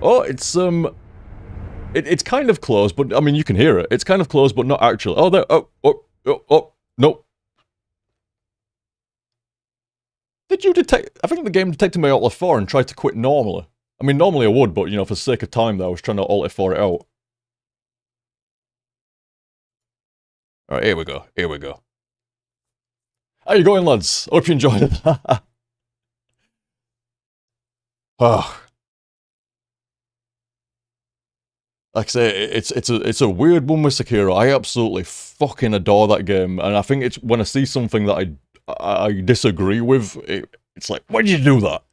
Oh, it's kind of close, but I mean, you can hear it. It's kind of close, but not actually. Oh, there. Oh, no. Did you detect? I think the game detected my Alt F4 and tried to quit normally. I mean, normally I would, but you know, for the sake of time, though, I was trying to Alt F4 it out. Alright, here we go. Here we go. How you going, lads? Hope you enjoyed it. Oh. Like I say, it's a weird one with Sekiro. I absolutely fucking adore that game, and I think it's when I see something that I disagree with, it's like, why did you do that?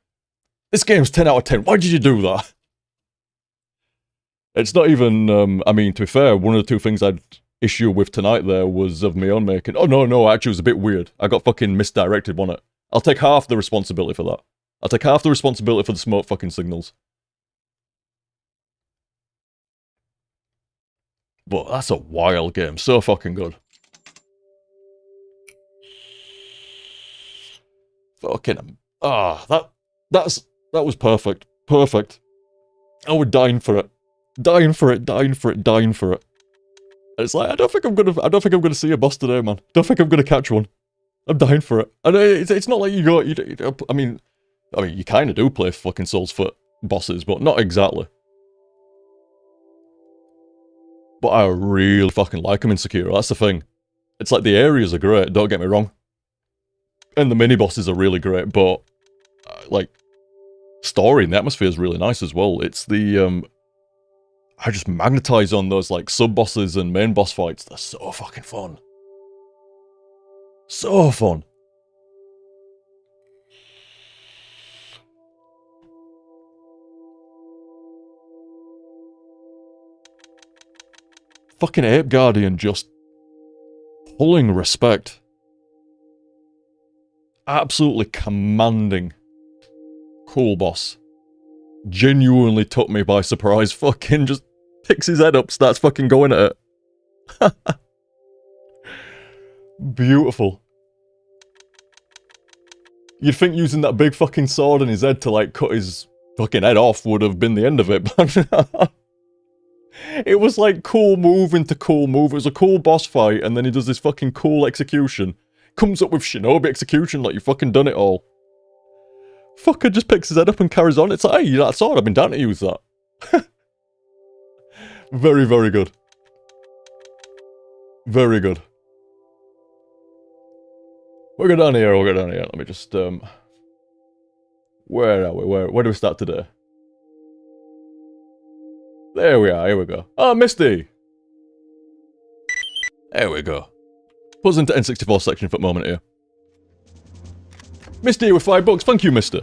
This game's 10 out of 10. Why did you do that? It's not even. I mean, to be fair, one of the two things I'd issue with tonight there was of my own making. Oh no, actually, it was a bit weird. I got fucking misdirected, wasn't it? I'll take half the responsibility for that. I'll take half the responsibility for the smoke fucking signals. But that's a wild game. So fucking good. Fucking... that was perfect. Perfect. I was dying for it. Dying for it. And it's like, I don't think I'm gonna see a boss today, man. Don't think I'm gonna catch one. I'm dying for it. And it's not like I mean, you kind of do play fucking Souls for bosses, but not exactly. But I really fucking like them in Sekiro, that's the thing. It's like the areas are great, don't get me wrong. And the mini-bosses are really great, but, like, story and the atmosphere is really nice as well. It's the, I just magnetize on those, like, sub-bosses and main boss fights. They're so fucking fun. So fun. Fucking Ape Guardian just pulling respect. Absolutely commanding. Cool boss. Genuinely took me by surprise. Fucking just picks his head up, starts fucking going at it. Beautiful. You'd think using that big fucking sword in his head to like cut his fucking head off would have been the end of it, but it was like cool move into cool move. It was a cool boss fight, and then he does this fucking cool execution. Comes up with shinobi execution like you fucking done it all. Fucker just picks his head up and carries on. It's like, hey, that sword, I've been down to use that. Very, very good. Very good. We'll go down here, Let me just, where are we? Where do we start today? There we are, here we go. Oh, Misty! There we go. Put us into N64 section for a moment here. Misty with $5, thank you, mister.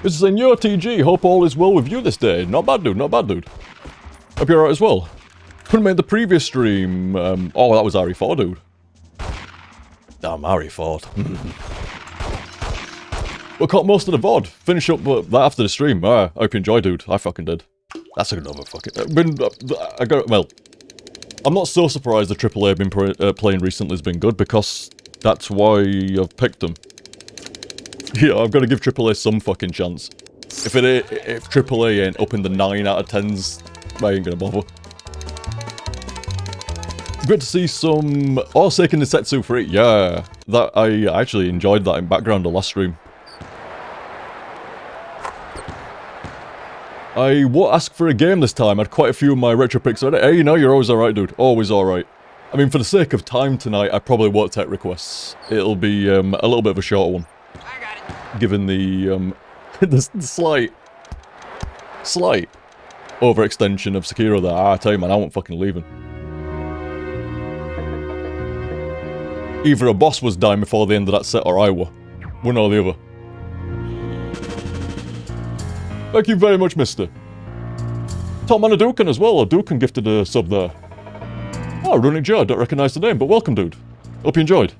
This is Senor TG, hope all is well with you this day. Not bad, dude, not bad, dude. Hope you're alright as well. Couldn't make the previous stream, oh, that was RE4, dude. Damn, RE4. We caught most of the VOD. Finish up that after the stream. I hope you enjoyed, dude. I fucking did. That's another fucking... well, I'm not so surprised the AAA I've been playing recently has been good, because that's why I've picked them. Yeah, I've got to give AAA some fucking chance. If AAA ain't up in the 9 out of 10s, I ain't gonna bother. Good to see some... Oh, Seiken Densetsu free. Yeah, that I actually enjoyed that in background the last stream. I won't ask for a game this time. I had quite a few of my retro picks on it. Hey, you know, you're always alright, dude. Always alright. I mean, for the sake of time tonight, I probably won't take requests. It'll be a little bit of a shorter one. I got it. Given the, the slight overextension of Sekiro there. I tell you, man, I won't fucking leave him. Either a boss was dying before the end of that set, or I were. One or the other. Thank you very much, mister. Tom and a Dukan as well. A Dukan gifted a sub there. Oh, Runic Joe. I don't recognise the name, but welcome, dude. Hope you enjoyed.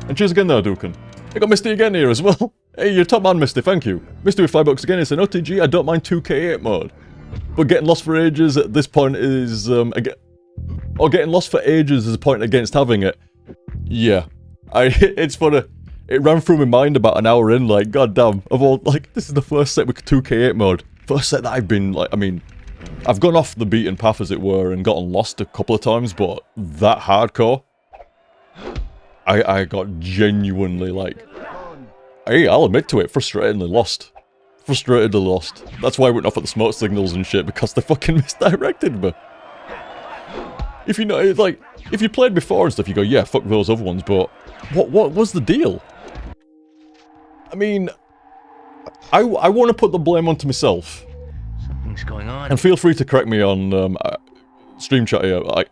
And cheers again there, Dukan. I got Misty again here as well. Hey, you're top man, Misty. Thank you. Misty with $5 again. It's an OTG. I don't mind 2K8 mode. But getting lost for ages at this point is, or getting lost for ages is a point against having it. Yeah. It's funny. It ran through my mind about an hour in, like, goddamn, of all, like, this is the first set with 2K8 mode. first set that I've been, like, I mean, I've gone off the beaten path, as it were, and gotten lost a couple of times, but that hardcore, I got genuinely, like, hey, I'll admit to it, frustratingly lost. Frustratedly lost. That's why I went off at the smoke signals and shit, because they fucking misdirected me. If you know, it's like, if you played before and stuff, you go, yeah, fuck those other ones, but what was the deal? I mean, I want to put the blame onto myself. Something's going on. And feel free to correct me on stream chat here. I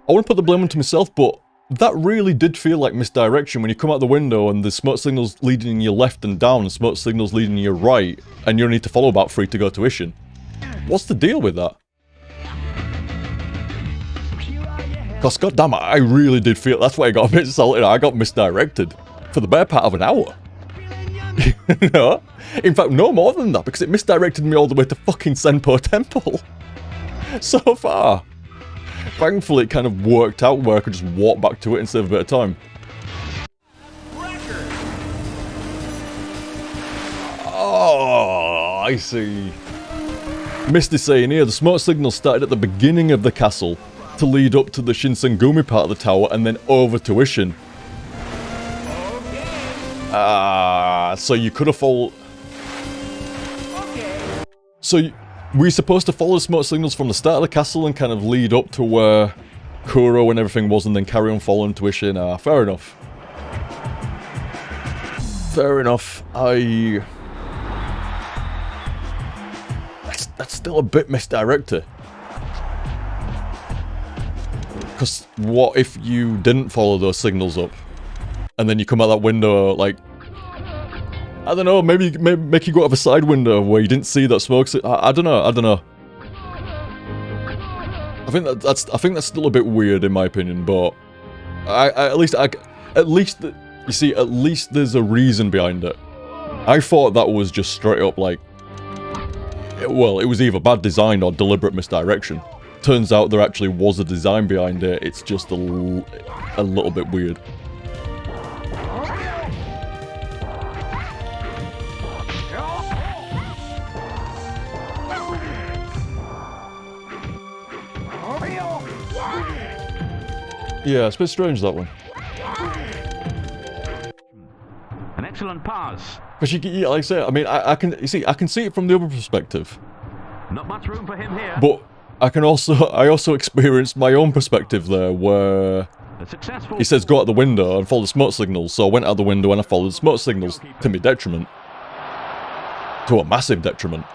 want to put the blame onto myself, but that really did feel like misdirection when you come out the window and the smoke signals leading your left and down, and smoke signals leading your right, and you only need to follow about 3 to go to Ishin. What's the deal with that? Because goddamn, I really did feel, that's why I got a bit salty. I got misdirected for the better part of an hour. You know? In fact, no more than that, because it misdirected me all the way to fucking Senpo Temple. So far. Thankfully, it kind of worked out where I could just walk back to it and save a bit of time. Oh, I see. Misty saying here, the smoke signal started at the beginning of the castle to lead up to the Shinsengumi part of the tower and then over to Ishin. So you could have followed... So were you supposed to follow the smoke signals from the start of the castle and kind of lead up to where Kuro and everything was and then carry on following to Ishin? Fair enough. Fair enough. That's still a bit misdirected. Because what if you didn't follow those signals up? And then you come out that window, like... I don't know, maybe make you go out of a side window where you didn't see that smoke I don't know. I think that's still a bit weird in my opinion, but... At least you see, at least there's a reason behind it. I thought that was just straight up like... Well, it was either bad design or deliberate misdirection. Turns out there actually was a design behind it, it's just a little bit weird. Yeah, it's a bit strange, that one. An excellent pass. Because yeah, like I say, I mean, I can see it from the other perspective. Not much room for him here. But I also experienced my own perspective there, where he says go out the window and follow the smoke signals. So I went out the window and I followed the smoke signals to my detriment, to a massive detriment,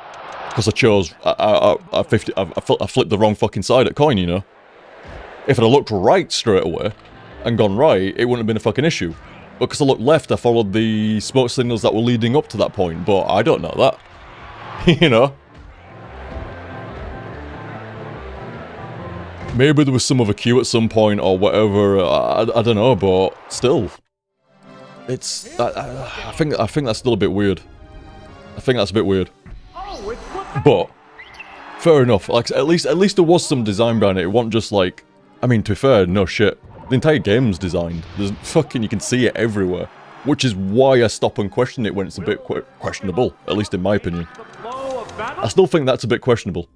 because I chose I flipped the wrong fucking side at coin, you know. If I'd have looked right straight away and gone right, it wouldn't have been a fucking issue. But because I looked left, I followed the smoke signals that were leading up to that point. But I don't know that. You know? Maybe there was some other queue at some point or whatever. I don't know, but still. It's... I think that's still a bit weird. I think that's a bit weird. But... fair enough. Like, at least there was some design behind it. It wasn't just like... I mean, to be fair, no shit. The entire game's designed. There's fucking, you can see it everywhere. Which is why I stop and question it when it's a bit questionable. At least in my opinion. I still think that's a bit questionable.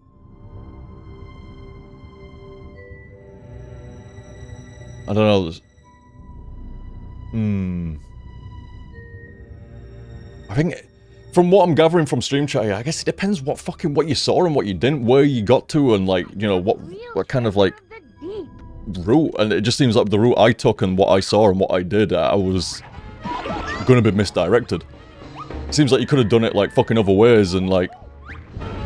I don't know. I think... From what I'm gathering from stream chat, I guess it depends what you saw and what you didn't, where you got to, and like, you know, what kind of like route, and it just seems like the route I took and what I saw and what I did, I was gonna be misdirected. It seems like you could have done it like fucking other ways, and like,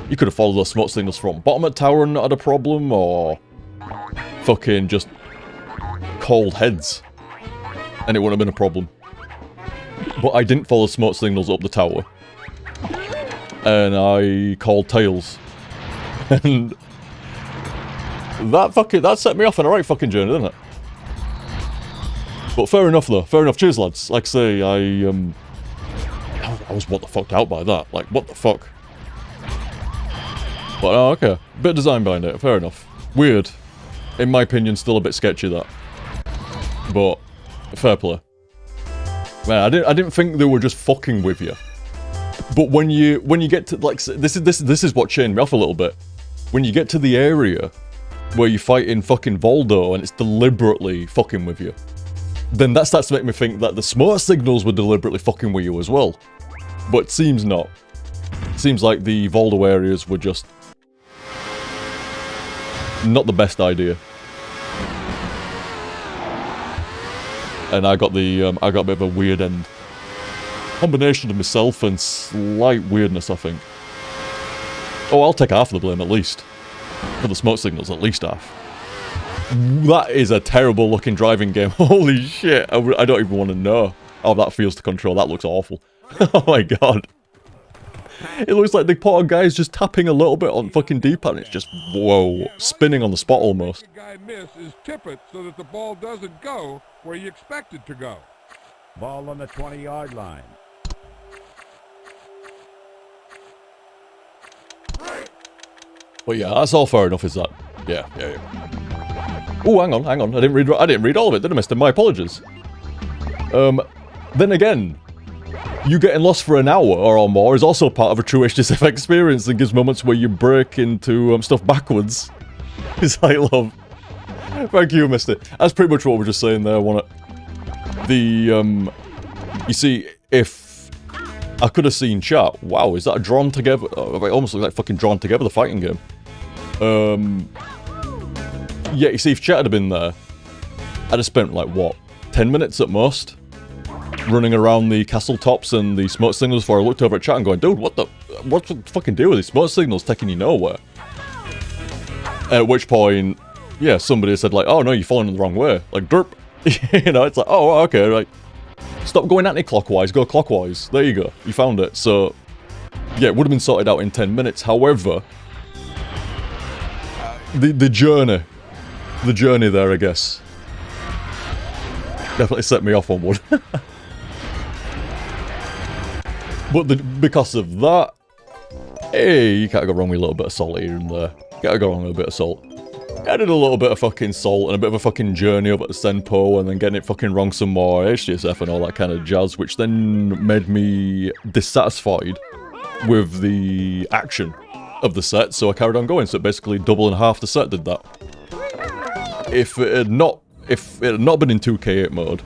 you could have followed those smoke signals from bottom of tower and not had a problem, or fucking just called heads, and it wouldn't have been a problem. But I didn't follow smoke signals up the tower. And I called tails. And that set me off on a right fucking journey, didn't it? But fair enough though, fair enough. Cheers lads. Like I say, I was what the fucked out by that. Like, what the fuck? But oh, okay. Bit of design behind it, fair enough. Weird. In my opinion, still a bit sketchy that. But fair play. Man, I didn't think they were just fucking with you. But when you get to, like, this is what chained me off a little bit. When you get to the area where you fight in fucking Voldo and it's deliberately fucking with you, then that starts to make me think that the smoke signals were deliberately fucking with you as well. But it seems not. Seems like the Voldo areas were just not the best idea. And I got a bit of a weird end. Combination of myself and slight weirdness, I think. Oh, I'll take half of the blame at least. For the smoke signals, at least half. That is a terrible looking driving game. Holy shit, I don't even want to know how that feels to control. That looks awful. Oh my god. It looks like the poor guy's just tapping a little bit on fucking D-pad and it's just, whoa, spinning on the spot almost. The guy miss is tip it so that the ball doesn't go where you expect it to go. Ball on the 20-yard line. But yeah, that's all fair enough, is that? Yeah. Oh, hang on. I didn't read all of it, did I, mister? My apologies. Then again, you getting lost for an hour or more is also part of a true HTSF experience and gives moments where you break into stuff backwards. Is I love. Thank you, mister. That's pretty much what we were just saying there, wasn't it? You see, if I could have seen chat, wow, is that a drawn together? Oh, it almost looks like fucking drawn together, the fighting game. Yeah, you see, if chat had been there, I'd have spent, like, what, 10 minutes at most? Running around the castle tops and the smoke signals before I looked over at chat and going, dude, what's the fucking deal with these smoke signals taking you nowhere? At which point, yeah, somebody said, like, oh no, you're falling in the wrong way. Like, derp. You know, it's like, oh, okay, like, stop going anti-clockwise, go clockwise. There you go, you found it. So, yeah, it would have been sorted out in 10 minutes. However, the journey there, I guess, definitely set me off on one. But because of that, hey, you can't go wrong with a little bit of salt here and there. Can't go wrong with a bit of salt. Added a little bit of fucking salt and a bit of a fucking journey up at the Senpo and then getting it fucking wrong some more, HTSF and all that kind of jazz, which then made me dissatisfied with the action of the set, so I carried on going. So basically double and half the set did that. If it had not been in 2K8 mode,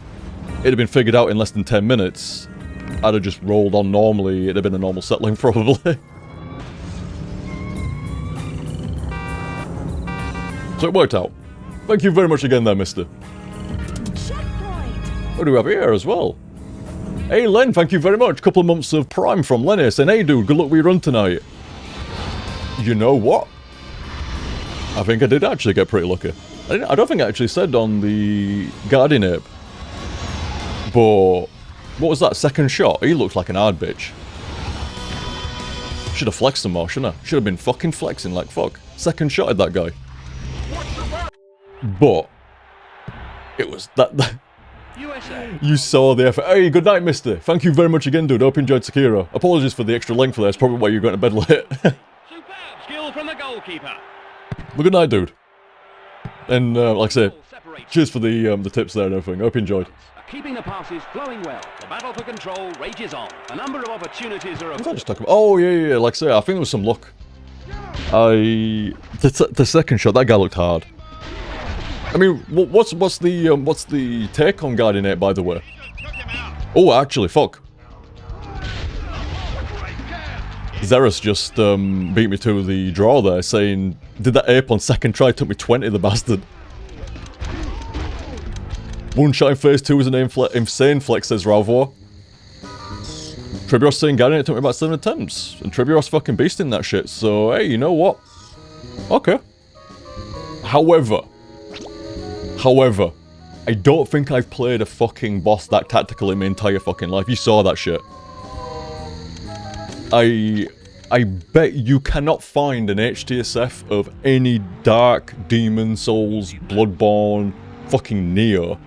it'd have been figured out in less than 10 minutes. I'd have just rolled on normally, it'd have been a normal set length probably. So it worked out. Thank you very much again there, mister. What do we have here as well? Hey Len, thank you very much. Couple of months of Prime from Lenny saying, hey dude, good luck with your run tonight. You know what? I think I did actually get pretty lucky. I don't think I actually said on the Guardian Ape. But what was that second shot? He looks like an hard bitch. Should have flexed some more, shouldn't I? Should have been fucking flexing like fuck. Second shot at that guy. But it was that USA. You saw the effort. Hey, good night, mister. Thank you very much again, dude. Hope you enjoyed Sekiro. Apologies for the extra length there. It's probably why you're going to bed late. Superb skill from the goalkeeper. But good night, dude. And like I say, cheers for the tips there and everything. Hope you enjoyed. Keeping the passes flowing well. The battle for control rages on. A number of opportunities are. What was I just talking about? Oh yeah. Like I say, I think there was some luck. The second shot, that guy looked hard. I mean, what's the take on Guardian 8, by the way? Oh, actually, fuck. Xeris just beat me to the draw there, saying, did that ape on second try, took me 20, the bastard. One shot in phase 2 is an insane flex, says Ralvo. Triburos saying Guardian 8 took me about 7 attempts, and Triburos fucking beasting that shit, so hey, you know what? Okay. However, I don't think I've played a fucking boss that tactical in my entire fucking life. You saw that shit. I bet you cannot find an HTSF of any Dark, Demon Souls, Bloodborne, fucking Neo,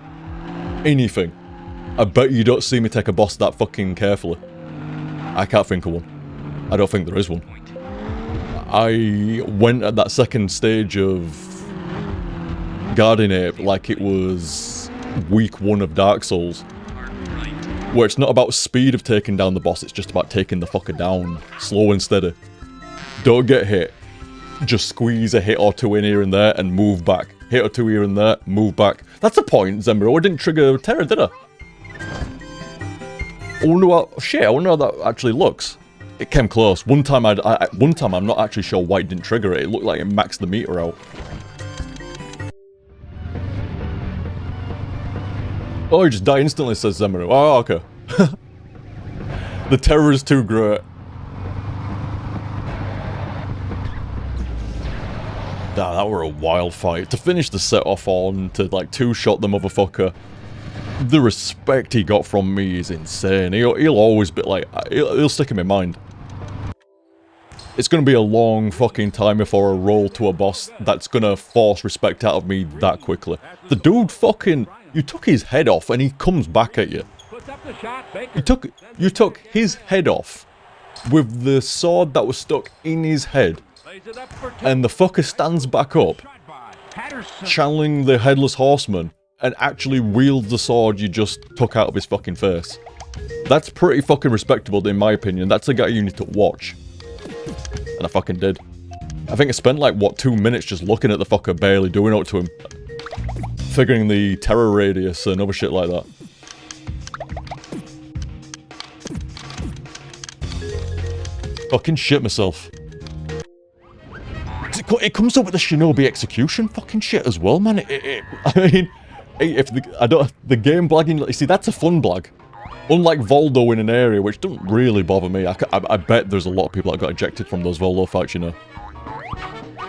anything. I bet you don't see me take a boss that fucking carefully. I can't think of one. I don't think there is one. I went at that second stage of Guardian Ape like it was week 1 of Dark Souls. Where it's not about speed of taking down the boss, it's just about taking the fucker down. Slow and steady. Don't get hit. Just squeeze a hit or two in here and there and move back. Hit or two here and there, move back. That's the point, Zembro. I didn't trigger terror, did I? I wonder how that actually looks. It came close. One time I'm not actually sure why it didn't trigger it. It looked like it maxed the meter out. Oh, you just die instantly, says Zembro. Oh, okay. The terror is too great. That were a wild fight. To finish the set off on, to like two-shot the motherfucker. The respect he got from me is insane. He'll always be like, he'll stick in my mind. It's gonna be a long fucking time before I roll to a boss that's gonna force respect out of me that quickly. The dude fucking, you took his head off and he comes back at you. You took his head off with the sword that was stuck in his head. And the fucker stands back up, channeling the Headless Horseman, and actually wields the sword you just took out of his fucking face. That's pretty fucking respectable in my opinion. That's a guy you need to watch. And I fucking did. I think I spent like, what, 2 minutes just looking at the fucker barely doing up to him. Figuring the terror radius and other shit like that. Fucking shit myself. It comes up with the Shinobi execution fucking shit as well, man. I mean, if the game blagging, you see, that's a fun blag. Unlike Voldo in an area, which doesn't really bother me. I bet there's a lot of people that got ejected from those Voldo fights, you know.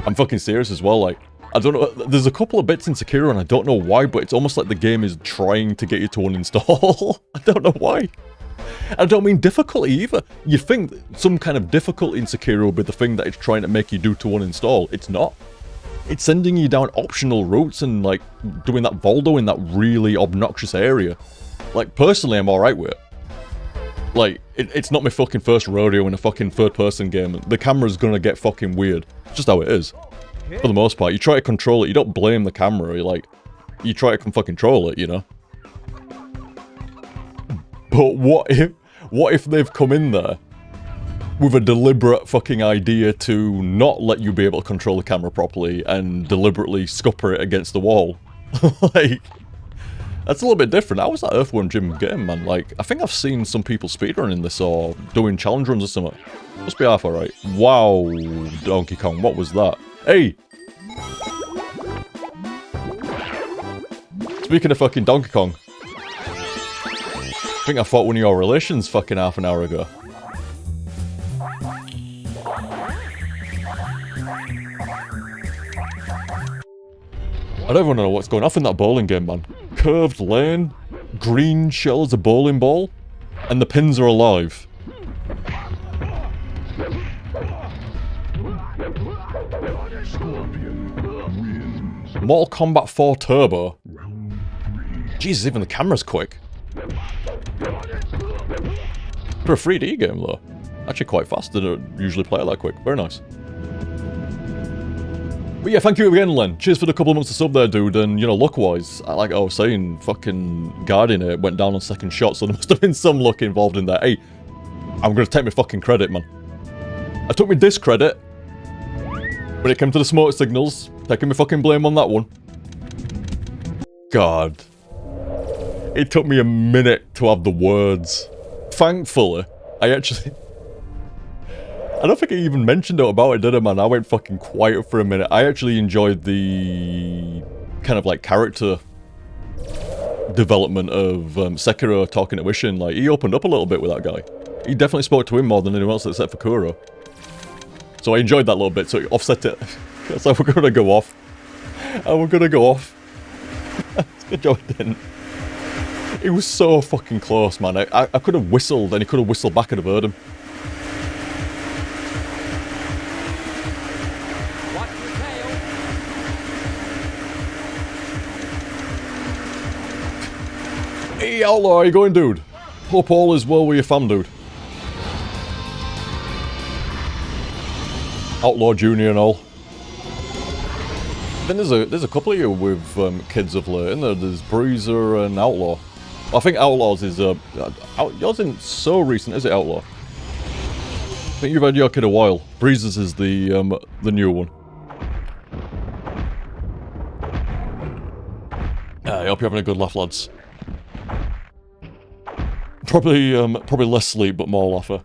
I'm fucking serious as well, like, I don't know, there's a couple of bits in Sekiro and I don't know why, but it's almost like the game is trying to get you to uninstall. I don't know why. I don't mean difficulty either. You think some kind of difficulty in Sekiro would be the thing that it's trying to make you do to uninstall. It's not. It's sending you down optional routes and, like, doing that Voldo in that really obnoxious area. Like, personally, I'm alright with it. Like, it's not my fucking first rodeo in a fucking third-person game. The camera's gonna get fucking weird. It's just how it is. For the most part, you try to control it, you don't blame the camera, you try to fucking control it, you know? But what if they've come in there with a deliberate fucking idea to not let you be able to control the camera properly and deliberately scupper it against the wall? Like, that's a little bit different. How was that Earthworm Jim game, man? Like, I think I've seen some people speedrunning this or doing challenge runs or something. Must be half alright. Wow, Donkey Kong, what was that? Hey! Speaking of fucking Donkey Kong, I think I fought one of your relations fucking half an hour ago. I don't even know what's going off in that bowling game, man. Curved lane, green shell as a bowling ball, and the pins are alive. Mortal Kombat 4 Turbo. Jesus, even the camera's quick. For a 3D game, though. Actually quite fast. They don't usually play it that quick. Very nice. But yeah, thank you again, Len. Cheers for the couple of months of sub there, dude. And, you know, luck-wise, like I was saying, fucking Guardian here went down on second shot, so there must have been some luck involved in that. Hey, I'm gonna take my fucking credit, man. I took my discredit when it came to the smoke signals. Taking my fucking blame on that one. God. It took me a minute to have the words. Thankfully, I actually... I don't think I even mentioned about it, did I, man? I went fucking quiet for a minute. I actually enjoyed the kind of like character development of Sekiro talking to Ishin. Like, he opened up a little bit with that guy. He definitely spoke to him more than anyone else except for Kuro. So I enjoyed that little bit, so it offset it. So we're gonna go off. And we're gonna go off. Good job it didn't. It was so fucking close, man. I could have whistled and he could have whistled back and have heard him. Hey, Outlaw, how you going, dude? Hope all is well with your fam, dude. Outlaw Junior and all. Then there's a couple of you with kids of late, isn't there? There's Bruiser and Outlaw. I think Outlaws is, yours isn't so recent, is it, Outlaw? I think you've had your kid a while. Breezes is the new one. I hope you're having a good laugh, lads. Probably less sleep, but more laugher.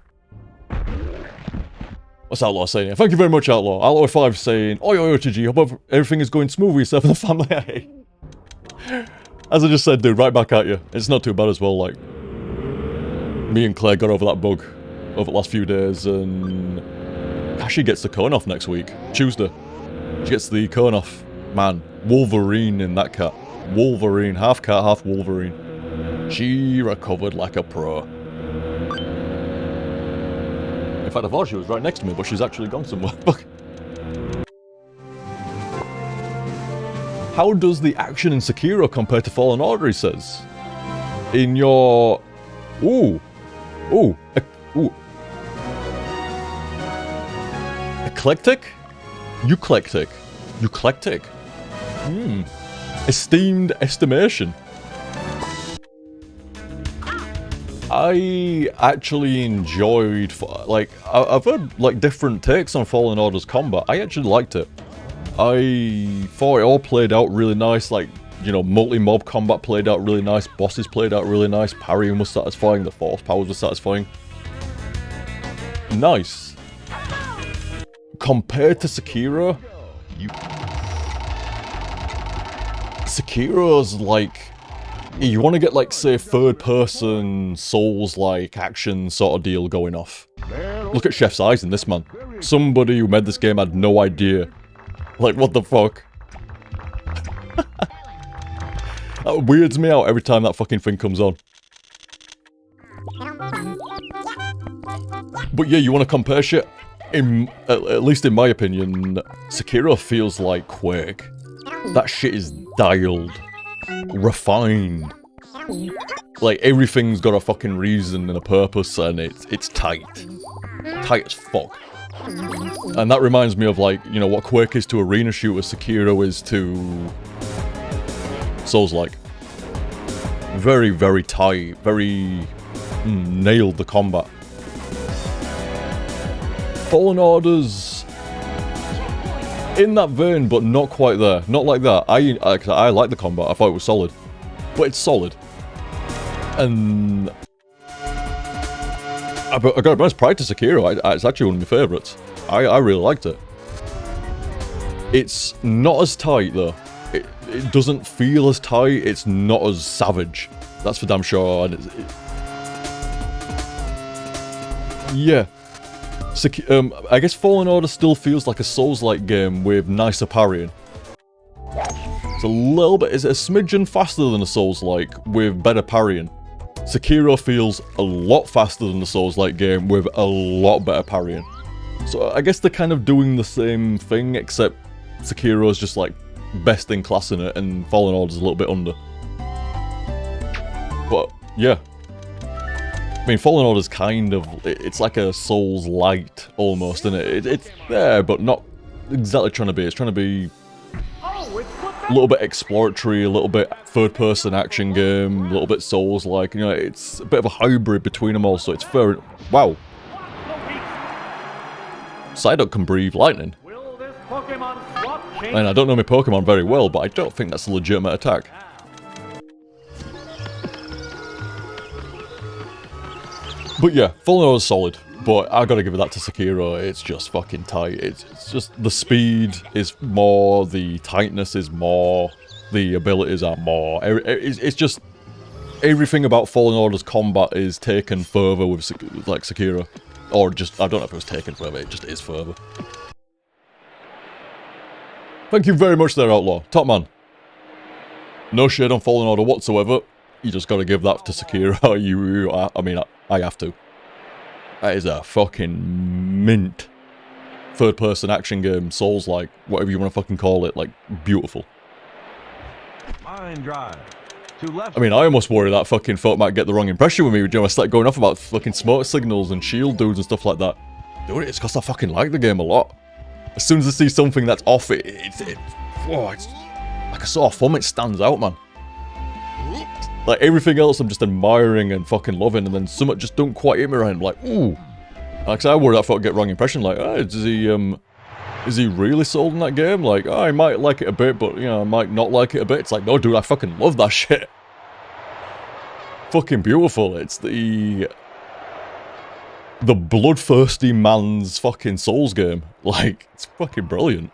What's Outlaw saying here? Thank you very much, Outlaw. Outlaw 5 saying, oi, oi, OTG, hope everything is going smooth with yourself and the family. As I just said, dude, right back at you. It's not too bad as well, like... Me and Claire got over that bug over the last few days, and... She gets the cone off next week. Tuesday. She gets the cone off. Man, Wolverine in that cat. Wolverine. Half cat, half Wolverine. She recovered like a pro. In fact, I thought she was right next to me, but she's actually gone somewhere. How does the action in Sekiro compare to Fallen Order, he says? In your... Ooh. Eclectic? Euclectic. Esteemed estimation. I actually enjoyed... Like, I've heard, like, different takes on Fallen Order's combat. I actually liked it. I thought it all played out really nice, like, you know, multi-mob combat played out really nice, bosses played out really nice, parrying was satisfying, the force powers were satisfying. Nice. Compared to Sekiro, Sekiro's like, you want to get like, say, third-person, Souls-like action sort of deal going off. Look at Chef's Eyes in this, man. Somebody who made this game had no idea. Like, what the fuck? That weirds me out every time that fucking thing comes on. But yeah, you want to compare shit? At least in my opinion, Sekiro feels like Quake. That shit is dialed. Refined. Like, everything's got a fucking reason and a purpose, and it's tight. Tight as fuck. And that reminds me of, like, you know, what Quake is to arena shooter, Sekiro is to... Souls-like. Very, very tight. Very... nailed the combat. Fallen Order's... in that vein, but not quite there. Not like that. I like the combat. I thought it was solid. But it's solid. And... I got a nice pride to Sekiro. It's actually one of my favourites. I really liked it. It's not as tight, though. It doesn't feel as tight. It's not as savage. That's for damn sure. And yeah. I guess Fallen Order still feels like a Souls-like game with nicer parrying. It's a little bit... It's a smidgen faster than a Souls-like with better parrying. Sekiro feels a lot faster than the Souls-like game with a lot better parrying. So I guess they're kind of doing the same thing, except Sekiro's just like best in class in it, and Fallen Order's a little bit under. But yeah. I mean, Fallen Order's kind of... It's like a Souls-light, almost, isn't it? It's there, but not exactly trying to be. It's trying to be... a little bit exploratory, a little bit third-person action game, a little bit Souls-like. You know, it's a bit of a hybrid between them all, so it's fair... Wow. Psyduck can breathe lightning. And I don't know my Pokemon very well, but I don't think that's a legitimate attack. But yeah, Fallen Order's solid, but I gotta give it that to Sekiro. It's just fucking tight. It's just the speed is more, the tightness is more, the abilities are more. It's just everything about Fallen Order's combat is taken further with like Sekiro, or just I don't know if it was taken further. It just is further. Thank you very much there, Outlaw. Top man. No shade on Fallen Order whatsoever. You just gotta give that to Sekiro. I mean, I have to. That is a fucking mint third-person action game, Souls-like, whatever you want to fucking call it, like, beautiful. Line drive. To left. I mean, I almost worry that fucking folk might get the wrong impression with me, you know, I start going off about fucking smoke signals and shield dudes and stuff like that. Dude, it's because I fucking like the game a lot. As soon as I see something that's off, it's like a sore thumb, it stands out, man. Like, everything else I'm just admiring and fucking loving, and then something just don't quite hit me right. I'm like, ooh. Like, I worried I thought I'd get wrong impression, like, oh, is he really sold in that game? Like, oh, I might like it a bit, but, you know, I might not like it a bit. It's like, no, dude, I fucking love that shit. Fucking beautiful. It's the bloodthirsty man's fucking Souls game. Like, it's fucking brilliant.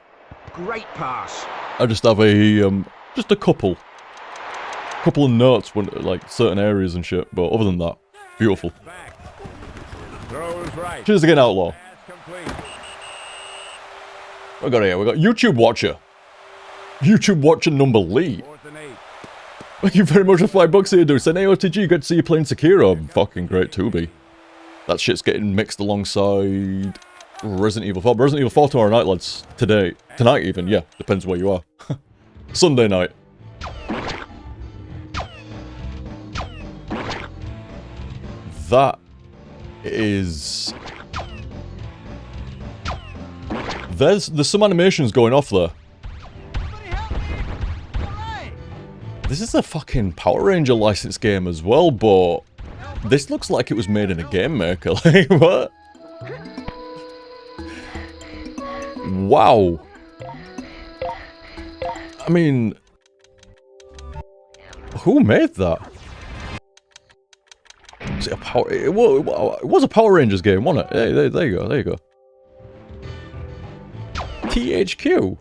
Great pass. I just have just a couple of notes when, like, certain areas and shit, but other than that, beautiful. Throws right. Cheers again, Outlaw. Pass complete. We got here, we got YouTube Watcher. YouTube Watcher number Lee. 4th and 8. Thank you very much for $5 here, dude. Saying, hey, OTG, good to see you playing Sekiro. Fucking great to be. That shit's getting mixed alongside Resident Evil 4. Resident Evil 4 tomorrow night, lads. Today. Tonight even, yeah. Depends where you are. Sunday night. That is... There's some animations going off there. This is a fucking Power Ranger licensed game as well, but this looks like it was made in a game maker. Like, what? Wow. I mean, who made that? Was it a Power? It was a Power Rangers game, wasn't it? Hey, there you go. There you go. THQ.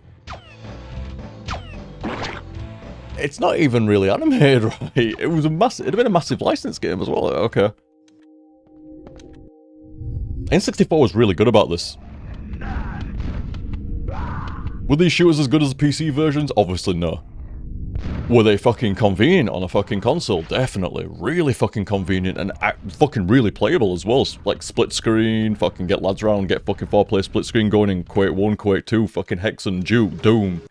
It's not even really animated, right? It was a massive. It'd have been a massive license game as well. Okay. N64 was really good about this. Were these shooters as good as the PC versions? Obviously no. Were they fucking convenient on a fucking console? Definitely. Really fucking convenient and fucking really playable as well. Like split screen, fucking get lads around, get fucking 4-player split screen going in Quake 1, Quake 2, fucking Hex and Doom.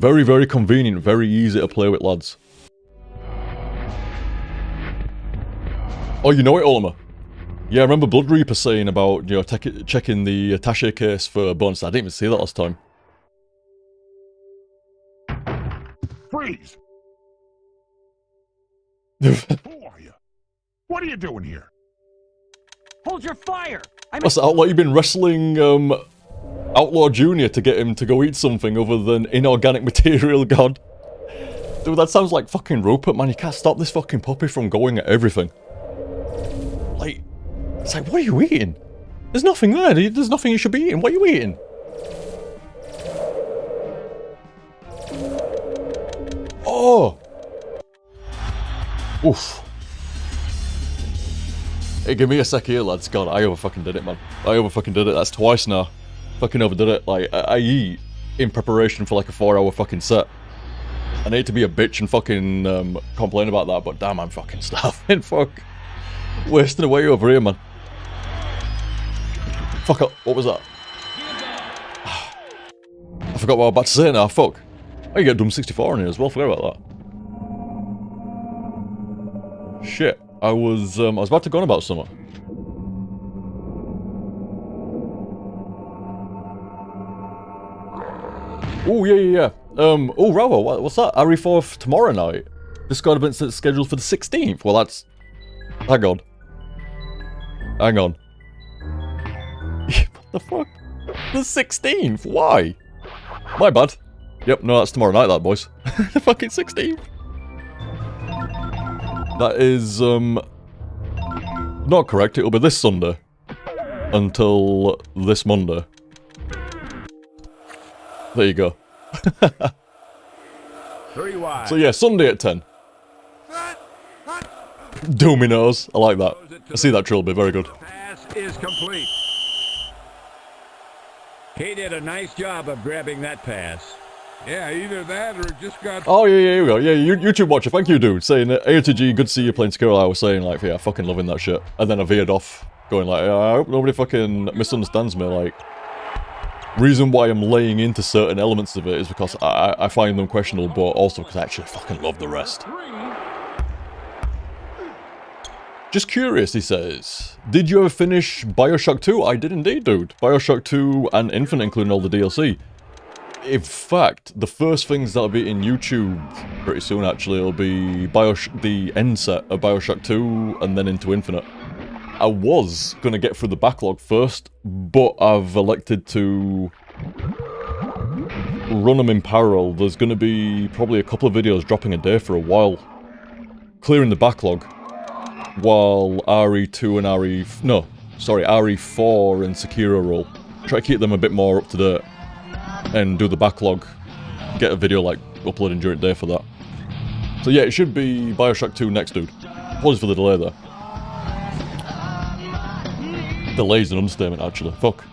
Very, very convenient, very easy to play with, lads. Oh, you know it, Ulmer. Yeah, I remember Blood Reaper saying about, you know, checking the attaché case for bonus. I didn't even see that last time. Freeze! Who are you? What are you doing here? Hold your fire! What's that, Outlaw? You've been wrestling, Outlaw Jr. to get him to go eat something other than inorganic material, god. Dude, that sounds like fucking Rupert, man. You can't stop this fucking puppy from going at everything. Like, it's like, what are you eating? There's nothing there. There's nothing you should be eating. What are you eating? Oh! Oof. Hey, give me a sec here, lads. God, I overfucking did it, man. I overfucking did it. That's twice now. Fucking overdid it. Like, I eat in preparation for like a 4-hour fucking set. I need to be a bitch and fucking complain about that, but damn, I'm fucking starving. Fuck. Wasting away over here, man. Fuck up. What was that? I forgot what I was about to say now. Fuck. Oh, you get Doom 64 in here as well. Forgot about that. Shit. I was about to go on about something. Oh, yeah. Oh, Rawa, what's that? RE4 tomorrow night? Discord event's scheduled for the 16th. Well, that's... Hang on. What the fuck? The 16th? Why? My bad. Yep, no, that's tomorrow night, that, boys. The fucking 16th. That is, not correct. It'll be this Sunday. Until this Monday. There you go. 3 wide. So yeah, Sunday at 10. Dominos. I like that. I see that Trilby. Very good. Pass is complete. He did a nice job of grabbing that pass. Yeah, either that or it just got... Oh, yeah, here we go. Yeah, YouTube watcher. Thank you, dude. Saying, AOTG, good to see you playing Sekiro. I was saying, like, yeah, fucking loving that shit. And then I veered off, going like, I hope nobody fucking misunderstands me. Like, reason why I'm laying into certain elements of it is because I find them questionable, but also because I actually fucking love the rest. Just curious, he says. Did you ever finish Bioshock 2? I did indeed, dude. Bioshock 2 and Infinite, including all the DLC. In fact, the first things that'll be in YouTube pretty soon, actually, will be the end set of Bioshock 2 and then into Infinite. I was going to get through the backlog first, but I've elected to run them in parallel. There's going to be probably a couple of videos dropping a day for a while, clearing the backlog, while RE2 and RE4 and Sekiro roll. Try to keep them a bit more up to date, and do the backlog, get a video like uploading during the day for that. So yeah, it should be Bioshock 2 next, dude. Apologies for the delay there. Delay's an understatement, actually. Fuck.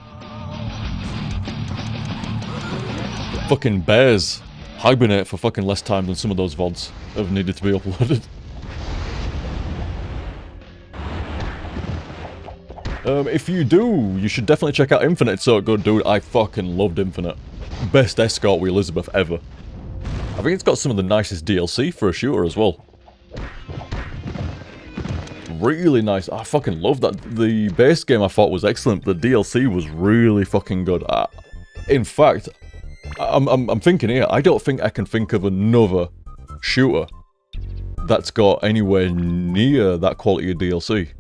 Fucking bears hibernate for fucking less time than some of those VODs have needed to be uploaded. If you do, you should definitely check out Infinite. It's so good, dude. I fucking loved Infinite. Best escort with Elizabeth ever. I think it's got some of the nicest DLC for a shooter as well. Really nice. I fucking love that. The base game I thought was excellent. The DLC was really fucking good. In fact, I'm thinking here, I don't think I can think of another shooter that's got anywhere near that quality of DLC.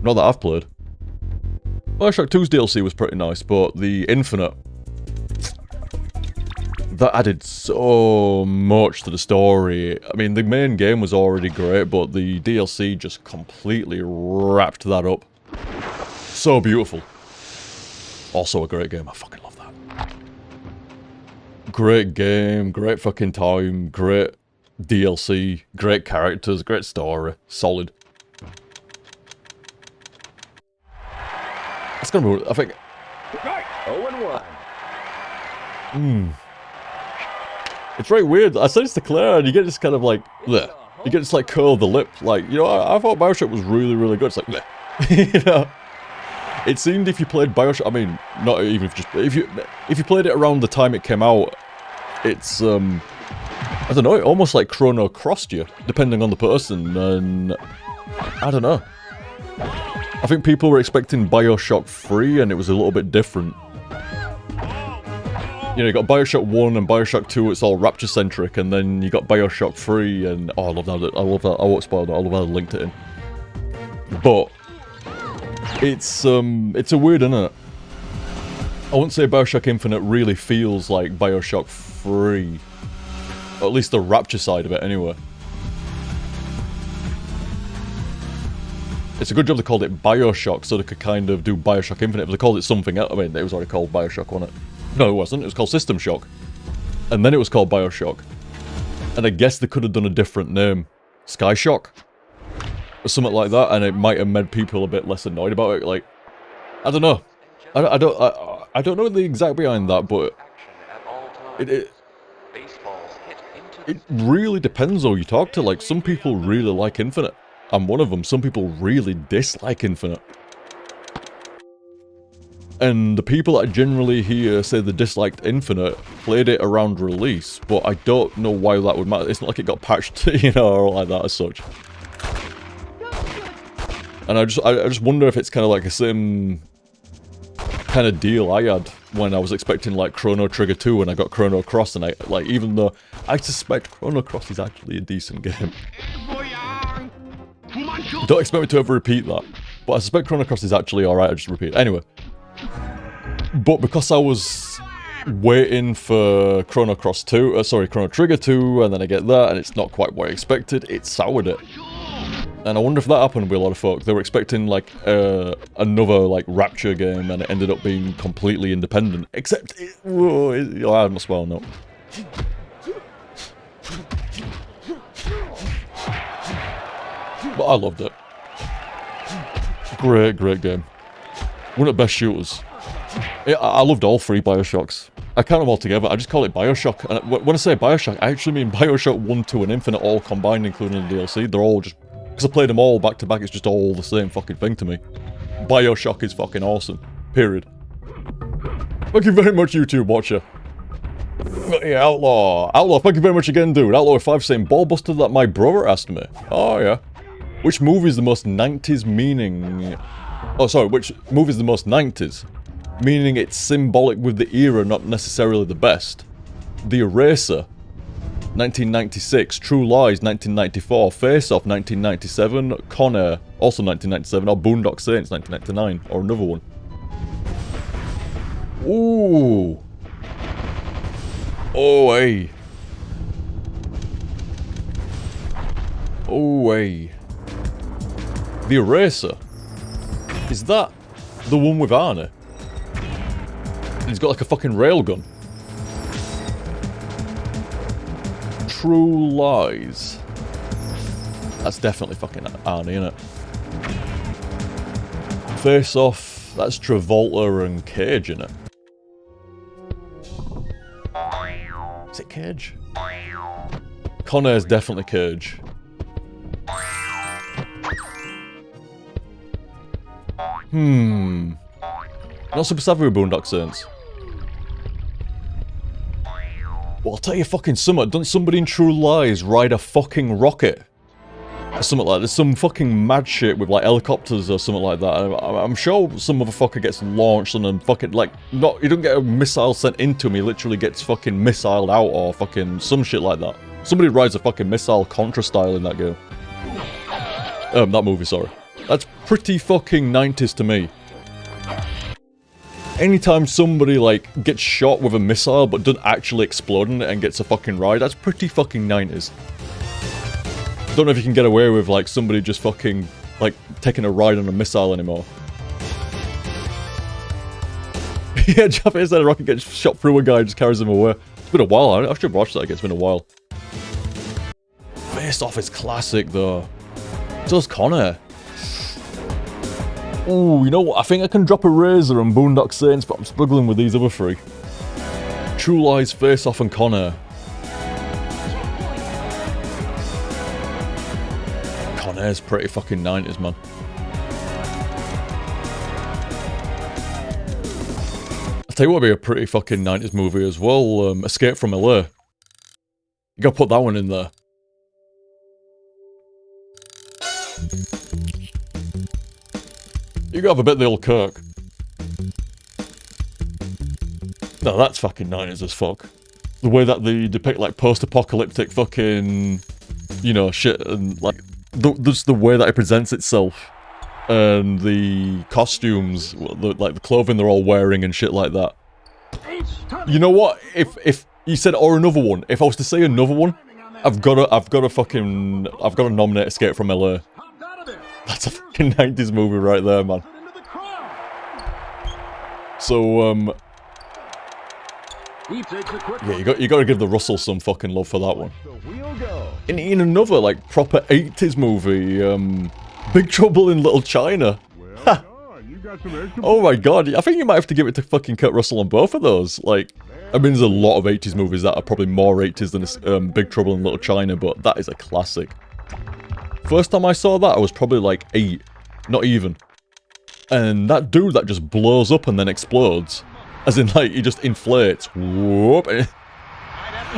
Not that I've played. Bioshock 2's DLC was pretty nice, but the Infinite, that added so much to the story. I mean, the main game was already great, but the DLC just completely wrapped that up. So beautiful. Also a great game. I fucking love that. Great game, great fucking time, great DLC, great characters, great story. Solid. It's gonna be, I think... 0-1. It's very weird. I said this to Claire, and you get this kind of like, bleh. You get this like curl of the lip. Like, you know, I thought Bioshock was really, really good. It's like, bleh. You know, it seemed if you played Bioshock, I mean, not even if you played it around the time it came out, it's I don't know, it almost like Chrono Crossed you, depending on the person, and I don't know. I think people were expecting Bioshock 3, and it was a little bit different. You know, you got Bioshock 1 and Bioshock 2, it's all Rapture-centric, and then you got Bioshock 3, and... Oh, I love that, I won't spoil that, I love how they linked it in. But... It's a weird, isn't it? I wouldn't say Bioshock Infinite really feels like Bioshock 3. Or at least the Rapture side of it, anyway. It's a good job they called it Bioshock, so they could kind of do Bioshock Infinite. If they called it something else, I mean, it was already called Bioshock, wasn't it? No, it wasn't. It was called System Shock. And then it was called Bioshock. And I guess they could have done a different name. Sky Shock? Or something like that, and it might have made people a bit less annoyed about it. Like, I don't know. I don't know the exact behind that, but... It really depends who you talk to. Like, some people really like Infinite. I'm one of them. Some people really dislike Infinite. And the people that I generally hear say they disliked Infinite played it around release, but I don't know why that would matter. It's not like it got patched, you know, or like that as such. And I just wonder if it's kind of like the same kind of deal I had when I was expecting like Chrono Trigger 2 and I got Chrono Cross, and even though I suspect Chrono Cross is actually a decent game. Don't expect me to ever repeat that, but I suspect Chrono Cross is actually alright, I just repeat it. Anyway. But because I was waiting for Chrono Trigger 2, and then I get that, and it's not quite what I expected, it soured it. And I wonder if that happened with a lot of folk. They were expecting, like, another, like, Rapture game, and it ended up being completely independent. Except, I must well know. But I loved it. Great, great game. One of the best shooters. I loved all three Bioshocks. I count them all together, I just call it Bioshock. And when I say Bioshock, I actually mean Bioshock 1, 2, and Infinite all combined, including the DLC. They're all just... Because I played them all back to back, it's just all the same fucking thing to me. Bioshock is fucking awesome. Period. Thank you very much, YouTube watcher. Yeah, Outlaw. Outlaw, thank you very much again, dude. Outlaw5 saying, Ballbuster that my brother asked me. Oh, yeah. Which movie is the most 90s meaning... Oh, sorry, which movie is the most 90s? meaning it's symbolic with the era, not necessarily the best. The Eraser, 1996, True Lies, 1994, Face Off, 1997, Con Air, also 1997, or Boondock Saints, 1999, or another one. Ooh. Oh, hey. Oh, hey. The Eraser. Is that the one with Arnie? He's got like a fucking railgun. True Lies. That's definitely fucking Arnie, innit? Face Off, that's Travolta and Cage, innit? Is it Cage? Con Air's definitely Cage. Not super savvy with Boondock Saints. Well, I'll tell you fucking something. Doesn't somebody in True Lies ride a fucking rocket? Or something like that. There's some fucking mad shit with like helicopters or something like that. I'm sure some motherfucker gets launched and then fucking like, not, he don't get a missile sent into him, he literally gets fucking missiled out or fucking some shit like that. Somebody rides a fucking missile Contra style in that game. That movie, sorry. That's pretty fucking 90s to me. Anytime somebody, like, gets shot with a missile but doesn't actually explode in it and gets a fucking ride, that's pretty fucking 90s. Don't know if you can get away with, like, somebody just fucking, like, taking a ride on a missile anymore. Yeah, Japanese said a rocket gets shot through a guy and just carries him away. It's been a while, I should have watched that, it's been a while. Face Off is classic, though. So's Con Air. Ooh, you know what? I think I can drop Eraser and Boondock Saints, but I'm struggling with these other three. True Lies, Face Off, and Con Air. Con Air's pretty fucking 90s, man. I'll tell you what would be a pretty fucking 90s movie as well, Escape from LA. You gotta put that one in there. You gotta have a bit of the old Kirk. No, that's fucking 90s as fuck. The way that they depict, like, post-apocalyptic fucking, you know, shit, and, like, just the way that it presents itself. And the costumes, like, the clothing they're all wearing and shit like that. You know what? If you said, or another one, if I was to say another one, I've gotta nominate Escape from LA. That's a fucking 90s movie right there, man. So, yeah, you got to give the Russell some fucking love for that one. In another, like, proper 80s movie, Big Trouble in Little China. Oh my god, I think you might have to give it to fucking Kurt Russell on both of those. Like, I mean, there's a lot of 80s movies that are probably more 80s than Big Trouble in Little China, but that is a classic. First time I saw that, I was probably like 8. Not even. And that dude that just blows up and then explodes. As in, like, he just inflates. Whoop.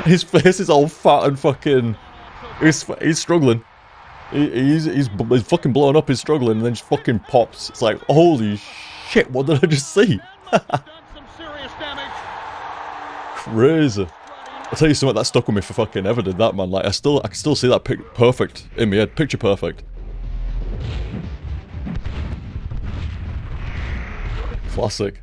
His face is all fat and fucking... He's struggling. He's fucking blowing up, he's struggling, and then just fucking pops. It's like, holy shit, what did I just see? Crazy. I'll tell you something that stuck with me for fucking ever did that, man. Like, I can still see that perfect in my head. Picture perfect. Classic.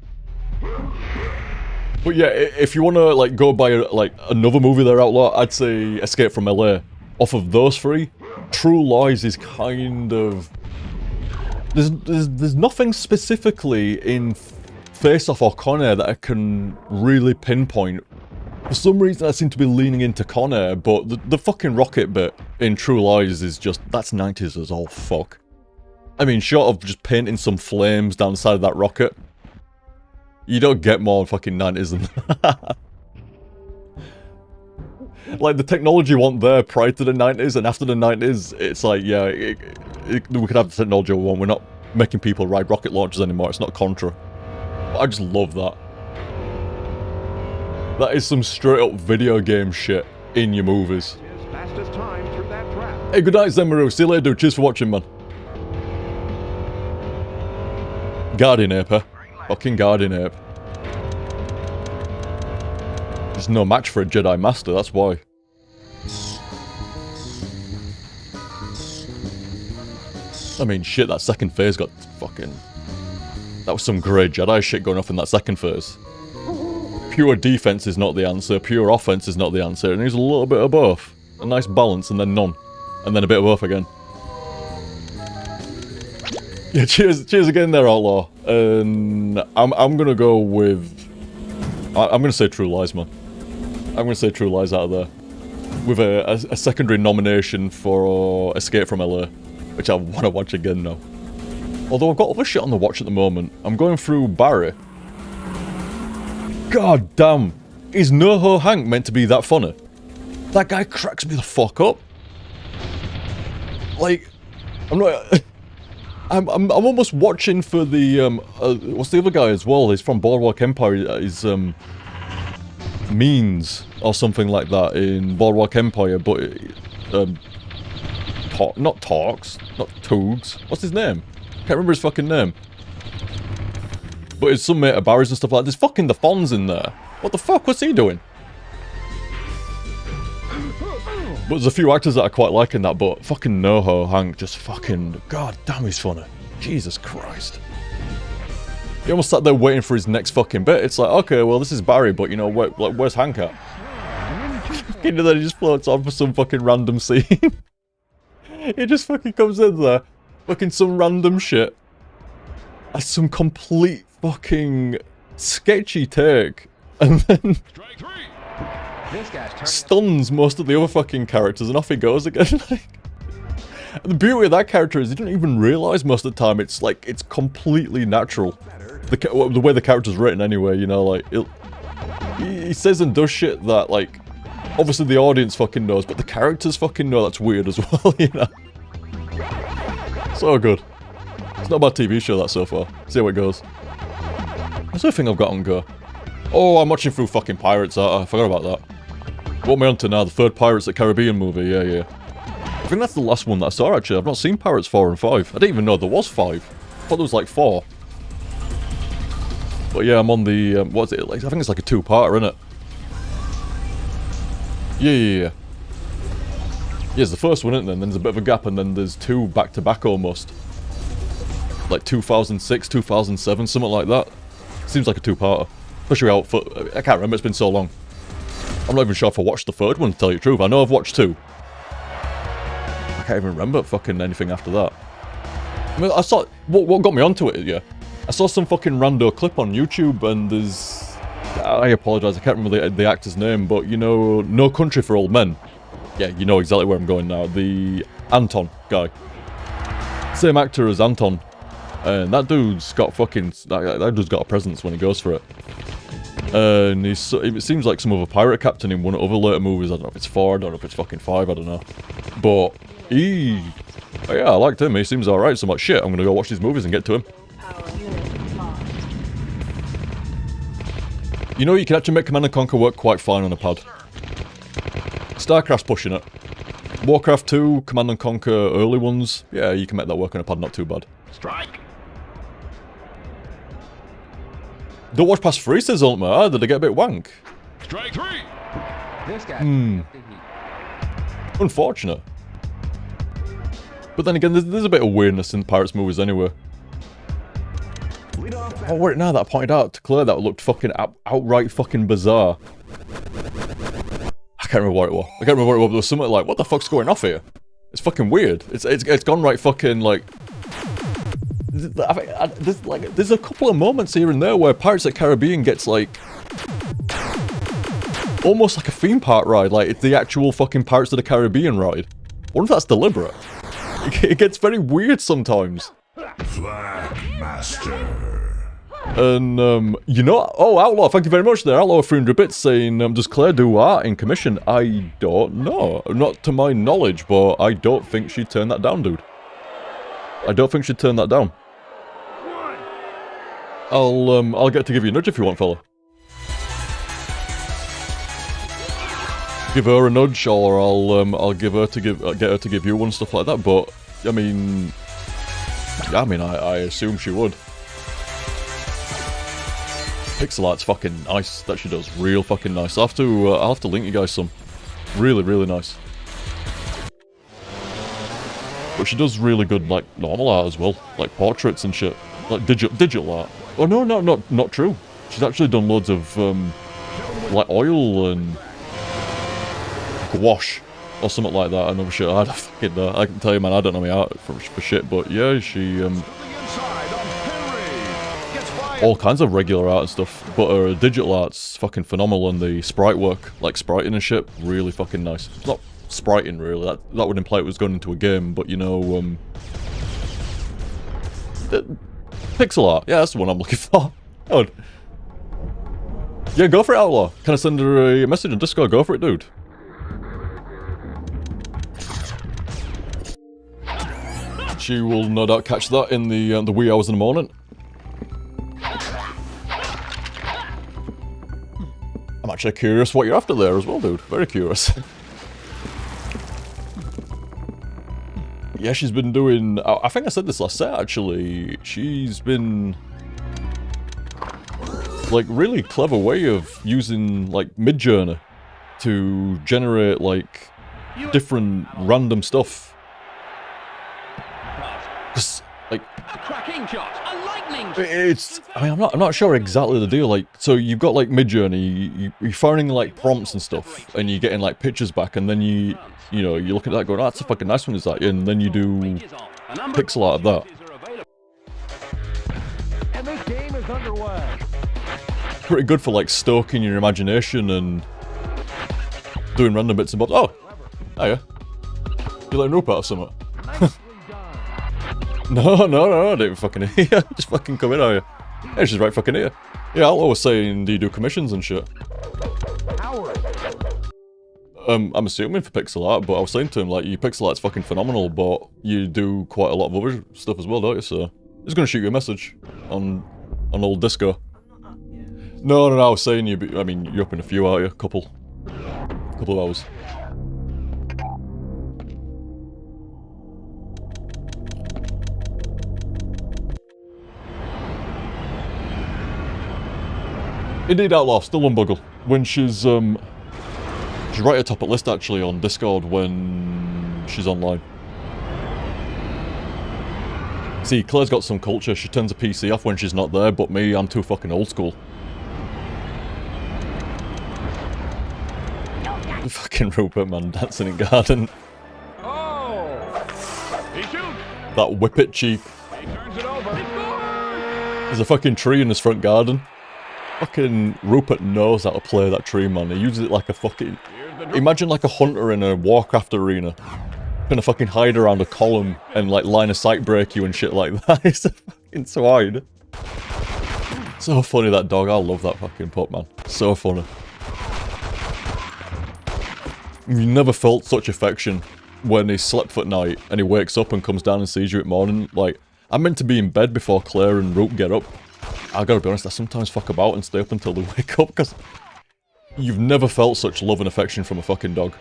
But yeah, if you want to, like, go by, like, another movie there, Outlaw, I'd say Escape from LA. Off of those three, True Lies is kind of... There's nothing specifically in Face Off or Con Air that I can really pinpoint. For some reason I seem to be leaning into Con Air, but the fucking rocket bit in True Lies is just... That's 90s as all fuck. I mean, short of just painting some flames down the side of that rocket, you don't get more fucking 90s than that. Like, the technology wasn't there prior to the 90s, and after the 90s, it's like, yeah, we could have the technology we want. We're not making people ride rocket launchers anymore. It's not Contra. But I just love that. That is some straight-up video game shit in your movies. Hey, good night, Zemaru. See you later, dude. Cheers for watching, man. Guardian Ape, huh? Fucking Guardian Ape. There's no match for a Jedi Master, that's why. I mean, shit, that second phase got fucking... That was some great Jedi shit going off in that second phase. Pure defense is not the answer, pure offense is not the answer. It needs a little bit of both. A nice balance and then none. And then a bit of both again. Yeah, cheers again there, Outlaw. And I'm gonna go with... I'm gonna say True Lies, man. I'm gonna say True Lies out of there. With a secondary nomination for Escape from LA. Which I want to watch again now. Although I've got other shit on the watch at the moment. I'm going through Barry. God damn. Is NoHo Hank meant to be that funny? That guy cracks me the fuck up. Like, I'm not... I'm almost watching for the, what's the other guy as well? He's from Boardwalk Empire. He's, Means, or something like that in Boardwalk Empire, but, not Talks, not Toogs. What's his name? Can't remember his fucking name. But it's some mate of Barry's and stuff like that. There's fucking the Fonz in there. What the fuck? What's he doing? But there's a few actors that I quite like in that, but fucking NoHo Hank just fucking... God damn, he's funny. Jesus Christ. He almost sat there waiting for his next fucking bit. It's like, okay, well, this is Barry, but, you know, where's Hank at? And then he just floats on for some fucking random scene. He just fucking comes in there, fucking some random shit. As some complete fucking sketchy take. And then... stuns most of the other fucking characters and off he goes again. The beauty of that character is you don't even realise most of the time it's like, it's completely natural. The way the character's written anyway, you know, like, he says and does shit that, like, obviously the audience fucking knows, but the characters fucking know that's weird as well, you know. So good. It's not a bad TV show that so far. See how it goes. That's the thing I've got on go. Oh, I'm watching through fucking Pirates, I forgot about that. What am I on to now? The third Pirates of the Caribbean movie, yeah. I think that's the last one that I saw, actually. I've not seen Pirates 4 and 5. I didn't even know there was 5. I thought there was like 4. But yeah, I'm on the, what's it, like, I think it's like a 2-parter, isn't it? Yeah. Yeah, it's the first one, isn't it? And then there's a bit of a gap, and then there's 2 back-to-back almost. Like 2006, 2007, something like that. Seems like a 2-parter. Especially out for, I can't remember, it's been so long. I'm not even sure if I watched the third one, to tell you the truth. I know I've watched 2. I can't even remember fucking anything after that. I mean, I saw... What got me onto it, yeah? I saw some fucking rando clip on YouTube, and there's... I apologise, I can't remember the actor's name, but, you know, No Country for Old Men. Yeah, you know exactly where I'm going now. The Anton guy. Same actor as Anton. And that dude's got fucking... That dude's got a presence when he goes for it. And it seems like some other pirate captain in one of other later movies. I don't know if it's 4, I don't know if it's fucking 5, I don't know. But he... Yeah, I liked him, he seems alright, so I'm like, shit, I'm gonna go watch these movies and get to him. You know, you can actually make Command & Conquer work quite fine on a pad. StarCraft's pushing it. Warcraft 2, Command & Conquer early ones, yeah, you can make that work on a pad, not too bad. Strike. Don't watch past 3, says Ultimate either, they get a bit wank. Strike 3. This guy. Unfortunate. But then again, there's a bit of weirdness in Pirates movies anyway. Oh, wait, now that I pointed out to Claire that looked fucking outright fucking bizarre. I can't remember what it was. But there was something like, what the fuck's going off here? It's fucking weird. It's gone right fucking like... There's a couple of moments here and there where Pirates of the Caribbean gets like... almost like a theme park ride, like it's the actual fucking Pirates of the Caribbean ride. I wonder if that's deliberate. It gets very weird sometimes. Flag Master. And, you know, oh, Outlaw, thank you very much there. Outlaw 300 bits saying, does Claire do art in commission? I don't know. Not to my knowledge, but I don't think she'd turn that down, dude. I don't think she'd turn that down. I'll get to give you a nudge if you want, fella. Give her a nudge, or I'll give her to get her to give you one, stuff like that. But I mean, yeah, I assume she would. pixel art's fucking nice. That she does real fucking nice. I'll have to link you guys some. Really, really nice. But she does really good, like, normal art as well. Like, portraits and shit. Like, digital art. Oh, no, not true. She's actually done loads of, like, oil and gouache. Or something like that. I know shit. I fucking know. I can tell you, man, I don't know my art for shit. But, yeah, she, all kinds of regular art and stuff. But her digital art's fucking phenomenal. And the sprite work, like, spriting and shit, really fucking nice. It's not spriting, really. That would imply it was going into a game, but you know, pixel art. Yeah, that's the one I'm looking for. Oh. Yeah, go for it, Outlaw. Can I send her a message on Discord? Go for it, dude. She will no doubt catch that in the wee hours in the morning. I'm actually curious what you're after there as well, dude. Very curious. Yeah, she's been doing... I think I said this last set, actually. She's been... like, really clever way of using, like, Midjourney to generate, like, different random stuff. Cause, like... A cracking shot, a lightning shot. It's... I mean, I'm not sure exactly the deal, like... So, you've got, like, Midjourney, you're firing, like, prompts and stuff, and you're getting, like, pictures back, and then you know, you look at that going, oh, that's a fucking nice one, is that? And then you do pixel art of that. And this game is underway. Pretty good for, like, stoking your imagination and doing random bits and bobs. Oh! Hiya. You letting rope out or something? No, I didn't fucking hear you. Just fucking come in, are you? Yeah, she's right fucking here. Yeah, I'll always saying, do you do commissions and shit? I'm assuming for pixel art, but I was saying to him, like, your pixel art's fucking phenomenal, but you do quite a lot of other stuff as well, don't you? So, I'm just gonna shoot you a message on old Disco. No, I was saying I mean, you're up in a few, aren't you? Couple of hours. Indeed, Outlaw, still on Buggle. When she's right at the top of the list, actually, on Discord when she's online. See, Claire's got some culture. She turns a PC off when she's not there, but me, I'm too fucking old school. Fucking Rupert, man, dancing in garden. Oh! He shoots! That whippet cheek. He turns it over. There's a fucking tree in his front garden. Fucking Rupert knows how to play that tree, man. He uses it like a fucking... Imagine like a hunter in a Warcraft arena. Gonna fucking hide around a column and like line of sight break you and shit like that. It's a fucking swine. So funny, that dog. I love that fucking pup, man. So funny. You never felt such affection when he slept at night and he wakes up and comes down and sees you at morning. Like, I'm meant to be in bed before Claire and Roop get up. I gotta be honest, I sometimes fuck about and stay up until they wake up, because you've never felt such love and affection from a fucking dog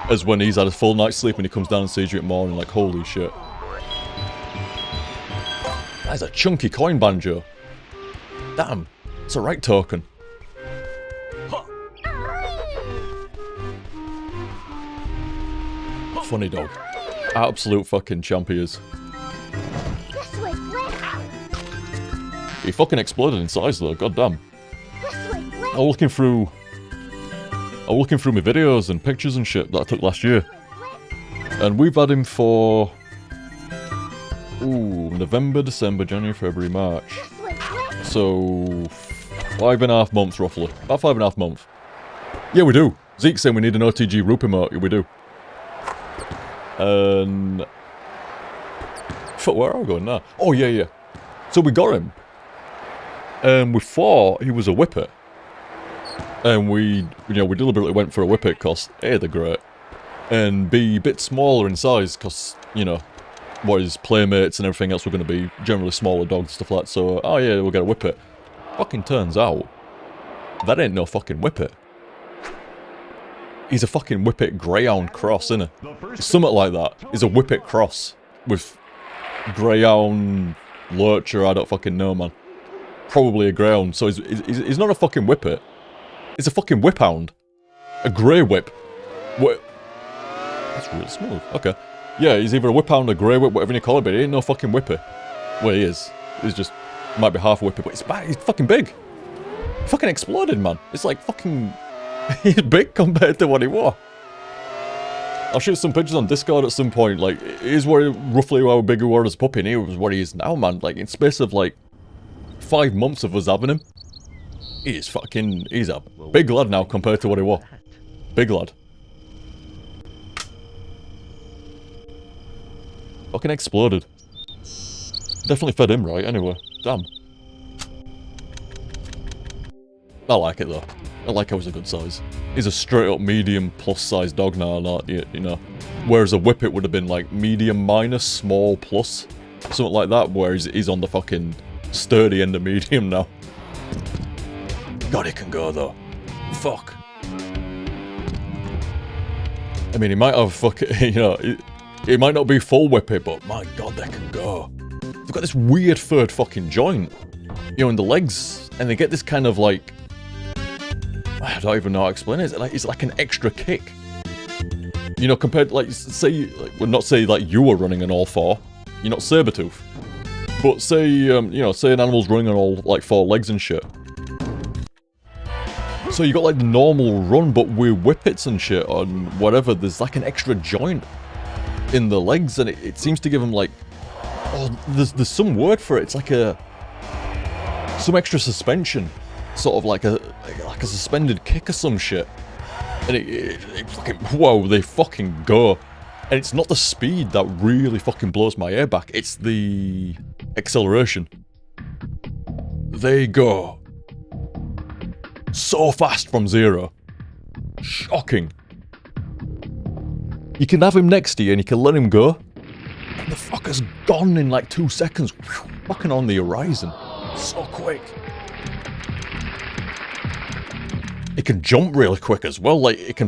as when he's had a full night's sleep and he comes down and sees you at morning. Like, holy shit. That's a chunky coin, Banjo. Damn, it's a right token. Funny dog. Absolute fucking champ he is. He fucking exploded in size though, goddamn. I'm looking through my videos and pictures and shit that I took last year. And we've had him for... ooh, November, December, January, February, March. So... 5.5 months roughly. About 5.5 months. Yeah, we do. Zeke's saying we need an OTG Roop emote. Yeah, we do. And... where are we going now? Oh, yeah. So we got him. And we thought he was a whippet. And we deliberately went for a whippet because A, they're great. And B, a bit smaller in size because, you know, what his playmates and everything else were going to be generally smaller dogs and stuff like that. So, oh yeah, we'll get a whippet. Fucking turns out, that ain't no fucking whippet. He's a fucking whippet greyhound cross, innit? Something like that. He's a whippet cross with greyhound lurcher, I don't fucking know, man. probably a greyhound. So he's not a fucking whippet. He's a fucking whip hound. A grey whip. What? That's real smooth. Okay. Yeah, he's either a whip hound, a grey whip, whatever you call it, but he ain't no fucking whippet. Well, he is. He's just, might be half a whippet, but he's fucking big. He fucking exploded, man. It's like fucking, he's big compared to what he was. I'll shoot some pictures on Discord at some point. Like, here's roughly how big he was as a puppy, and here's what he is now, man. Like, in space of like 5 months of us having him, he's a big lad now compared to what he was. Big lad. Fucking exploded. Definitely fed him right, anyway. Damn. I like it, though. I like how he's a good size. He's a straight-up medium plus size dog now, not, you know. Whereas a whippet would have been, like, medium minus, small plus. Something like that, where he's on the fucking sturdy end of medium now. God, he can go, though. Fuck. I mean, he might have fucking, you know, it might not be full whippet, but my god, they can go. They've got this weird third fucking joint, you know, in the legs, and they get this kind of like, I don't even know how to explain it. It's like an extra kick. You know, compared to, like, say, well, not say like you were running on all four. You're not Sabretooth. But say, you know, say an animal's running on all, like, 4 legs and shit. So you got, like, the normal run, but with whippets and shit on whatever, there's, like, an extra joint in the legs, and it seems to give them, like, oh, there's some word for it. It's like some extra suspension. Sort of like a suspended kick or some shit. And it fucking, whoa, they fucking go. And it's not the speed that really fucking blows my ear back, it's the acceleration. They go so fast from 0. Shocking. You can have him next to you and you can let him go, and the fucker's gone in like 2 seconds. Fucking on the horizon. So quick. It can jump really quick as well. Like, it can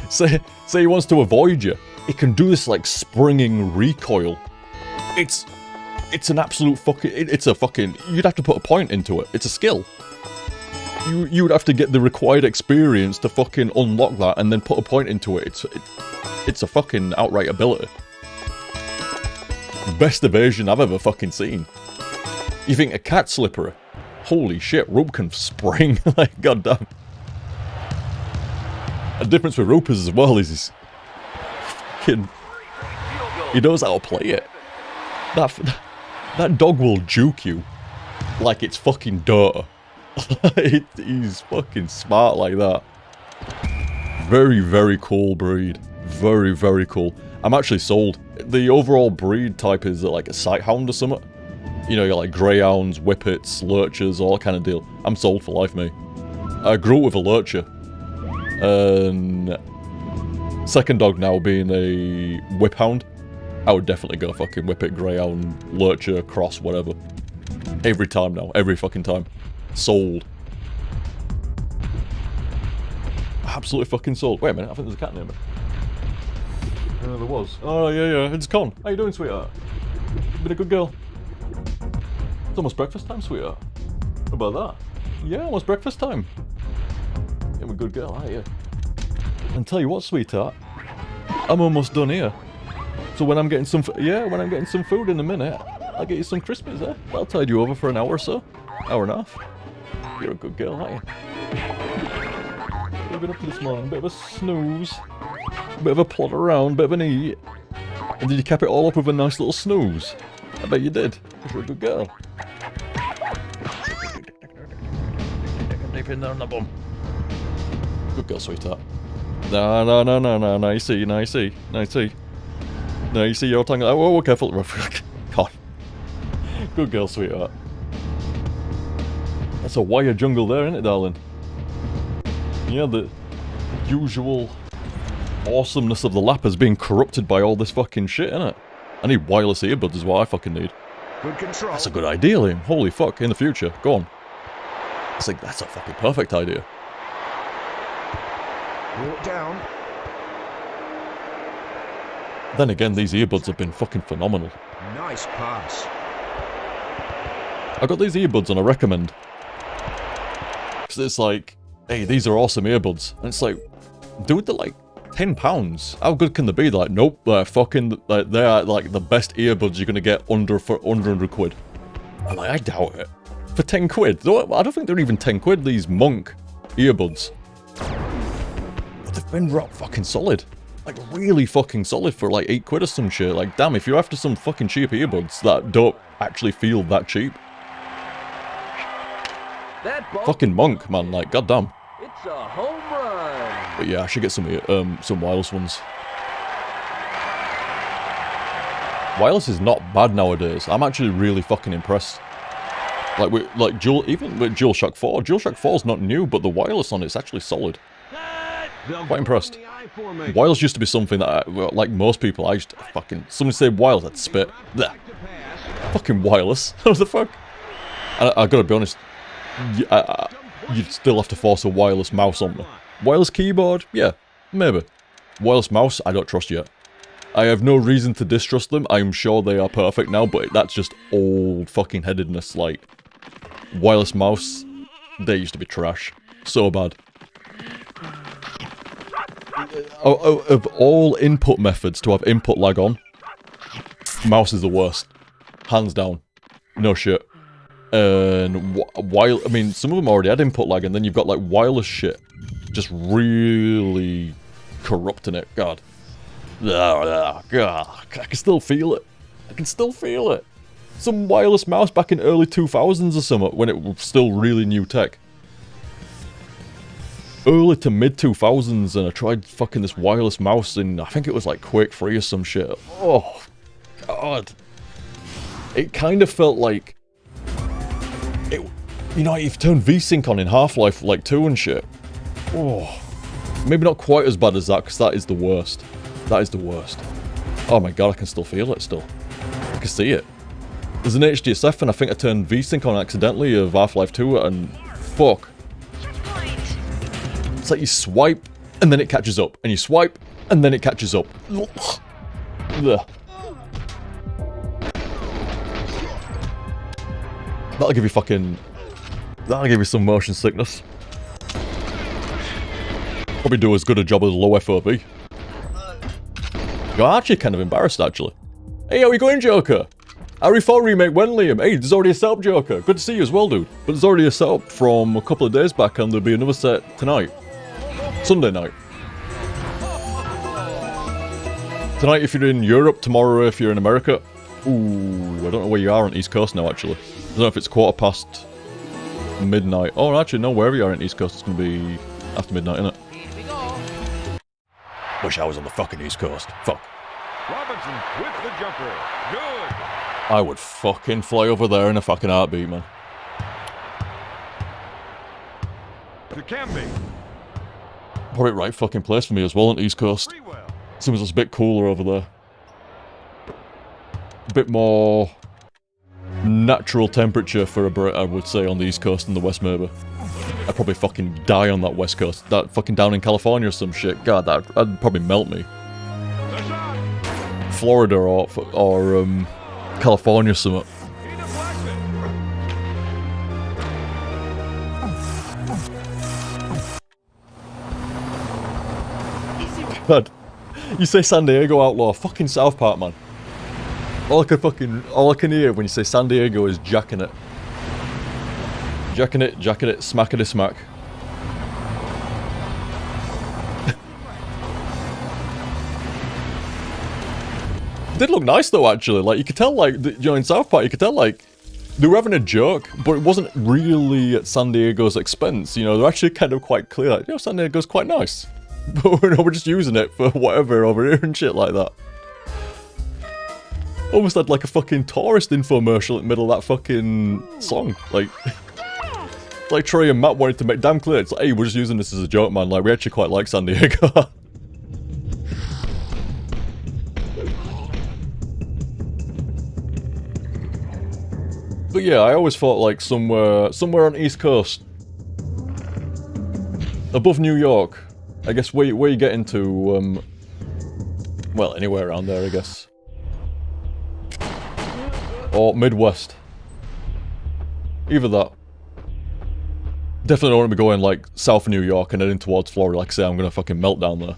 say he wants to avoid you. It can do this like springing recoil. It's an absolute fucking, it's a fucking, you'd have to put a point into it. It's a skill. You would have to get the required experience to fucking unlock that and then put a point into it. It's a fucking outright ability. Best evasion I've ever fucking seen. You think a cat's slippery? Holy shit, Rope can spring. Like, goddamn. The difference with Rope is as well is he's fucking, he knows how to play it. That dog will juke you like it's fucking Dota. He's fucking smart like that. Very, very cool breed. Very, very cool. I'm actually sold. The overall breed type is like a sighthound or something. You know, you're like greyhounds, whippets, lurchers, all that kind of deal. I'm sold for life, mate. I grew up with a lurcher. And second dog now being a whip hound. I would definitely go fucking whippet, greyhound, lurcher, cross, whatever. Every time now. Every fucking time. Sold. Absolutely fucking sold. Wait a minute, I think there's a cat near me. There was. Oh, yeah, it's Con. How you doing, sweetheart? Been a good girl? It's almost breakfast time, sweetheart. How about that? Yeah, almost breakfast time. You're a good girl, aren't you? And tell you what, sweetheart, I'm almost done here. So when I'm getting some, when I'm getting some food in a minute, I'll get you some Crispies, eh? That'll tide you over for an hour or so. Hour and a half. You're a good girl, aren't you? What have you been up to this morning? Bit of a snooze. Bit of a plod around, bit of an eat. And did you cap it all up with a nice little snooze? I bet you did. You're a good girl. Deep in there on the bum. Good girl, sweetheart. No, you see, your tongue. Oh, careful. God. Good girl, sweetheart. That's a wire jungle there, isn't it, darling? Yeah, the usual awesomeness of the lap is being corrupted by all this fucking shit, innit? I need wireless earbuds is what I fucking need. Good control. That's a good idea, Liam. Holy fuck, in the future. Go on. It's like, that's a fucking perfect idea. Brought down. Then again, these earbuds have been fucking phenomenal. Nice pass. I got these earbuds and I recommend. Because it's like, hey, these are awesome earbuds. And it's like, dude, they're like £10. How good can they be? They're like, nope, they're fucking, like, they're like the best earbuds you're gonna get under 100 quid. I'm like, I doubt it. For 10 quid? I don't think they're even 10 quid, these Monk earbuds. But they've been rock fucking solid. Like, really fucking solid for like 8 quid or some shit. Like, damn, if you're after some fucking cheap earbuds that don't actually feel that cheap. Fucking Monk, man, like, goddamn. It's a home run. But yeah, I should get some wireless ones. Wireless is not bad nowadays. I'm actually really fucking impressed. Like, even with DualShock 4. DualShock 4 is not new, but the wireless on it's actually solid. Quite impressed. Wireless used to be something that, like most people, I used to fucking... Somebody say wireless, I'd spit. Blech. Fucking wireless. What the fuck? I gotta be honest, you'd still have to force a wireless mouse on me. Wireless keyboard? Yeah, maybe. Wireless mouse? I don't trust yet. I have no reason to distrust them. I'm sure they are perfect now, but that's just old fucking headedness. Like, wireless mouse, they used to be trash. So bad. Of all input methods to have input lag on, mouse is the worst. Hands down. No shit. And I mean, some of them already had input lag, and then you've got like wireless shit just really corrupting it. God. God. I can still feel it. I can still feel it. Some wireless mouse back in early 2000s or something, when it was still really new tech. Early to mid 2000s, and I tried fucking this wireless mouse in, I think it was like Quake 3 or some shit. Oh, God. It kind of felt like, you know, you've turned VSync on in Half-Life like 2 and shit. Oh, maybe not quite as bad as that, because that is the worst. That is the worst. Oh my God, I can still feel it still. I can see it. There's an HDSF, and I think I turned VSync on accidentally of Half-Life 2, and fuck. It's like you swipe, and then it catches up, and you swipe, and then it catches up. Ugh. That'll give you some motion sickness. Probably do as good a job as low FOB. You're actually kind of embarrassed, actually. Hey, how are we going, Joker? RE4 remake when, Liam? Hey, there's already a setup, Joker. Good to see you as well, dude. But there's already a setup from a couple of days back, and there'll be another set tonight. Sunday night. Tonight if you're in Europe, tomorrow if you're in America. Ooh, I don't know where you are on East Coast now, actually. I don't know if it's 1:15 midnight. Oh, actually, no, wherever you are on East Coast, it's going to be after midnight, innit? Wish I was on the fucking East Coast. Fuck. Robinson with the jumper. Good. I would fucking fly over there in a fucking heartbeat, man. To Camby. Probably right fucking place for me as well on the East Coast. Seems it's a bit cooler over there. A bit more natural temperature for a Brit, I would say, on the East Coast than the West, maybe. I'd probably fucking die on that West Coast. That fucking down in California or some shit. God, that'd probably melt me. Florida or California or something. God, you say San Diego Outlaw, fucking South Park, man. All I can hear when you say San Diego is jacking it. Jacking it, smackity smack. Did look nice though, actually. Like, you could tell, like, you know, in South Park, you could tell, like, they were having a joke, but it wasn't really at San Diego's expense. You know, they're actually kind of quite clear, like, you know, San Diego's quite nice. But we're just using it for whatever over here and shit like that. Almost had like a fucking tourist infomercial in the middle of that fucking song. Like Trey and Matt wanted to make damn clear. It's like, hey, we're just using this as a joke, man. Like, we actually quite like San Diego. But yeah, I always thought like somewhere on the East Coast. Above New York. I guess where you get into, well, anywhere around there, I guess. Or Midwest. Either that. Definitely don't want to be going, like, south of New York and heading towards Florida. Like I say, I'm gonna fucking melt down there.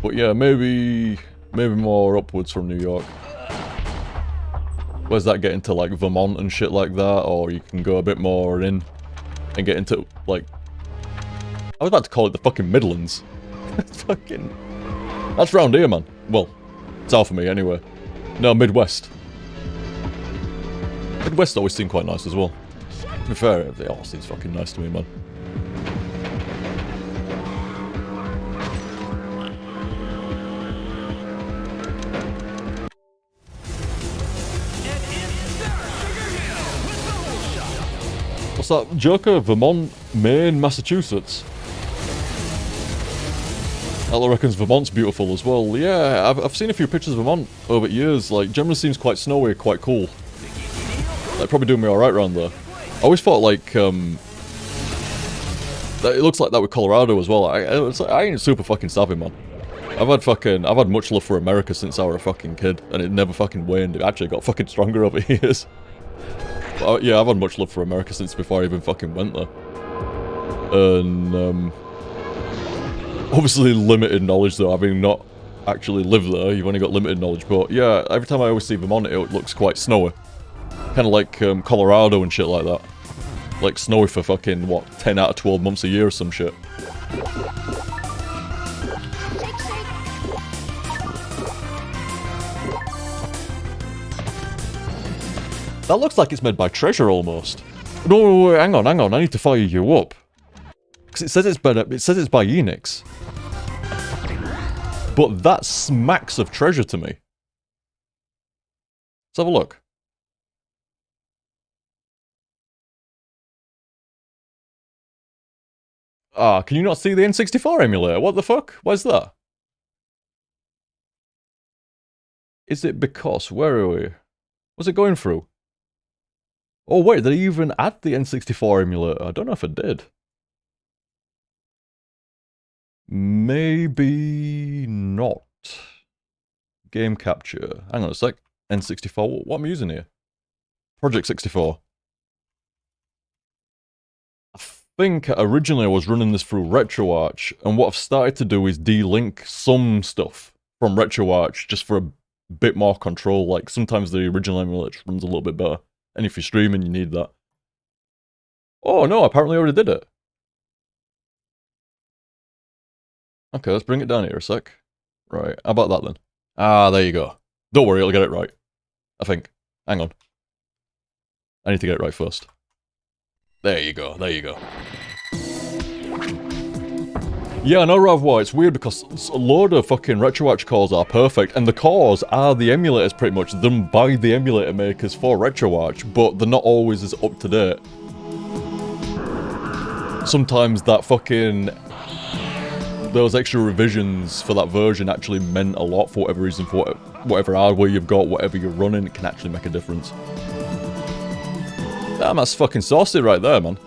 But yeah, maybe more upwards from New York. Where's that getting to, like, Vermont and shit like that? Or you can go a bit more in and get into, like... I was about to call it the fucking Midlands. It's fucking... That's round here, man. Well, south of me, anyway. No, Midwest. Midwest always seemed quite nice as well. To be fair, it all seems fucking nice to me, man. What's that? Joker? Vermont, Maine, Massachusetts. Ella reckons Vermont's beautiful as well. Yeah, I've seen a few pictures of Vermont over the years. Like, generally seems quite snowy, quite cool. Like, probably doing me alright around there. I always thought, like, that it looks like that with Colorado as well. I ain't super fucking savvy, man. I've had much love for America since I was a fucking kid, and it never fucking waned. It actually got fucking stronger over the years. But, yeah, I've had much love for America since before I even fucking went there. And, obviously limited knowledge though, having not actually lived there, you've only got limited knowledge, but yeah, every time I always see Vermont, it looks quite snowy. Kind of like Colorado and shit like that. Like snowy for fucking, what, 10 out of 12 months a year or some shit. That looks like it's made by Treasure almost. No, wait, hang on, I need to fire you up. Because it says it's by Enix. But that smacks of Treasure to me. Let's have a look. Ah, can you not see the N64 emulator? What the fuck? Why's that? Is it because... Where are we? What's it going through? Oh wait, did I even add the N64 emulator? I don't know if I did. Maybe not. Game capture. Hang on a sec. N64. What am I using here? Project 64. I think originally I was running this through RetroArch, and what I've started to do is de-link some stuff from RetroArch just for a bit more control. Like sometimes the original emulator runs a little bit better, and if you're streaming, you need that. Oh no! Apparently I already did it. Okay, let's bring it down here a sec. Right, how about that then? Ah, there you go. Don't worry, I'll get it right. I think. Hang on. I need to get it right first. There you go, there you go. Yeah, I know, Ravwa, it's weird because a load of fucking RetroArch cores are perfect, and the cores are the emulators pretty much, done by the emulator makers for RetroArch, but they're not always as up to date. Sometimes that fucking... those extra revisions for that version actually meant a lot for whatever reason, for whatever hardware you've got, whatever you're running, it can actually make a difference. Damn, that's fucking saucy right there, man.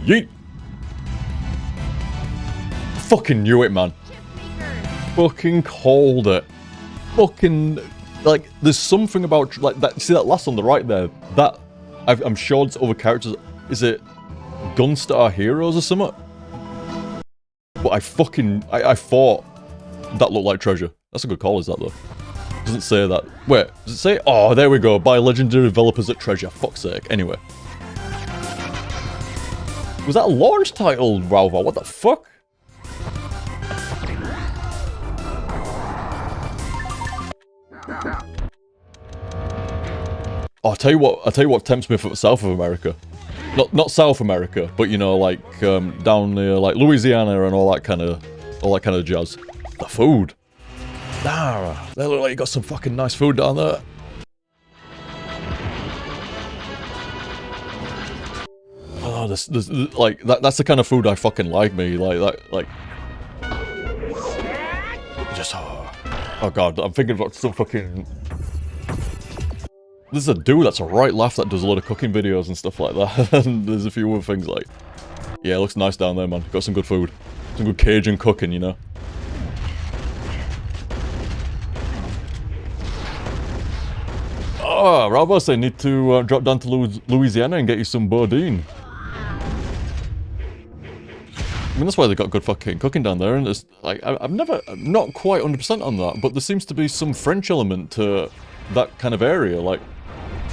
Yeet! Fucking knew it, man. Fucking called it. Fucking... like, there's something about, like, that, see that last on the right there? That, I'm sure it's other characters, is it Gunstar Heroes or something? But I thought that looked like Treasure. That's a good call, is that, though? Doesn't say that. Wait, does it say? Oh, there we go, by legendary developers at Treasure, fuck's sake. Anyway. Was that a launch title, Ralva? What the fuck? Oh, I'll tell you what tempts me for South of America. Not South America, but you know, like down near like Louisiana and all that kind of jazz. The food. Ah, they look like you got some fucking nice food down there. Oh, this like that's the kind of food I fucking like, me. Like that, like just oh god, I'm thinking about some fucking. There's a dude that's a right laugh that does a lot of cooking videos and stuff like that. And there's a few other things like, yeah, it looks nice down there, man. Got some good food. Some good Cajun cooking, you know. Oh, Rabos, I need to drop down to Louisiana and get you some boudin. I mean, that's why they got good fucking cooking down there, and it's like, I'm not quite 100% on that, but there seems to be some French element to that kind of area, like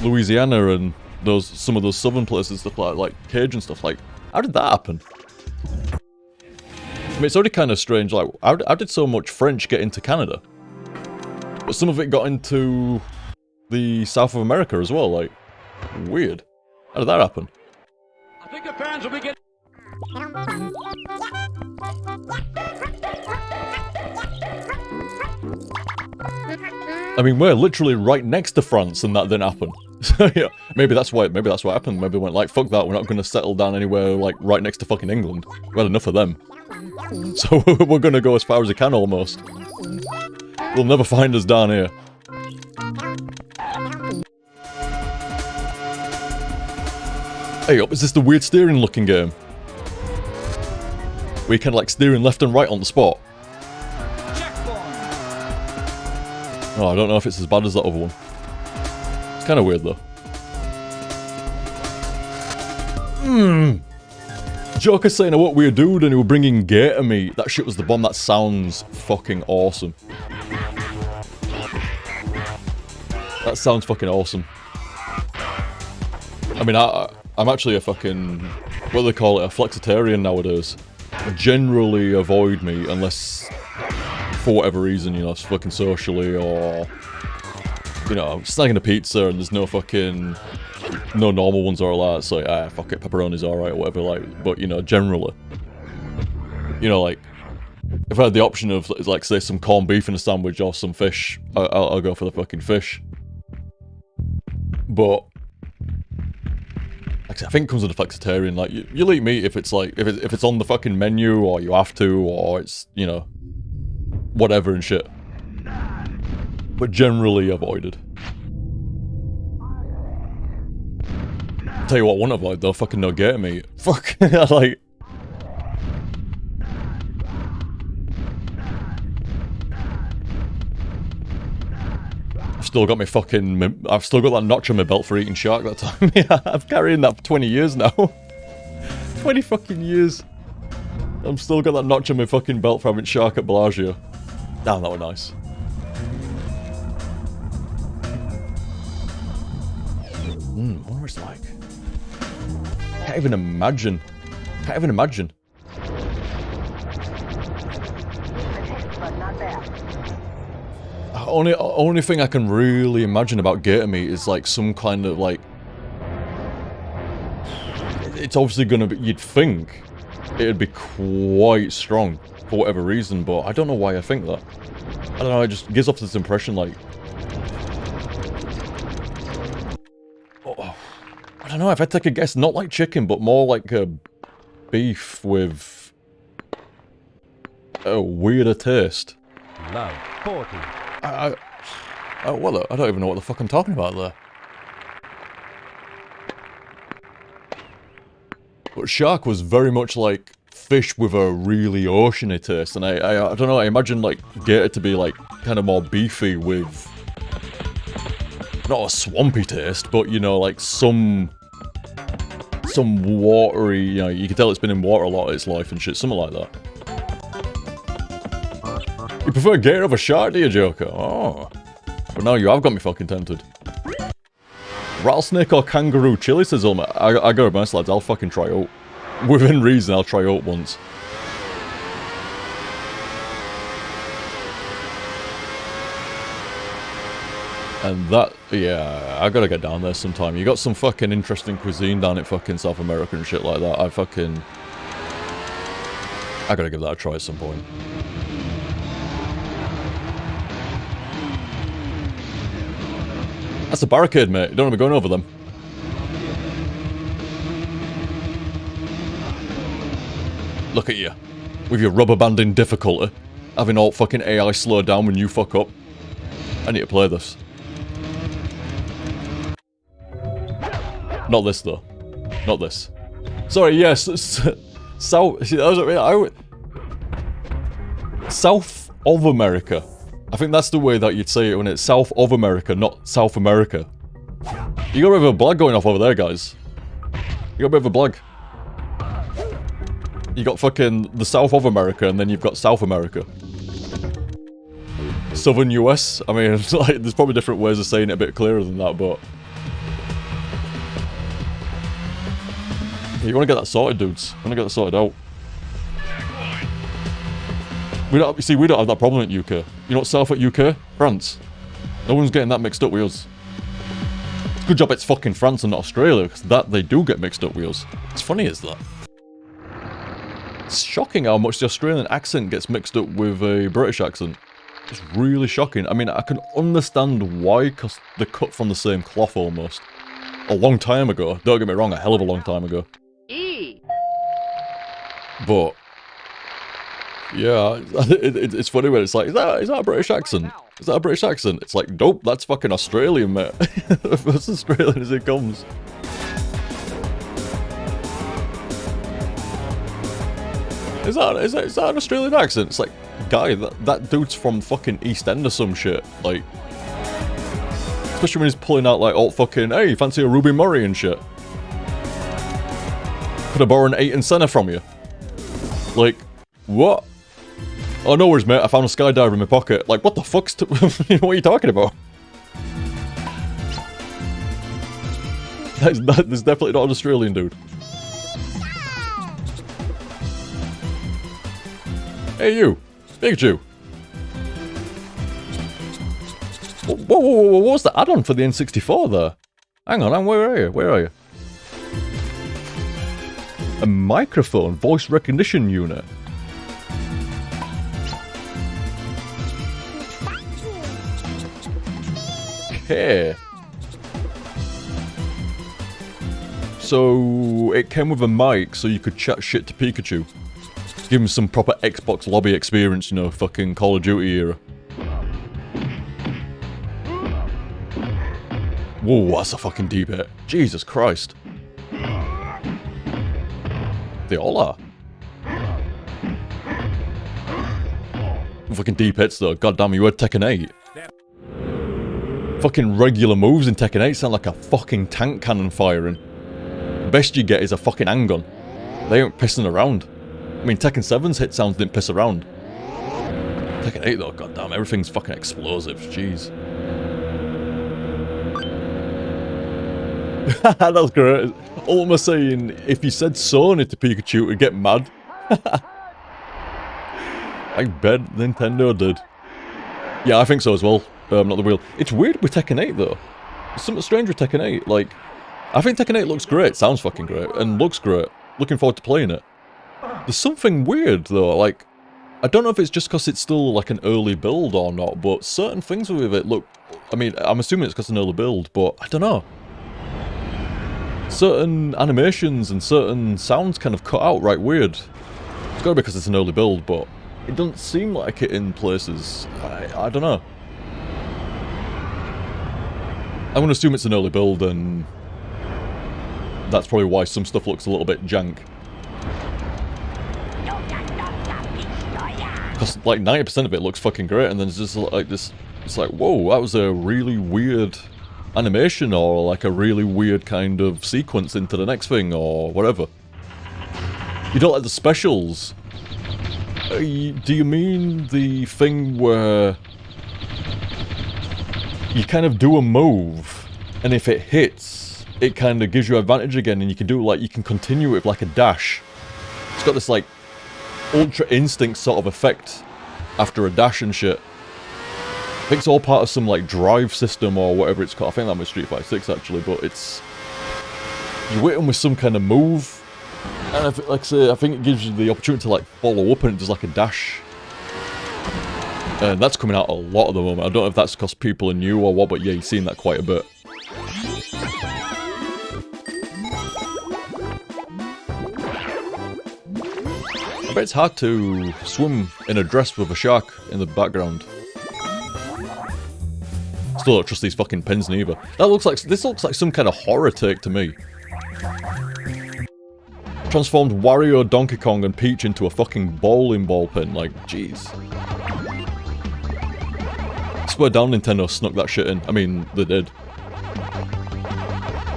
Louisiana and some of those southern places, stuff like Cajun stuff. Like, how did that happen? I mean, it's already kind of strange, like, how did so much French get into Canada? But some of it got into the South of America as well, like, weird. How did that happen? I think the fans will be getting... I mean, we're literally right next to France, and that didn't happen. So yeah, maybe that's what happened. Maybe they went like, fuck that, we're not going to settle down anywhere like right next to fucking England. We had enough of them. So we're going to go as far as we can almost. They'll never find us down here. Hey up, is this the weird steering looking game? Where you kind of like steering left and right on the spot? Oh, I don't know if it's as bad as that other one. It's kind of weird though. Joker saying, what weird dude, and he was bringing gator meat. That shit was the bomb. That sounds fucking awesome. That sounds fucking awesome. I mean, I'm actually a fucking, what do they call it, a flexitarian nowadays. I generally avoid meat unless, for whatever reason, you know, it's fucking socially or, you know, I'm snagging a pizza and there's no fucking, no normal ones or all that, so yeah, fuck it, pepperoni's alright or whatever, like, but, you know, generally. You know, like, if I had the option of, like, say, some corned beef in a sandwich or some fish, I'll go for the fucking fish. But I think it comes with a flexitarian, like, you'll eat meat if it's like, if it's on the fucking menu, or you have to, or it's, you know, whatever and shit. But generally avoided. Tell you what I won't avoid though, fucking no gator meat. Fuck, like... I've still got that notch on my belt for eating shark that time. Yeah, I've carrying that for 20 years now. 20 fucking years. I've still got that notch on my fucking belt for having shark at Bellagio. Damn, that was nice. What was it like? Can't even imagine. Can't even imagine. Only thing I can really imagine about gator meat is like some kind of like... It's obviously gonna be, you'd think it'd be quite strong for whatever reason, but I don't know why I think that. I don't know, it just gives off this impression like... Oh, I don't know, if I take a guess, not like chicken, but more like a beef with a weirder taste. Love 40. Well, I don't even know what the fuck I'm talking about there. But shark was very much like fish with a really oceany taste, and I don't know, I imagine like gator to be like kind of more beefy with not a swampy taste, but you know, like some watery, you know, you can tell it's been in water a lot of its life and shit, something like that. You prefer gator over shark, do you, Joker? Oh. But now you have got me fucking tempted. Rattlesnake or kangaroo chili, says Ulmer. I gotta be honest, lads, I'll fucking try out. Within reason, I'll try out once. And that, yeah, I gotta get down there sometime. You got some fucking interesting cuisine down in fucking South America and shit like that. I gotta give that a try at some point. That's a barricade, mate. You don't want to be going over them. Look at you. With your rubber banding difficulty. Having all fucking AI slow down when you fuck up. I need to play this. Not this, though. Not this. Sorry, yes. So, see, that was, South of America. I think that's the way that you'd say it when it's South of America, not South America. You got a bit of a blag going off over there, guys. You got a bit of a blag. You got fucking the South of America, and then you've got South America. Southern US? I mean, like, there's probably different ways of saying it a bit clearer than that, but... You want to get that sorted, dudes. You want to get that sorted out. We don't have that problem in UK. You know what's south at UK? France. No one's getting that mixed up with us. It's a good job it's fucking France and not Australia, because that they do get mixed up with us. It's funny as that. It's shocking how much the Australian accent gets mixed up with a British accent. It's really shocking. I mean, I can understand why, because they're cut from the same cloth almost. A long time ago. Don't get me wrong, a hell of a long time ago. But... yeah, it's funny when it's like, is that a British accent? Is that a British accent? It's like, nope, that's fucking Australian, mate. That's Australian as it comes. Is that an Australian accent? It's like, guy, that dude's from fucking East End or some shit. Like, especially when he's pulling out like, oh fucking, hey, fancy a Ruby Murray and shit. Could I borrow an 8 and centre from you? Like, what? Oh, no worries, mate. I found a skydiver in my pocket. Like, what the fuck's... what are you talking about? That's definitely not an Australian dude. Hey, you. Pikachu. Whoa, what was the add-on for the N64 there? Hang on, where are you? Where are you? A microphone voice recognition unit. Okay. So it came with a mic so you could chat shit to Pikachu. Give him some proper Xbox lobby experience, you know, fucking Call of Duty era. Whoa, that's a fucking deep hit. Jesus Christ. They all are. Fucking deep hits though, goddamn, you had Tekken 8. Fucking regular moves in Tekken 8 sound like a fucking tank cannon firing. Best you get is a fucking handgun. They ain't pissing around. I mean, Tekken 7's hit sounds didn't piss around. Tekken 8 though, goddamn, everything's fucking explosive, jeez. That was great. Ultima saying, if you said Sony to Pikachu, it'd get mad. I bet Nintendo did. Yeah, I think so as well. Not the wheel. It's weird with Tekken 8 though. There's something strange with Tekken 8. Like, I think Tekken 8 looks great, sounds fucking great, and looks great. Looking forward to playing it. There's something weird though, like, I don't know if it's just because it's still like an early build or not, but certain things with it look, I mean, I'm assuming it's because it's an early build, but I don't know. Certain animations and certain sounds kind of cut out right weird. It's gotta be because it's an early build, but it doesn't seem like it in places. I don't know. I'm gonna assume it's an early build and that's probably why some stuff looks a little bit jank. Because like 90% of it looks fucking great and then it's just like this, it's like, whoa, that was a really weird animation or like a really weird kind of sequence into the next thing or whatever. You don't like the specials? Do you mean the thing where you kind of do a move and if it hits, it kind of gives you advantage again and you can do like, you can continue it with like a dash. It's got this like ultra instinct sort of effect after a dash and shit. I think it's all part of some like drive system or whatever it's called. I think that was Street Fighter 6 actually, but it's... You hit them with some kind of move, and like I say, I think it gives you the opportunity to like follow up and it does like a dash. And that's coming out a lot at the moment. I don't know if that's because people are new or what, but yeah, you're seeing that quite a bit. I bet it's hard to swim in a dress with a shark in the background. Still don't trust these fucking pins neither. That looks like, this looks like some kind of horror take to me. transformed Wario, Donkey Kong, and Peach into a fucking bowling ball pin. Like, jeez. I swear down Nintendo snuck that shit in. I mean, they did.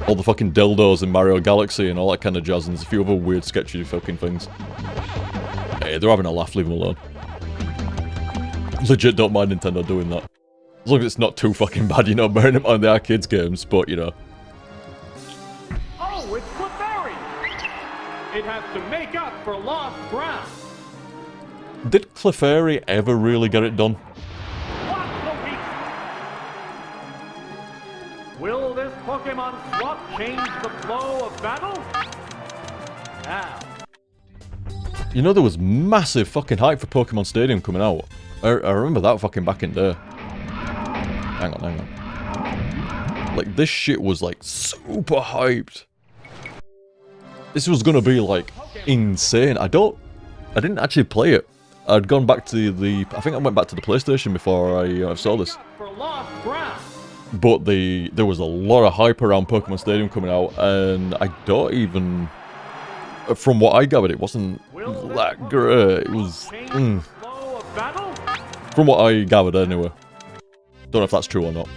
All the fucking dildos in Mario Galaxy and all that kind of jazz, and there's a few other weird, sketchy fucking things. Hey, they're having a laugh, leave them alone. Legit don't mind Nintendo doing that. As long as it's not too fucking bad, you know, bearing in mind the arcades games, but, you know. Oh, it's Clefairy! It has to make up for lost ground. Did Clefairy ever really get it done? What the weak? Will this Pokemon swap change the flow of battle? Now. You know, there was massive fucking hype for Pokemon Stadium coming out. I remember that fucking back in there. Hang on. Like, this shit was, like, super hyped. This was gonna be, like, insane. I didn't actually play it. I'd gone back to I think I went back to the PlayStation before I saw this. But there was a lot of hype around Pokemon Stadium coming out, and I don't even... From what I gathered, it wasn't that great. It was... From what I gathered, anyway. Don't know if that's true or not.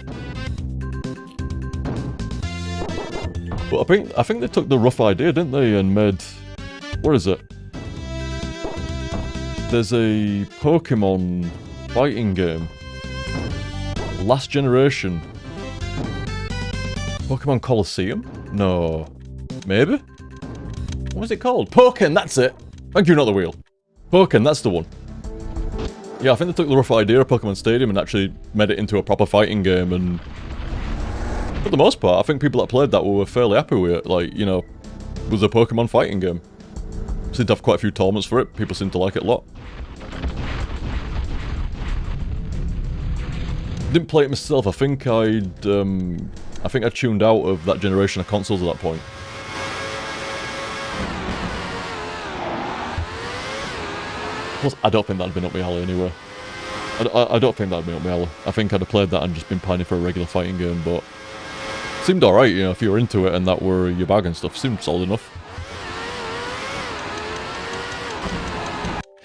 But I think they took the rough idea, didn't they, and made... What is it? There's a Pokemon fighting game. Last generation. Pokemon Colosseum? No. Maybe? What was it called? Pokken, that's it! Thank you, not the wheel. Pokken, that's the one. Yeah, I think they took the rough idea of Pokemon Stadium and actually made it into a proper fighting game, and... For the most part, I think people that played that were fairly happy with it. Like, you know, it was a Pokemon fighting game. Seemed to have quite a few tournaments for it. People seem to like it a lot. Didn't play it myself. I think I tuned out of that generation of consoles at that point. Plus, I don't think that'd been up my alley anyway. I don't think that'd been up my alley. I think I'd have played that and just been pining for a regular fighting game, but... Seemed alright, you know, if you were into it and that were your bag and stuff. Seemed solid enough.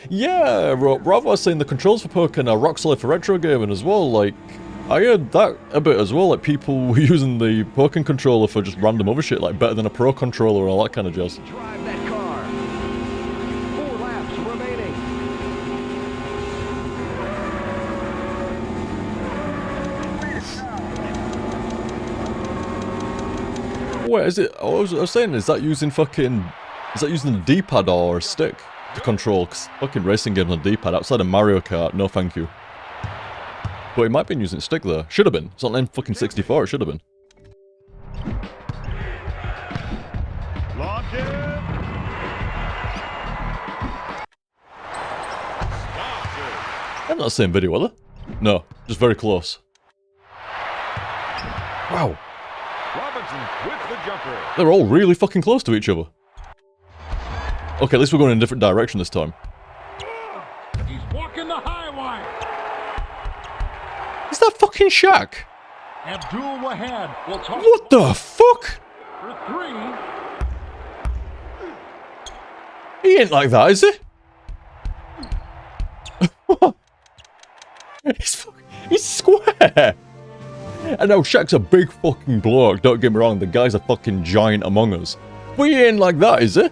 Yeah, Rob was saying the controls for Pokken are rock solid for retro gaming as well. Like, I heard that a bit as well. Like, people were using the Pokken controller for just random other shit, like better than a Pro controller and all that kind of jazz. Drive that car. 4 laps remaining. Wait, is it? I was saying, is that using fucking... Is that using a D-pad or a stick to control? Cause fucking racing games on D-pad outside of Mario Kart, no thank you. But it might have been using a stick there. Should have been. It's not named fucking 64, it should have been. Lock in. I'm not the same video, are they? No, just very close. Wow. Robinson with the jumper. They're all really fucking close to each other. Okay, at least we're going in a different direction this time. He's walking the high wire. Is that fucking Shaq? Abdul Wahad will toss What the fuck? for 3. He ain't like that, is he? He's square! I know Shaq's a big fucking bloke, don't get me wrong, the guy's a fucking giant among us. But he ain't like that, is he?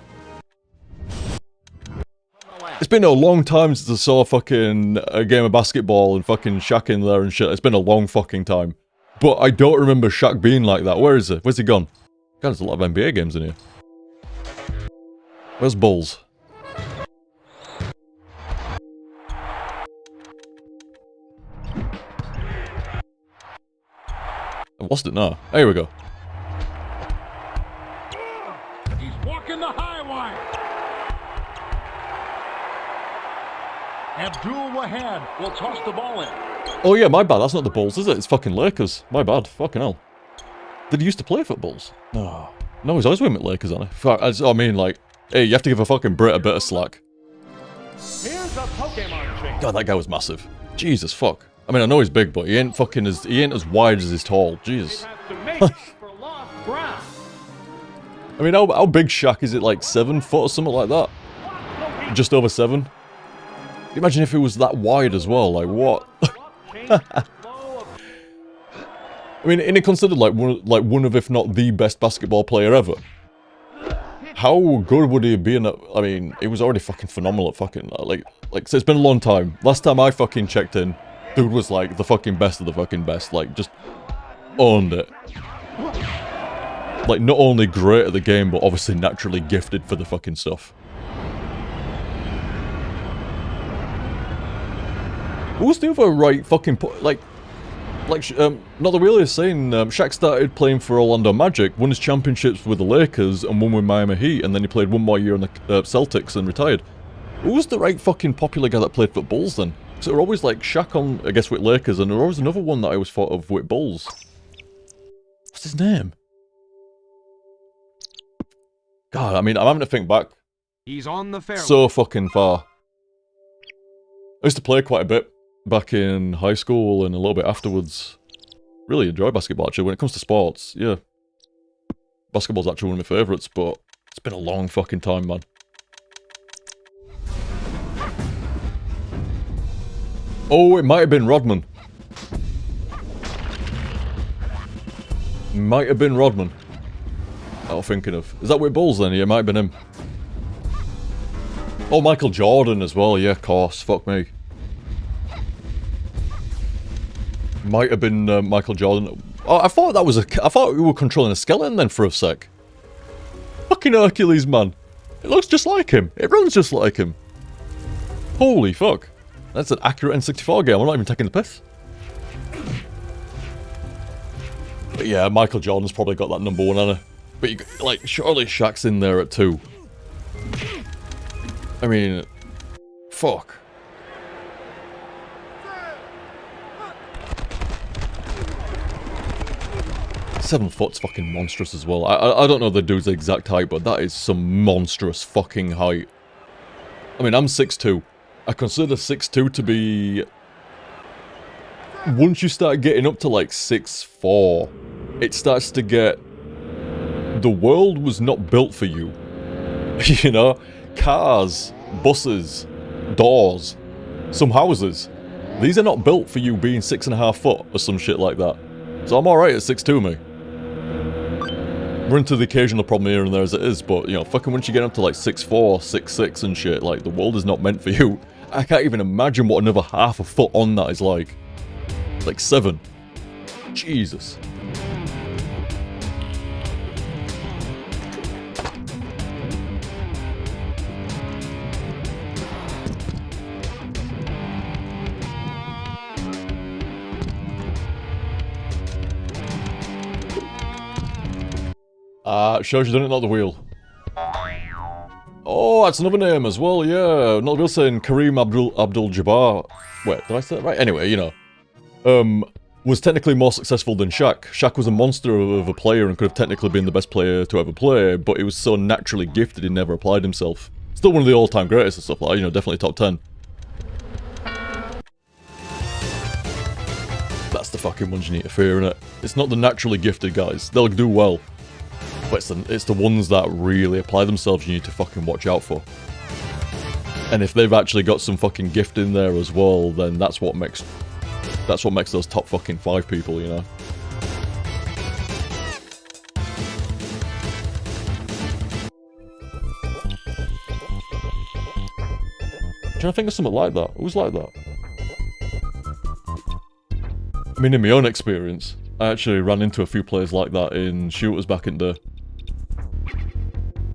It's been a long time since I saw fucking a game of basketball and fucking Shaq in there and shit. It's been a long fucking time. But I don't remember Shaq being like that. Where is he? Where's he gone? God, there's a lot of NBA games in here. Where's Bulls? I've lost it now. Here we go. He's walking the high wire. Abdul Wahad will toss the ball in. Oh yeah, my bad. That's not the Bulls, is it? It's fucking Lakers. My bad. Fucking hell. Did he used to play for Bulls? No. No, he's always with Lakers, hasn't he? Fuck, I mean, like, hey, you have to give a fucking Brit a bit of slack. Here's a Pokemon change. God, that guy was massive. Jesus, fuck. I mean, I know he's big, but he ain't as wide as he's tall. Jesus. It has to make up for lost ground. I mean, how big Shaq is it? Like 7 foot or something like that? Just over 7? Imagine if it was that wide as well. Like what? I mean, isn't it considered like one of, if not the best basketball player ever? How good would he be in that? I mean, he was already fucking phenomenal at fucking, like, so it's been a long time. Last time I fucking checked in, dude was like the fucking best of the fucking best. Like, just owned it. Like, not only great at the game, but obviously naturally gifted for the fucking stuff. Who's the other right fucking, not the wheeler is saying, Shaq started playing for Orlando Magic, won his championships with the Lakers, and won with Miami Heat, and then he played one more year in the Celtics and retired. Who was the right fucking popular guy that played for Bulls then? So there were always like Shaq on, I guess, with Lakers, and there was another one that I always thought of with Bulls. What's his name? God, I mean, I'm having to think back. He's on the fairway. So fucking far. I used to play quite a bit back in high school and a little bit afterwards. Really enjoy basketball, actually. When it comes to sports, yeah. Basketball's actually one of my favourites, but it's been a long fucking time, man. Oh, it might have been Rodman. Might have been Rodman. I was thinking of. Is that with Bulls then? Yeah, it might have been him. Oh, Michael Jordan as well. Yeah, of course. Fuck me. Might have been Michael Jordan. Oh, I thought that was I thought we were controlling a skeleton then for a sec. Fucking Hercules, man. It looks just like him. It runs just like him. Holy fuck. That's an accurate N64 game. I'm not even taking the piss. But yeah, Michael Jordan's probably got that number 1, hasn't he? But you, like, surely Shaq's in there at 2. I mean, fuck. Seven foot's fucking monstrous as well. I don't know the dude's exact height, but that is some monstrous fucking height. I mean, I'm 6'2". I consider 6'2" to be... Once you start getting up to like 6'4", it starts to get... The world was not built for you. You know? Cars, buses, doors, some houses. These are not built for you being 6.5 foot or some shit like that. So I'm alright at 6'2", me. Run into the occasional problem here and there as it is, but, you know, fucking once you get up to like 6'4", 6'6" and shit, like, the world is not meant for you. I can't even imagine what another half a foot on that is like. Like 7. Jesus. Shows you didn't know the wheel. Oh, that's another name as well, yeah. Not the wheel saying Kareem Abdul-Jabbar. Wait, did I say that right? Anyway, you know. Was technically more successful than Shaq. Shaq was a monster of a player and could have technically been the best player to ever play, but he was so naturally gifted he never applied himself. Still one of the all-time greatest and stuff like that, you know, definitely top 10. That's the fucking ones you need to fear, innit? It's not the naturally gifted guys. They'll do well. But it's the ones that really apply themselves you need to fucking watch out for. And if they've actually got some fucking gift in there as well, then that's what makes those top fucking 5 people, you know. Trying to think of something like that. Who's like that? I mean, in my own experience, I actually ran into a few players like that in shooters back in the day.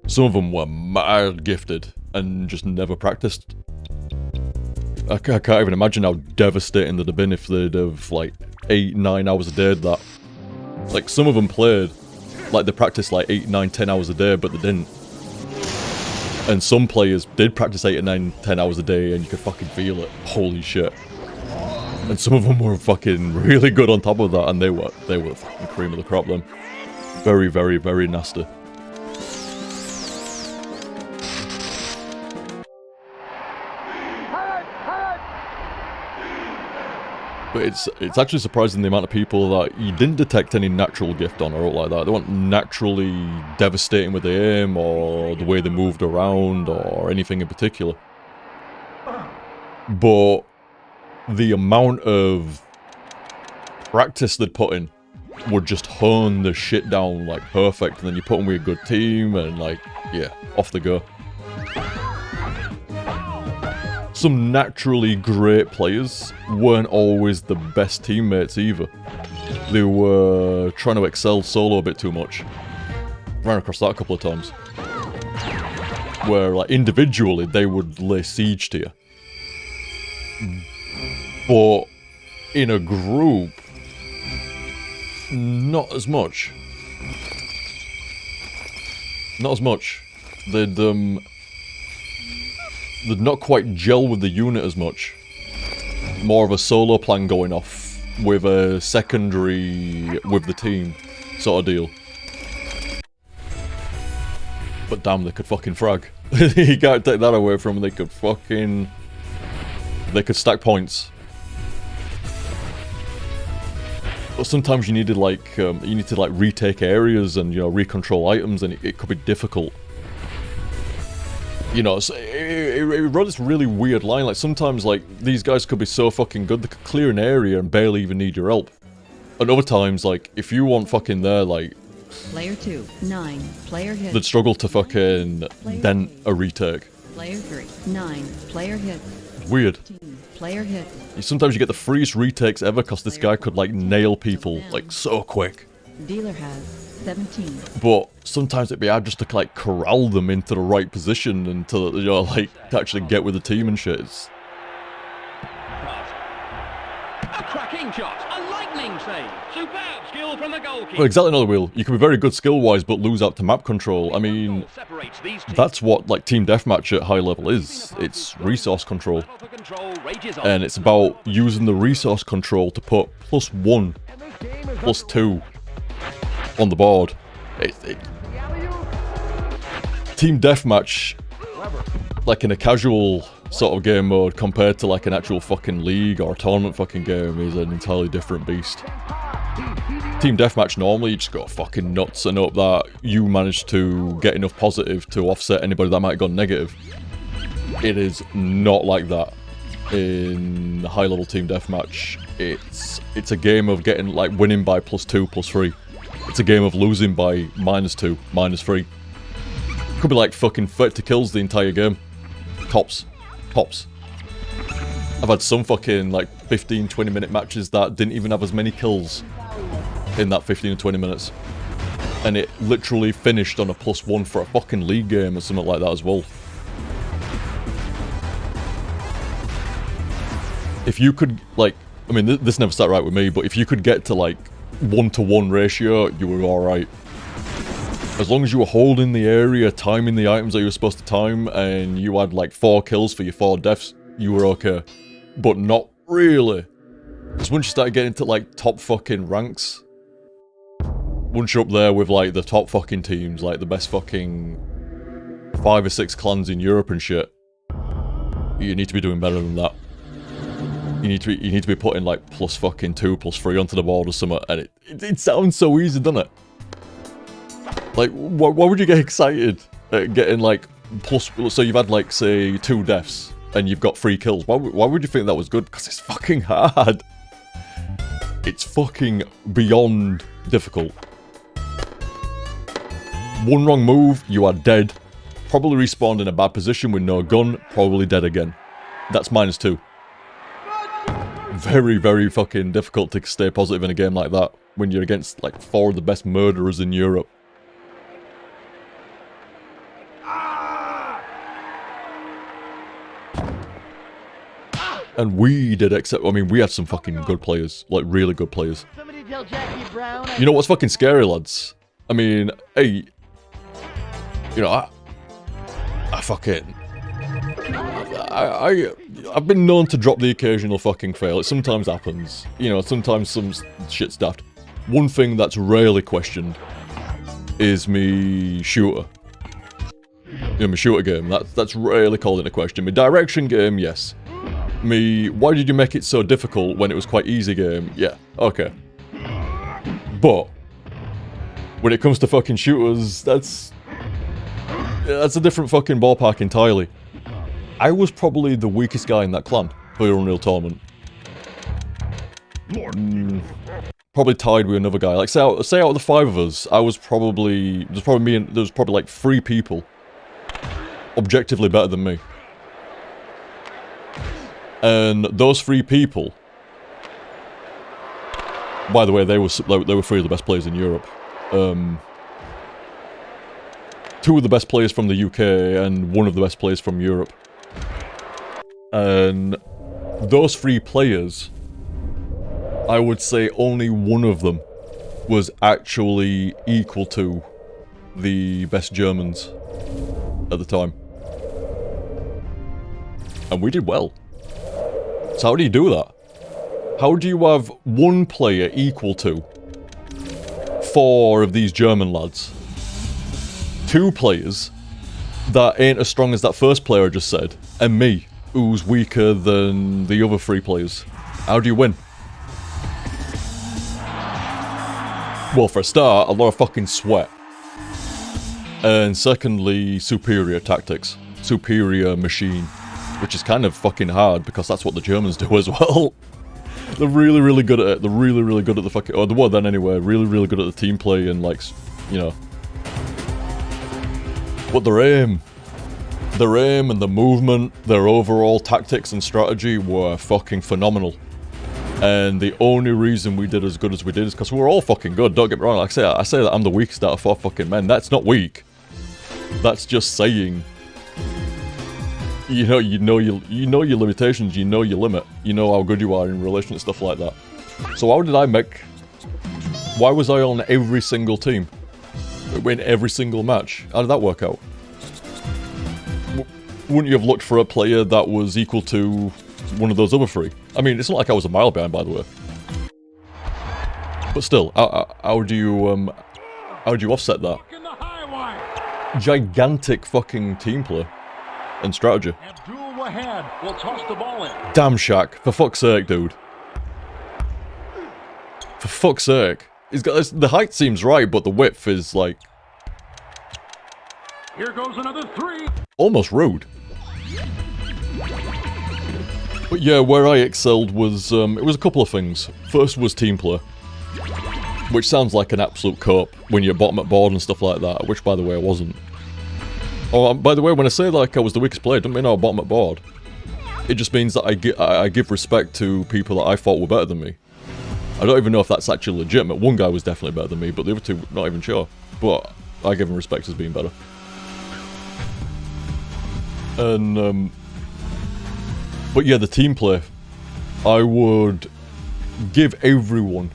Some of them were mad gifted and just never practiced. I can't even imagine how devastating they'd have been if they'd have, like, 8-9 hours a day at that. Like, some of them played, like, they practiced, like, 8, 9, 10 hours a day, but they didn't. And some players did practice 8, 9, 10 hours a day, and you could fucking feel it. Holy shit. And some of them were fucking really good on top of that, and they were fucking cream of the crop, then. Very, very, very nasty. But it's actually surprising the amount of people that you didn't detect any natural gift on or anything like that. They weren't naturally devastating with the aim or the way they moved around or anything in particular. But the amount of practice they'd put in would just hone the shit down like perfect, and then you put them with a good team and like, yeah, off they go. Some naturally great players weren't always the best teammates either. They were trying to excel solo a bit too much. Ran across that a couple of times. Where, like, individually, they would lay siege to you. But in a group, not as much. Not as much. They'd not quite gel with the unit as much. More of a solo plan going off with a secondary with the team sort of deal. But damn, they could fucking frag. You can't take that away from them. They could fucking... They could stack points. But sometimes you needed like, you need to like retake areas and, you know, recontrol items, and it could be difficult. You know, it wrote this really weird line, like sometimes like these guys could be so fucking good they could clear an area and barely even need your help. And other times, like, if you want fucking there, like... Player 2, 9, player hit. They'd struggle to fucking dent a retake. Player 3, 9, player hit. Weird. Player hit. Sometimes you get the freest retakes ever because this guy could like nail people like so quick. Dealer has 17. But sometimes it'd be hard just to like corral them into the right position and to, you know, like to actually get with the team and shit. It's... A cracking shot, a lightning save, superb skill from the goalkeeper. Well, exactly another wheel. You can be very good skill-wise but lose out to map control. I mean, that's what like team deathmatch at high level is. It's resource control. And it's about using the resource control to put +1, +2 on the board. Team deathmatch, like in a casual sort of game mode compared to like an actual fucking league or a tournament fucking game, is an entirely different beast. Team deathmatch normally you just go fucking nuts and hope that you manage to get enough positive to offset anybody that might have gone negative. It is not like that in high level team deathmatch. It's a game of getting like winning by +2, +3. It's a game of losing by -2, -3. Could be like fucking 30 kills the entire game. Tops. I've had some fucking like 15-20 minute matches that didn't even have as many kills in that 15 or 20 minutes. And it literally finished on a +1 for a fucking league game or something like that as well. If you could, like, I mean, this never sat right with me, but if you could get to like 1-to-1 ratio, you were alright. As long as you were holding the area, timing the items that you were supposed to time, and you had like 4 kills for your 4 deaths, you were okay. But not really. Because once you started getting to like top fucking ranks, once you're up there with like the top fucking teams, like the best fucking 5 or 6 clans in Europe and shit, you need to be doing better than that. You need to be putting like +2, +3 onto the board or something, and it sounds so easy, doesn't it? Like, why would you get excited at getting like so you've had like, say, 2 deaths, and you've got 3 kills. Why would you think that was good? Because it's fucking hard. It's fucking beyond difficult. One wrong move, you are dead. Probably respawned in a bad position with no gun, probably dead again. That's -2. Very, very fucking difficult to stay positive in a game like that when you're against like 4 of the best murderers in Europe. And we did accept, I mean, we had some fucking good players, like really good players. You know what's fucking scary, lads? I mean, hey, you know, I've been known to drop the occasional fucking fail. It sometimes happens. You know, sometimes some shit's daft. One thing that's rarely questioned is me shooter. You know, my shooter game. That's rarely called into question. My direction game, yes. why did you make it so difficult when it was quite easy game? Yeah, okay. But when it comes to fucking shooters, that's a different fucking ballpark entirely. I was probably the weakest guy in that clan for the Unreal Tournament. Probably tied with another guy. Like, say out of the 5 of us, there was probably me and there was probably like 3 people objectively better than me. And those 3 people, by the way, they were 3 of the best players in Europe. 2 of the best players from the UK and 1 of the best players from Europe. And those 3 players, I would say only 1 of them was actually equal to the best Germans at the time. And we did well. So how do you do that? How do you have 1 player equal to 4 of these German lads? 2 players that ain't as strong as that first player I just said, and me, who's weaker than the other 3 players. How do you win? Well, for a start, a lot of fucking sweat. And secondly, superior tactics. Superior machine. Which is kind of fucking hard, because that's what the Germans do as well. They're really, really good at it. They're really, really good at the fucking... Or they were then anyway. Really, really good at the team play and, like, you know... But their aim and the movement, their overall tactics and strategy were fucking phenomenal. And the only reason we did as good as we did is because we were all fucking good. Don't get me wrong. Like I say that I'm the weakest out of 4 fucking men. That's not weak. That's just saying... You know your limitations, you know your limit. You know how good you are in relation to stuff like that. So how did I make... Why was I on every single team? Win every single match? How did that work out? Wouldn't you have looked for a player that was equal to one of those other 3? I mean, it's not like I was a mile behind, by the way. But still, how do you offset that? Gigantic fucking team play and strategy. Abdul Wahad will toss the ball in. Damn, Shaq, for fuck's sake, dude. For fuck's sake. He's got this, the height seems right, but the width is like... Here goes another 3. Almost rude. But yeah, where I excelled was, it was a couple of things. First was team play. Which sounds like an absolute cope when you're bottom at board and stuff like that, which by the way I wasn't. Oh, by the way, when I say like I was the weakest player, it doesn't mean I was bottom at board. It just means that I give respect to people that I thought were better than me. I don't even know if that's actually legitimate. One guy was definitely better than me, but the other 2, not even sure. But I give him respect as being better. And, but yeah, the team play. I would give everyone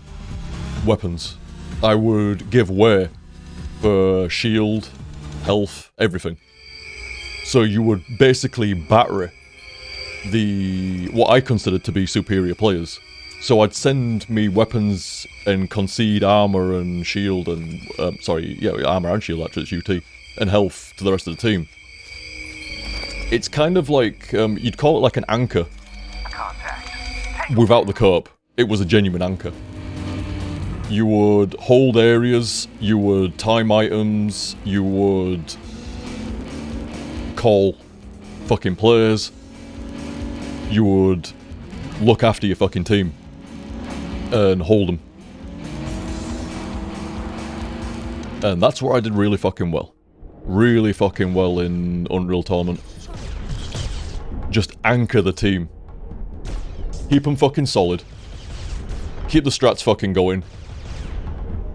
weapons. I would give way for shield, health, everything. So you would basically batter what I considered to be superior players. So I'd send me weapons and concede armor and shield and armor and shield actually, it's UT, and health to the rest of the team. It's kind of like you'd call it like an anchor without the cope. It was a genuine anchor. You would hold areas, you would time items, you would call fucking players, you would look after your fucking team and hold them. And that's where I did really fucking well. Really fucking well in Unreal Tournament. Just anchor the team. Keep them fucking solid. Keep the strats fucking going.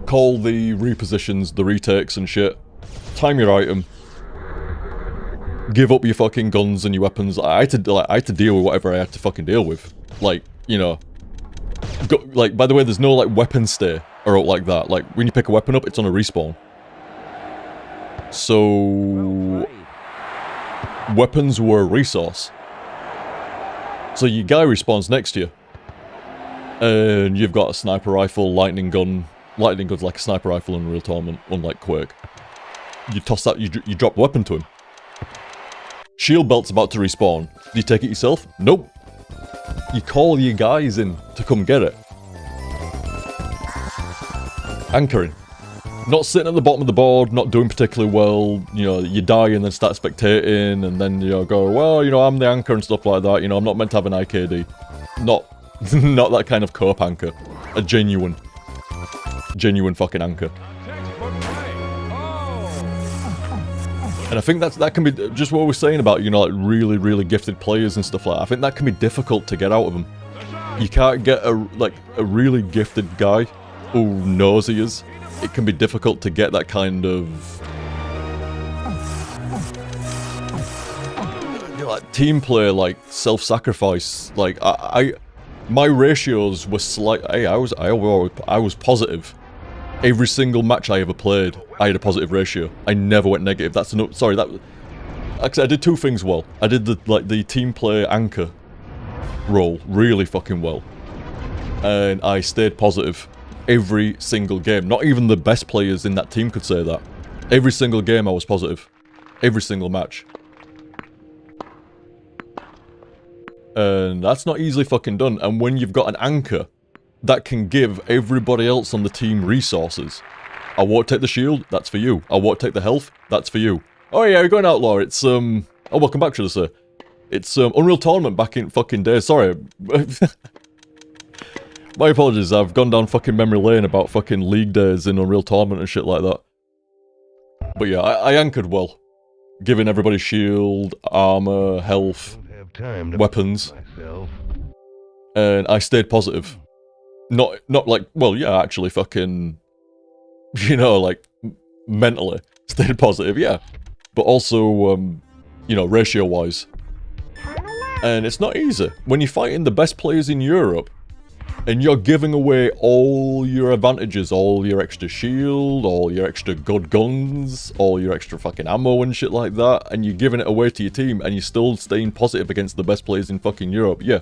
Call the repositions, the retakes and shit. Time your item. Give up your fucking guns and your weapons. I had to deal with whatever I had to fucking deal with. Like, you know. Like, by the way, there's no, like, weapon stay or like that. Like, when you pick a weapon up, it's on a respawn. So... weapons were a resource. So your guy respawns next to you. And you've got a sniper rifle, lightning gun. Lightning gun's like a sniper rifle in Unreal Tournament, unlike Quake. You toss that, you drop the weapon to him. Shield belt's about to respawn. Do you take it yourself? Nope. You call your guys in to come get it. Anchoring. Not sitting at the bottom of the board, not doing particularly well, you know, you die and then start spectating, and then, you know, go, well, you know, I'm the anchor and stuff like that, you know, I'm not meant to have an IKD. Not that kind of cope anchor. A genuine fucking anchor. And I think that can be just what we're saying about, you know, like really, really gifted players and stuff like that. I think that can be difficult to get out of them. You can't get a really gifted guy who knows he is. It can be difficult to get that kind of, you know, like team play, like self-sacrifice. Like my ratios were slight. Hey, I was positive. Every single match I ever played, I had a positive ratio. I never went negative. That's enough. Sorry, actually I did two things well. I did the team play anchor role really fucking well, and I stayed positive every single game. Not even the best players in that team could say that. Every single game I was positive. Every single match. And that's not easily fucking done. And when you've got an anchor that can give everybody else on the team resources. I won't take the shield, that's for you. I won't take the health, that's for you. Oh yeah, you're going outlaw. It's oh, welcome back, should I say. It's Unreal Tournament back in fucking days. Sorry. My apologies, I've gone down fucking memory lane about fucking league days in Unreal Tournament and shit like that. But yeah, I anchored well. Giving everybody shield, armor, health, weapons. And I stayed positive. Not like, well, yeah, actually fucking, you know, like, mentally stayed positive, yeah. But also, you know, ratio-wise. And it's not easy. When you're fighting the best players in Europe, and you're giving away all your advantages, all your extra shield, all your extra good guns, all your extra fucking ammo and shit like that, and you're giving it away to your team, and you're still staying positive against the best players in fucking Europe, yeah.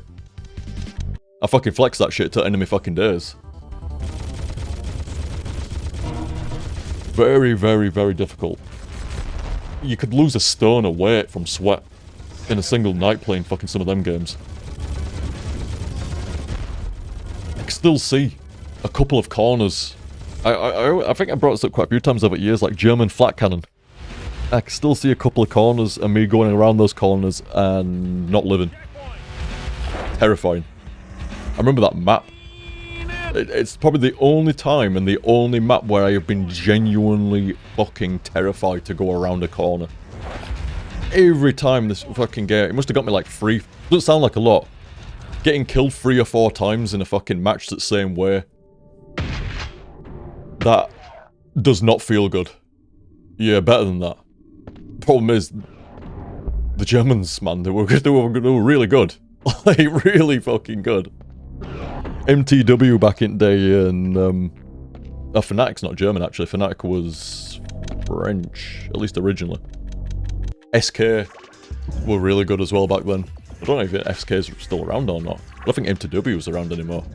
I fucking flex that shit to enemy fucking days. Very, very, very difficult. You could lose a stone of weight from sweat in a single night playing fucking some of them games. I can still see a couple of corners. I think I brought this up quite a few times over the years, like German flat cannon. I can still see a couple of corners and me going around those corners and not living. Terrifying. I remember that map. It's probably the only time and the only map where I have been genuinely fucking terrified to go around a corner. Every time this fucking game, it must have got me like doesn't sound like a lot. Getting killed 3 or 4 times in a fucking match that's the same way. That does not feel good. Yeah, better than that. Problem is, the Germans, man, they were really good. Like, really fucking good. MTW back in the day, and Fnatic's not German actually. Fnatic was French, at least originally. SK were really good as well back then. I don't know if SK is still around or not. I don't think MTW was around anymore.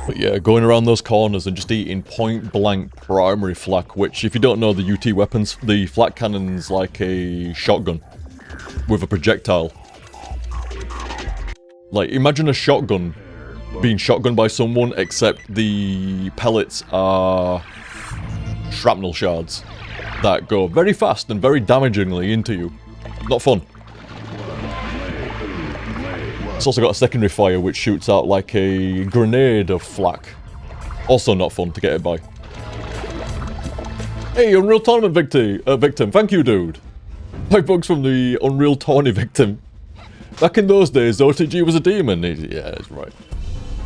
But yeah, going around those corners and just eating point blank primary flak, which if you don't know the UT weapons, the flak cannon's like a shotgun with a projectile. Like, imagine a shotgun being shotgunned by someone, except the pellets are shrapnel shards that go very fast and very damagingly into you. Not fun. It's also got a secondary fire which shoots out like a grenade of flak. Also not fun to get hit by. Hey, Unreal Tournament victim, thank you, dude. My bugs from the Unreal Tourney victim. Back in those days, OTG was a demon. Yeah, that's right.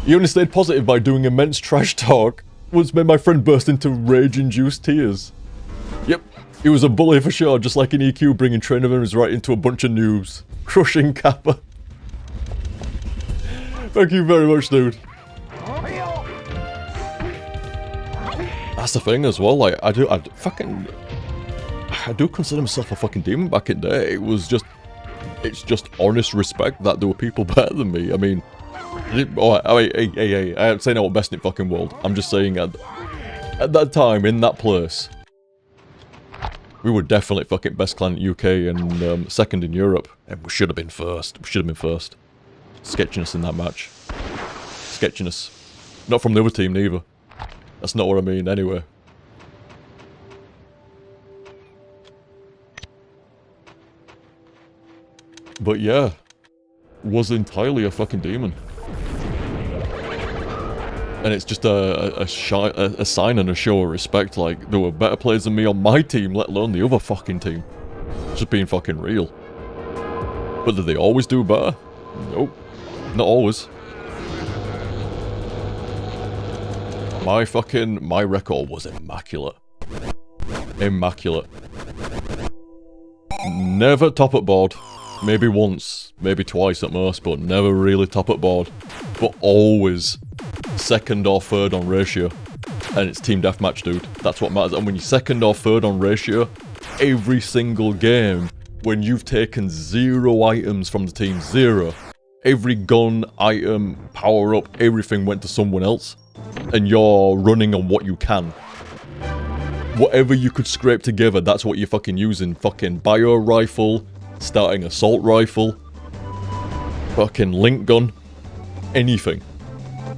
He only stayed positive by doing immense trash talk, which made my friend burst into rage-induced tears. Yep, he was a bully for sure, just like an EQ bringing trainer members right into a bunch of noobs. Crushing Kappa. Thank you very much, dude. That's the thing as well, like, I do consider myself a fucking demon back in the day. It's just honest respect that there were people better than me. I mean, hey, I'm saying I was best in the fucking world. I'm just saying at that time, in that place, We were definitely fucking best clan in UK and second in Europe. And we should have been first. We should have been first. Sketchiness in that match. Sketchiness. Not from the other team, neither. That's not what I mean, anyway. But yeah. Was entirely a fucking demon. And it's just a sign and a show of respect, like, there were better players than me on my team, let alone the other fucking team. Just being fucking real. But did they always do better? Nope. Not always. My record was immaculate. Immaculate. Never top at board. Maybe once, maybe twice at most, but never really top at board. But always second or third on ratio. And it's team deathmatch, dude. That's what matters. And when you're second or third on ratio, every single game, when you've taken 0 items from the team, 0, every gun, item, power up, everything went to someone else. And you're running on what you can. Whatever you could scrape together, that's what you're fucking using. Fucking bio rifle, starting assault rifle, fucking link gun, anything.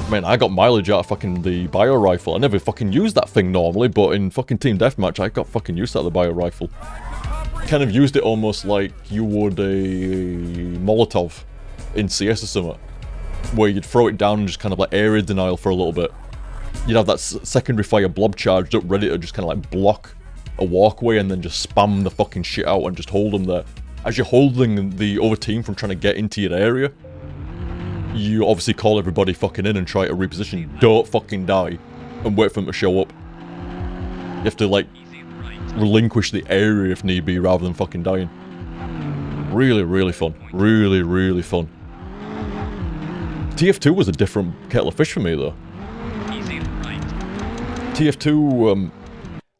Man, I got mileage out of fucking the bio rifle. I never fucking used that thing normally, but in fucking team deathmatch, I got fucking used out of the bio rifle. Kind of used it almost like you would a Molotov in CS or something, where you'd throw it down and just kind of like area denial for a little bit. You'd have that secondary fire blob charged up, ready to just kind of like block a walkway and then just spam the fucking shit out and just hold them there. As you're holding the other team from trying to get into your area, you obviously call everybody fucking in and try to reposition. Don't fucking die and wait for them to show up. You have to like relinquish the area if need be rather than fucking dying. Really, really fun. Really, really fun. TF2 was a different kettle of fish for me though. TF2,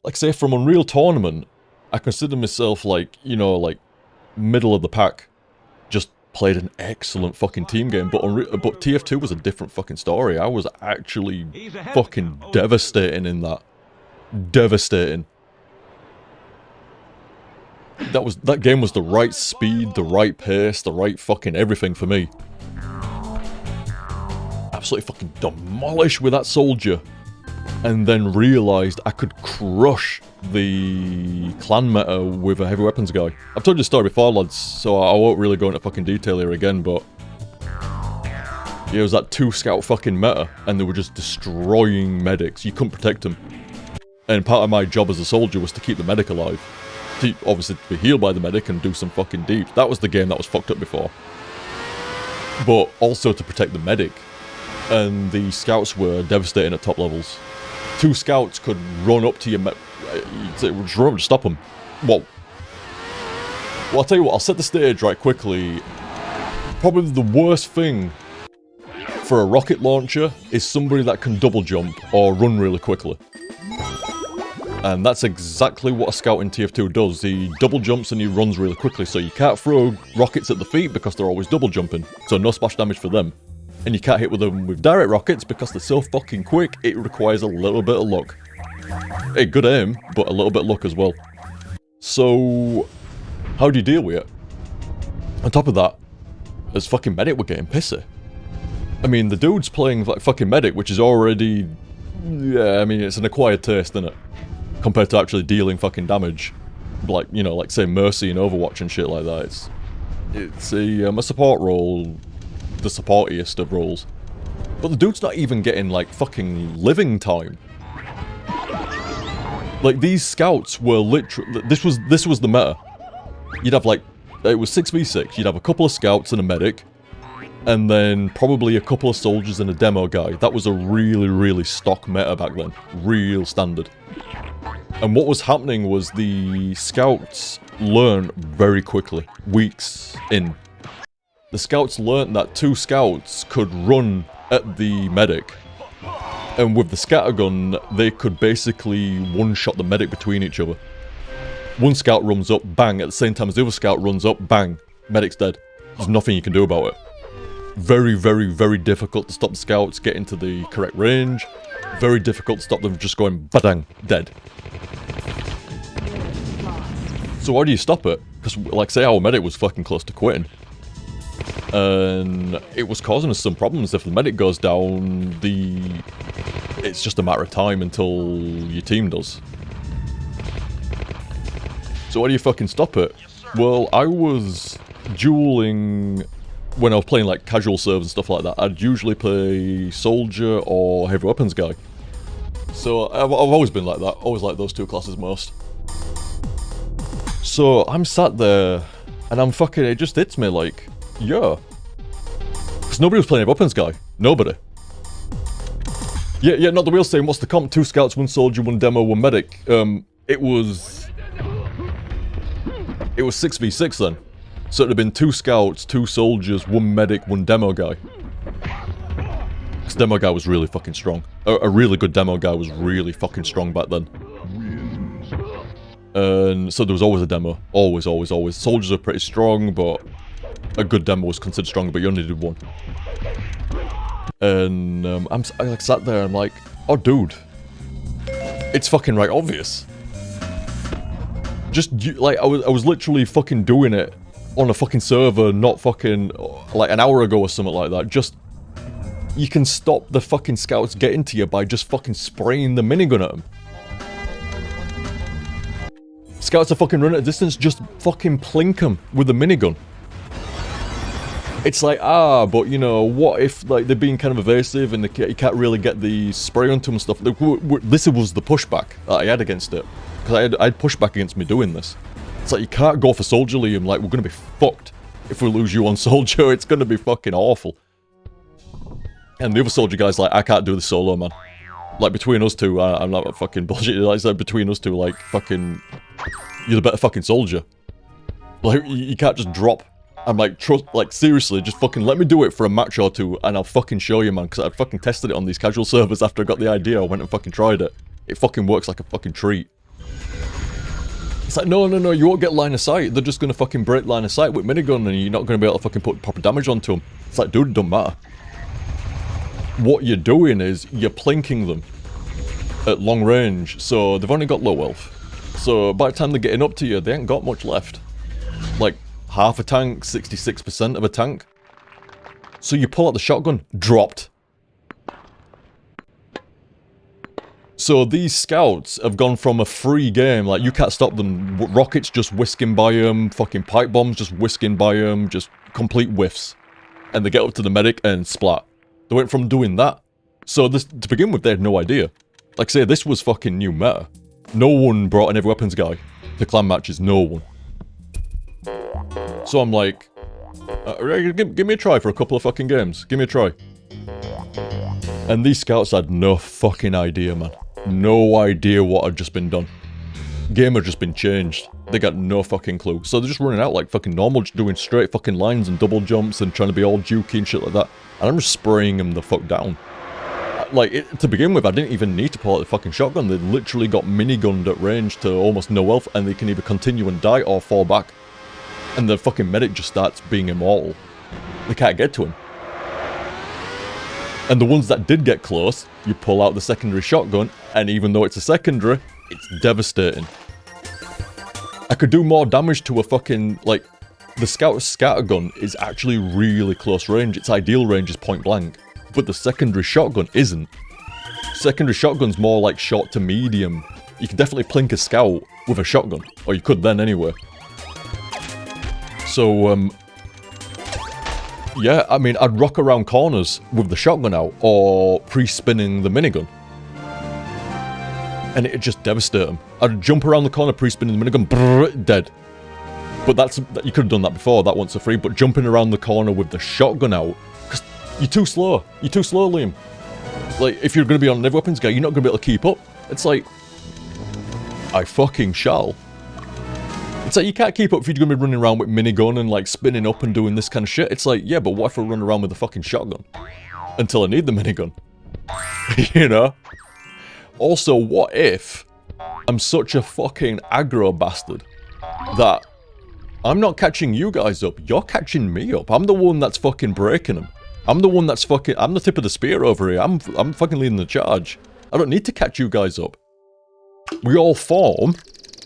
like say from Unreal Tournament, I consider myself like, you know, like middle of the pack. Just played an excellent fucking team game, but TF2 was a different fucking story. I was actually fucking devastating in that. Devastating. That game was the right speed, the right pace, the right fucking everything for me. Absolutely fucking demolished with that soldier. And then realised I could crush the clan meta with a heavy weapons guy. I've told you the story before, lads, so I won't really go into fucking detail here again, but yeah, it was that 2 scout fucking meta, and they were just destroying medics. You couldn't protect them. And part of my job as a soldier was to keep the medic alive. Obviously to be healed by the medic and do some fucking deep. That was the game that was fucked up before. But also to protect the medic. And the scouts were devastating at top levels. 2 scouts could run up to your just run up to stop them. Well, I'll tell you what, I'll set the stage right quickly. Probably the worst thing for a rocket launcher is somebody that can double jump or run really quickly. And that's exactly what a scout in TF2 does. He double jumps and he runs really quickly, so you can't throw rockets at the feet because they're always double jumping. So no splash damage for them. And you can't hit with them with direct rockets because they're so fucking quick, it requires a little bit of luck. Hey, good aim, but a little bit of luck as well. So, how do you deal with it? On top of that, as fucking medic, we're getting pissy. I mean, the dude's playing like fucking medic, which is already... Yeah, I mean, it's an acquired taste, isn't it? Compared to actually dealing fucking damage. Like, you know, like say Mercy in Overwatch and shit like that. It's a support role... the supportiest of roles. But the dude's not even getting like fucking living time. Like these scouts were literally, this was the meta. You'd have like, it was 6v6, you'd have a couple of scouts and a medic, and then probably a couple of soldiers and a demo guy. That was a really, really stock meta back then. Real standard. And what was happening was the scouts learned very quickly, weeks in. The scouts learnt that 2 scouts could run at the medic. And with the scattergun, they could basically one-shot the medic between each other. One scout runs up, bang, at the same time as the other scout runs up, bang, medic's dead. There's nothing you can do about it. Very, very, very difficult to stop the scouts getting to the correct range. Very difficult to stop them just going, badang, dead. So how do you stop it? Because, like, say our medic was fucking close to quitting. And it was causing us some problems. If the medic goes down, it's just a matter of time until your team does. So how do you fucking stop it? Well, I was dueling when I was playing like casual servers and stuff like that. I'd usually play soldier or heavy weapons guy. So I've always been like that. Always like those two classes most. So I'm sat there and I'm fucking, it just hits me like, yeah. Because nobody was playing heavy weapons guy. Nobody. Yeah, not the wheel saying what's the comp? 2 scouts, 1 soldier, 1 demo, 1 medic. It was 6v6 then. So it'd have been 2 scouts, 2 soldiers, 1 medic, 1 demo guy. Because demo guy was really fucking strong. A really good demo guy was really fucking strong back then. And so there was always a demo. Always. Soldiers are pretty strong, but a good demo was considered stronger, but you only did 1. And I like sat there and I'm like, oh dude, it's fucking right obvious. Just, like, I was literally fucking doing it on a fucking server not fucking, like, an hour ago or something like that. Just, you can stop the fucking scouts getting to you by just fucking spraying the minigun at them. Scouts are fucking running at a distance, just fucking plink them with the minigun. It's like, but you know, what if, like, they're being kind of evasive and you can't really get the spray onto them and stuff. This was the pushback that I had against it. Because I had pushback against me doing this. It's like, you can't go for soldier, Liam. Like, we're going to be fucked if we lose you on soldier. It's going to be fucking awful. And the other soldier guy's like, I can't do this solo, man. Like, between us two, I'm not fucking bullshit. Like I said, between us two, like, fucking, you're the better fucking soldier. Like, you can't just drop. I'm like, trust, like, seriously, just fucking let me do it for a match or 2, and I'll fucking show you, man. Because I fucking tested it on these casual servers after I got the idea. I went and fucking tried it. It fucking works like a fucking treat. It's like, no, you won't get line of sight. They're just gonna fucking break line of sight with minigun and you're not gonna be able to fucking put proper damage onto them. It's like, dude, it don't matter. What you're doing is, you're plinking them at long range, so they've only got low health. So by the time they're getting up to you, they ain't got much left. Like, half a tank, 66% of a tank. So you pull out the shotgun, dropped. So these scouts have gone from a free game, like, you can't stop them, rockets just whisking by them, fucking pipe bombs just whisking by them, just complete whiffs. And they get up to the medic and splat. They went from doing that. So this, to begin with, they had no idea. Like I say, this was fucking new meta. No one brought an heavy weapons guy to clan matches, no one. So I'm like, give me a try for a couple of fucking games. Give me a try. And these scouts had no fucking idea, man. No idea what had just been done. Game had just been changed. They got no fucking clue. So they're just running out like fucking normal, just doing straight fucking lines and double jumps and trying to be all jukey and shit like that. And I'm just spraying them the fuck down. Like, to begin with, I didn't even need to pull out the fucking shotgun. They literally got minigunned at range to almost no health, and they can either continue and die or fall back. And the fucking medic just starts being immortal. They can't get to him. And the ones that did get close, you pull out the secondary shotgun, and even though it's a secondary, it's devastating. I could do more damage to a fucking, like, the scout scattergun is actually really close range. Its ideal range is point blank. But the secondary shotgun isn't. Secondary shotgun's more like short to medium. You can definitely plink a scout with a shotgun. Or you could then anyway. So, yeah, I mean, I'd rock around corners with the shotgun out, or pre-spinning the minigun. And it'd just devastate them. I'd jump around the corner, pre-spinning the minigun, brrr, dead. But you could have done that before, that once a free, but jumping around the corner with the shotgun out, because you're too slow. You're too slow, Liam. Like, if you're going to be on an heavy weapons guy, you're not going to be able to keep up. It's like, I fucking shall. It's like, you can't keep up if you're going to be running around with minigun and, like, spinning up and doing this kind of shit. It's like, yeah, but what if I run around with a fucking shotgun? Until I need the minigun. You know? Also, what if I'm such a fucking aggro bastard that I'm not catching you guys up, you're catching me up. I'm the one that's fucking breaking them. I'm the one that's fucking, I'm the tip of the spear over here. I'm fucking leading the charge. I don't need to catch you guys up. We all form,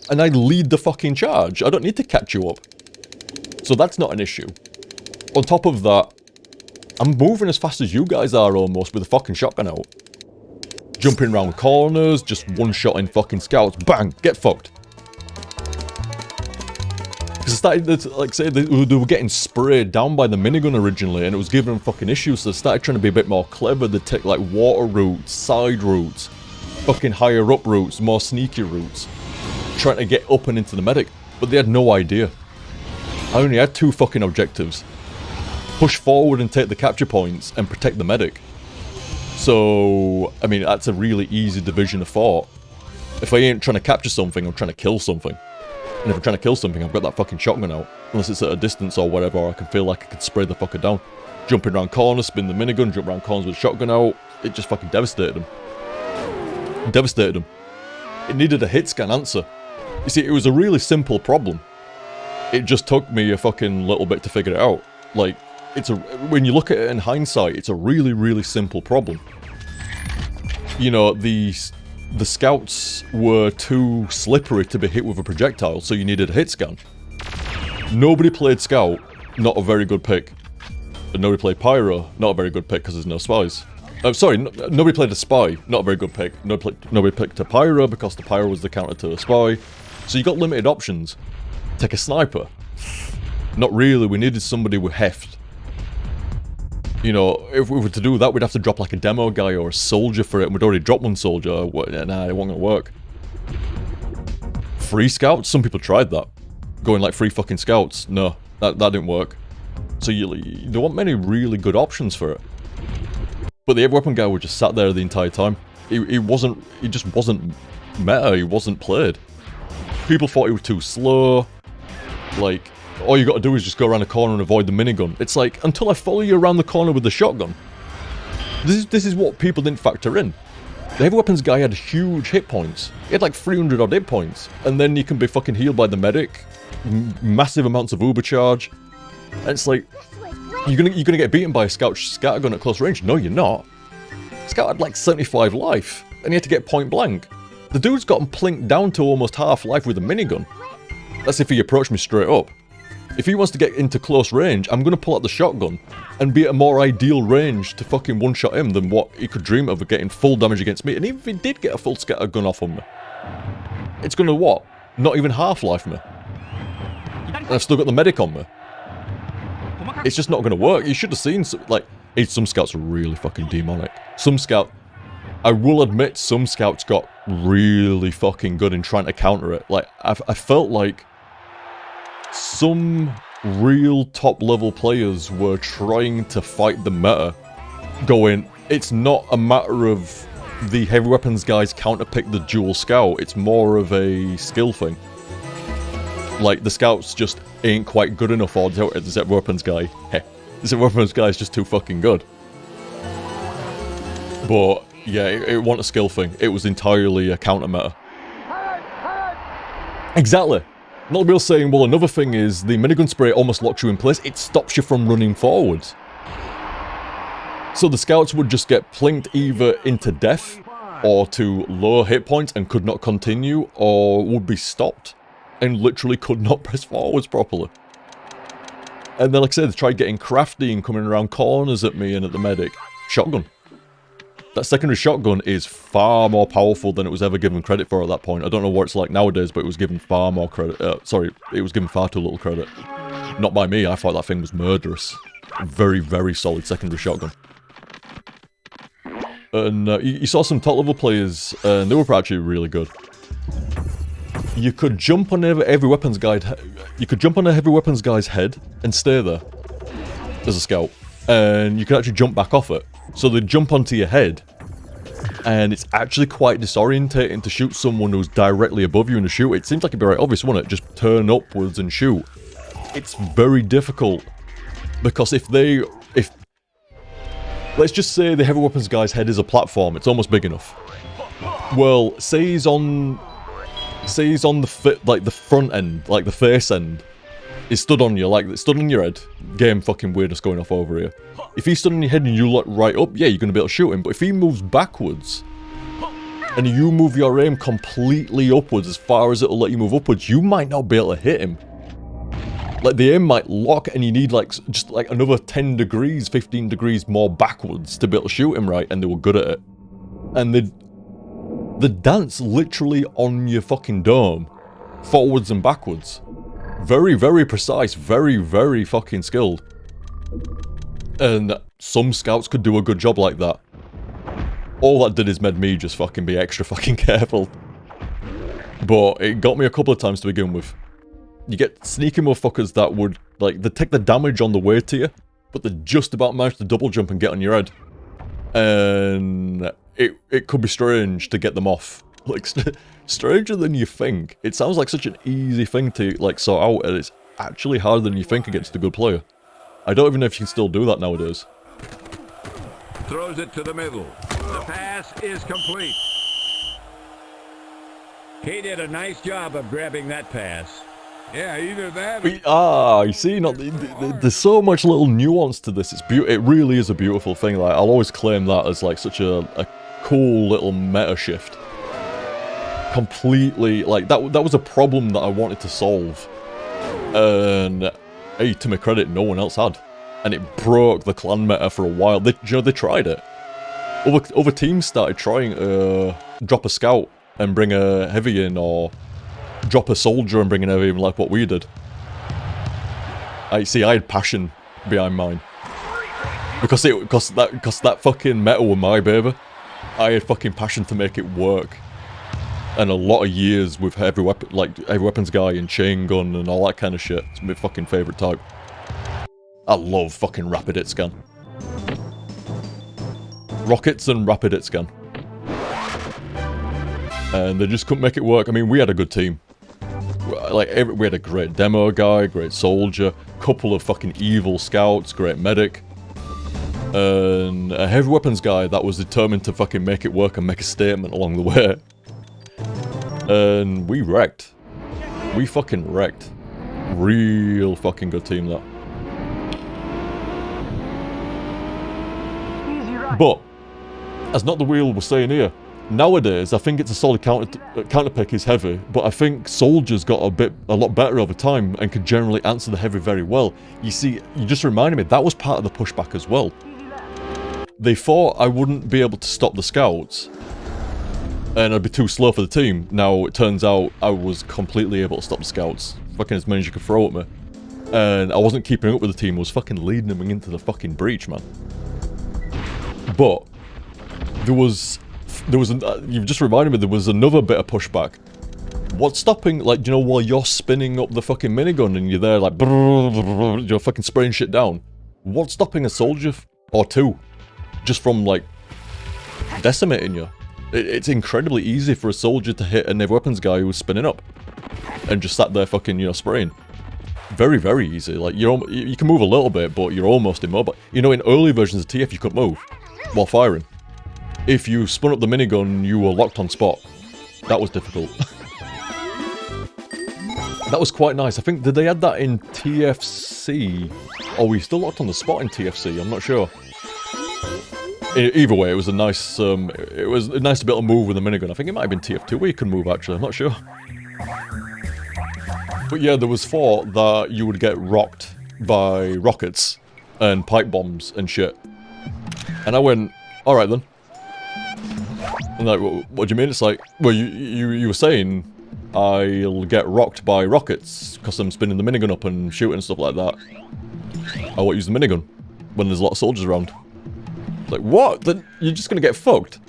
and I lead the fucking charge. I don't need to catch you up. So that's not an issue. On top of that, I'm moving as fast as you guys are almost with a fucking shotgun out. Jumping around corners, just one-shotting fucking scouts. Bang! Get fucked. Because I started, like I say, they were getting sprayed down by the minigun originally, and it was giving them fucking issues, so they started trying to be a bit more clever. They'd take, like, water routes, side routes, fucking higher up routes, more sneaky routes, trying to get up and into the medic, but they had no idea. I only had 2 fucking objectives. Push forward and take the capture points, and protect the medic. So, I mean, that's a really easy division of thought. If I ain't trying to capture something, I'm trying to kill something. And if I'm trying to kill something, I've got that fucking shotgun out. Unless it's at a distance or whatever, or I can feel like I could spray the fucker down. Jumping around corners, spin the minigun, jump around corners with shotgun out. It just fucking devastated him. Devastated him. It needed a hit scan answer. You see, it was a really simple problem. It just took me a fucking little bit to figure it out. Like, when you look at it in hindsight, it's a really, really simple problem. You know, the scouts were too slippery to be hit with a projectile, so you needed a hit scan. Nobody played scout, not a very good pick. And nobody played pyro, not a very good pick because there's no spies. Nobody played a spy, not a very good pick. Nobody picked a pyro because the pyro was the counter to a spy. So you got limited options. Take a sniper. Not really, we needed somebody with heft. You know, if we were to do that, we'd have to drop like a demo guy or a soldier for it, and we'd already dropped one soldier. Nah, it wasn't gonna work. Free scouts? Some people tried that. Going like free fucking scouts. No, that didn't work. So there weren't many really good options for it. But the heavy weapon guy was just sat there the entire time. He just wasn't meta, he wasn't played. People thought he was too slow. Like, all you gotta do is just go around the corner and avoid the minigun. It's like, until I follow you around the corner with the shotgun. This is what people didn't factor in. The heavy weapons guy had huge hit points. He had like 300 odd hit points. And then you can be fucking healed by the medic. Massive amounts of uber charge. And it's like, you're gonna get beaten by a scout scattergun at close range. No, you're not. Scout had like 75 life. And he had to get point blank. The dude's gotten plinked down to almost half life with a minigun. That's if he approached me straight up. If he wants to get into close range, I'm going to pull out the shotgun and be at a more ideal range to fucking one-shot him than what he could dream of getting full damage against me. And even if he did get a full scatter gun off on me, it's going to what? Not even half-life me. And I've still got the medic on me. It's just not going to work. You should have seen, some scouts are really fucking demonic. I will admit, some scouts got really fucking good in trying to counter it. Like, I felt like some real top-level players were trying to fight the meta, going, it's not a matter of the heavy weapons guys counterpick the dual scout, it's more of a skill thing. Like, the scouts just ain't quite good enough for the heavy weapons guy. Heh, the heavy weapons guy is just too fucking good. But yeah, it wasn't a skill thing, it was entirely a counter meta. Exactly. Not real saying, well, another thing is the minigun spray almost locks you in place. It stops you from running forward. So the scouts would just get plinked either into death or to low hit points and could not continue, or would be stopped and literally could not press forwards properly. And then, like I said, they tried getting crafty and coming around corners at me and at the medic. Shotgun. That secondary shotgun is far more powerful than it was ever given credit for at that point. I don't know what it's like nowadays, but it was given far more credit. It was given far too little credit. Not by me, I thought that thing was murderous. Very, very solid secondary shotgun. And you saw some top-level players, and they were actually really good. You could jump on a heavy weapons guy's head and stay there as a scout, and you could actually jump back off it. So they jump onto your head, and it's actually quite disorientating to shoot someone who's directly above you in a shoot. It seems like it'd be right obvious, wouldn't it? Just turn upwards and shoot. It's very difficult, because let's just say the heavy weapons guy's head is a platform, it's almost big enough. Well, say he's on the front end, like the face end. He's stood on you, like, stood on your head. Game fucking weirdness going off over here. If he's stood on your head and you look right up, yeah, you're going to be able to shoot him. But if he moves backwards, and you move your aim completely upwards as far as it'll let you move upwards, you might not be able to hit him. Like, the aim might lock and you need like just like another 10 degrees, 15 degrees more backwards to be able to shoot him right, and they were good at it. And the dance literally on your fucking dome, forwards and backwards. Very, very precise, very, very fucking skilled. And some scouts could do a good job like that. All that did is made me just fucking be extra fucking careful. But it got me a couple of times to begin with. You get sneaky motherfuckers that would, like, they take the damage on the way to you, but they just about manage to double jump and get on your head. And it could be strange to get them off. Like, stranger than you think. It sounds like such an easy thing to, like, sort out, and it's actually harder than you think against a good player. I don't even know if you can still do that nowadays. Throws it to the middle. The pass is complete. He did a nice job of grabbing that pass. Yeah, either that You see, there's so much little nuance to this. It really is a beautiful thing. Like, I'll always claim that as like such a cool little meta shift. Completely, like, that was a problem that I wanted to solve. And, hey, to my credit, no one else had. And it broke the clan meta for a while. They tried it. Other teams started trying to drop a scout and bring a heavy in, or drop a soldier and bring an heavy in, like what we did. I had passion behind mine. Because that fucking meta was my baby. I had fucking passion to make it work. And a lot of years with heavy weapons guy and chain gun and all that kind of shit. It's my fucking favourite type. I love fucking rapid hit scan. Rockets and rapid hit scan. And they just couldn't make it work. I mean, we had a good team. Like, we had a great demo guy, great soldier, couple of fucking evil scouts, great medic. And a heavy weapons guy that was determined to fucking make it work and make a statement along the way. And we wrecked. We fucking wrecked. Real fucking good team, that. But, as Not the Wheel was saying here, nowadays I think it's a solid counter pick is heavy, but I think soldiers got a lot better over time and can generally answer the heavy very well. You see, you just reminded me, that was part of the pushback as well. They thought I wouldn't be able to stop the scouts, and I'd be too slow for the team. Now, it turns out I was completely able to stop the scouts. Fucking as many as you could throw at me. And I wasn't keeping up with the team, I was fucking leading them into the fucking breach, man. But, you've just reminded me, there was another bit of pushback. What's stopping, like, you know, while you're spinning up the fucking minigun and you're there, like, you're fucking spraying shit down. What's stopping a soldier or two just from, like, decimating you? It's incredibly easy for a soldier to hit a naval weapons guy who's spinning up and just sat there fucking, you know, spraying. Very, very easy. Like, you can move a little bit, but you're almost immobile. You know, in early versions of TF, you couldn't move while firing. If you spun up the minigun, you were locked on spot. That was difficult. That was quite nice. I think, did they add that in TFC? Or were you still locked on the spot in TFC? I'm not sure. Either way, it was a nice, nice to be able to move with a minigun. I think it might have been TF2 where you could move, actually. I'm not sure. But yeah, there was thought that you would get rocked by rockets and pipe bombs and shit. And I went, alright then. And like, what do you mean? It's like, well, you were saying I'll get rocked by rockets because I'm spinning the minigun up and shooting and stuff like that. I won't use the minigun when there's a lot of soldiers around. Like, what? Then you're just gonna get fucked?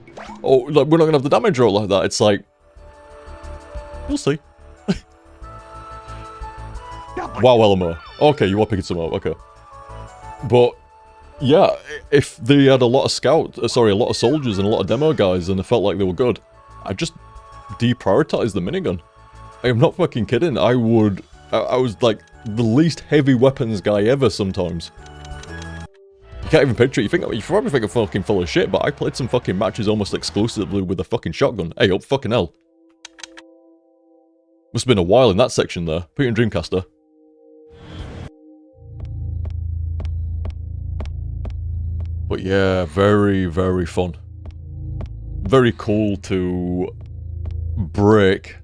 Oh, like, we're not gonna have the damage roll like that. It's like, we'll see. Wow, Elmo. Okay, you are picking some up. Okay, but yeah, if they had a lot of a lot of soldiers and a lot of demo guys, and they felt like they were good, I just deprioritized the minigun. I am not fucking kidding. I was like the least heavy weapons guy ever sometimes. You can't even picture it. You probably think I'm fucking full of shit, but I played some fucking matches almost exclusively with a fucking shotgun. Hey, up fucking hell. Must have been a while in that section there. Put your Dreamcaster. But yeah, very, very fun. very cool to break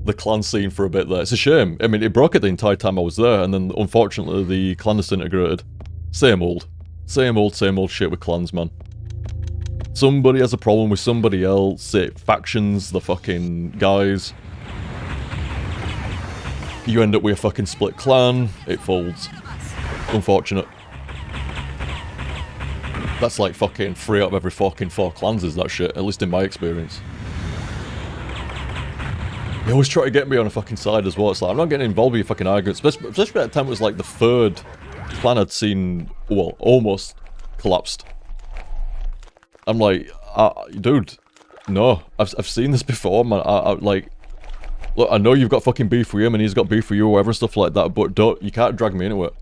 the clan scene for a bit there. It's a shame. I mean, it broke it the entire time I was there, and then unfortunately the clan disintegrated. Same old shit with clans, man. Somebody has a problem with somebody else, it factions the fucking guys. You end up with a fucking split clan, it folds. Unfortunate. That's like fucking 3 out of every fucking 4 clans is that shit, at least in my experience. They always try to get me on a fucking side as well. It's like, I'm not getting involved with your fucking arguments. Especially at that time it was like the 3rd clan I'd seen, well, almost collapsed. I'm like, dude, no. I've seen this before, man. Like, look, I know you've got fucking beef with him and he's got beef with you or whatever, stuff like that, but you can't drag me into it.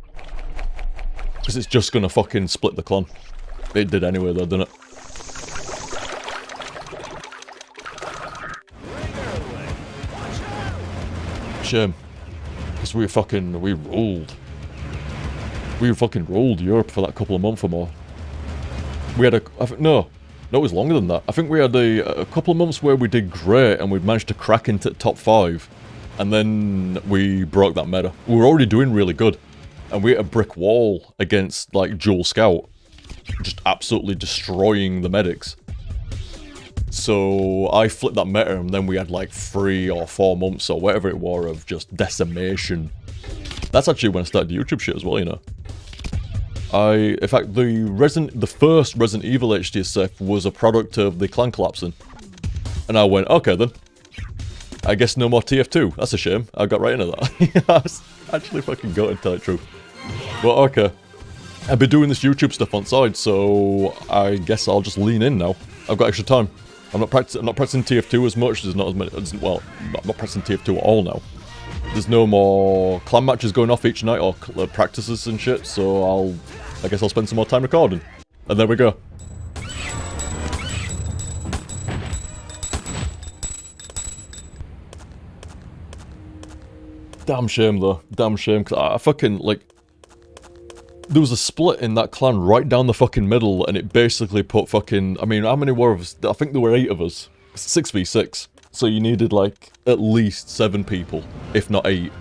Because it's just gonna fucking split the clan. It did anyway though, didn't it? Shame. Because we rolled. We fucking rolled Europe for that couple of months or more. We had no, it was longer than that. I think we had a couple of months where we did great and we managed to crack into top 5. And then we broke that meta. We were already doing really good. And we hit a brick wall against, like, Dual Scout. Just absolutely destroying the medics. So I flipped that meta and then we had like 3 or 4 months or whatever it was of just decimation. That's actually when I started the YouTube shit as well, you know. In fact, the first Resident Evil HDSF was a product of the clan collapsing. And I went, okay then. I guess no more TF2. That's a shame. I got right into that. I was actually fucking gutted, to tell the truth. But okay. I've been doing this YouTube stuff on side, so I guess I'll just lean in now. I've got extra time. I'm not practicing TF2 as much. There's not as many. Well, I'm not practicing TF2 at all now. There's no more clan matches going off each night or practices and shit. So I guess I'll spend some more time recording. And there we go. Damn shame though. Damn shame. Cause I fucking like. There was a split in that clan right down the fucking middle, and it basically put fucking... I mean, how many were of us? I think there were 8 of us. 6v6. So you needed, like, at least 7 people, if not 8.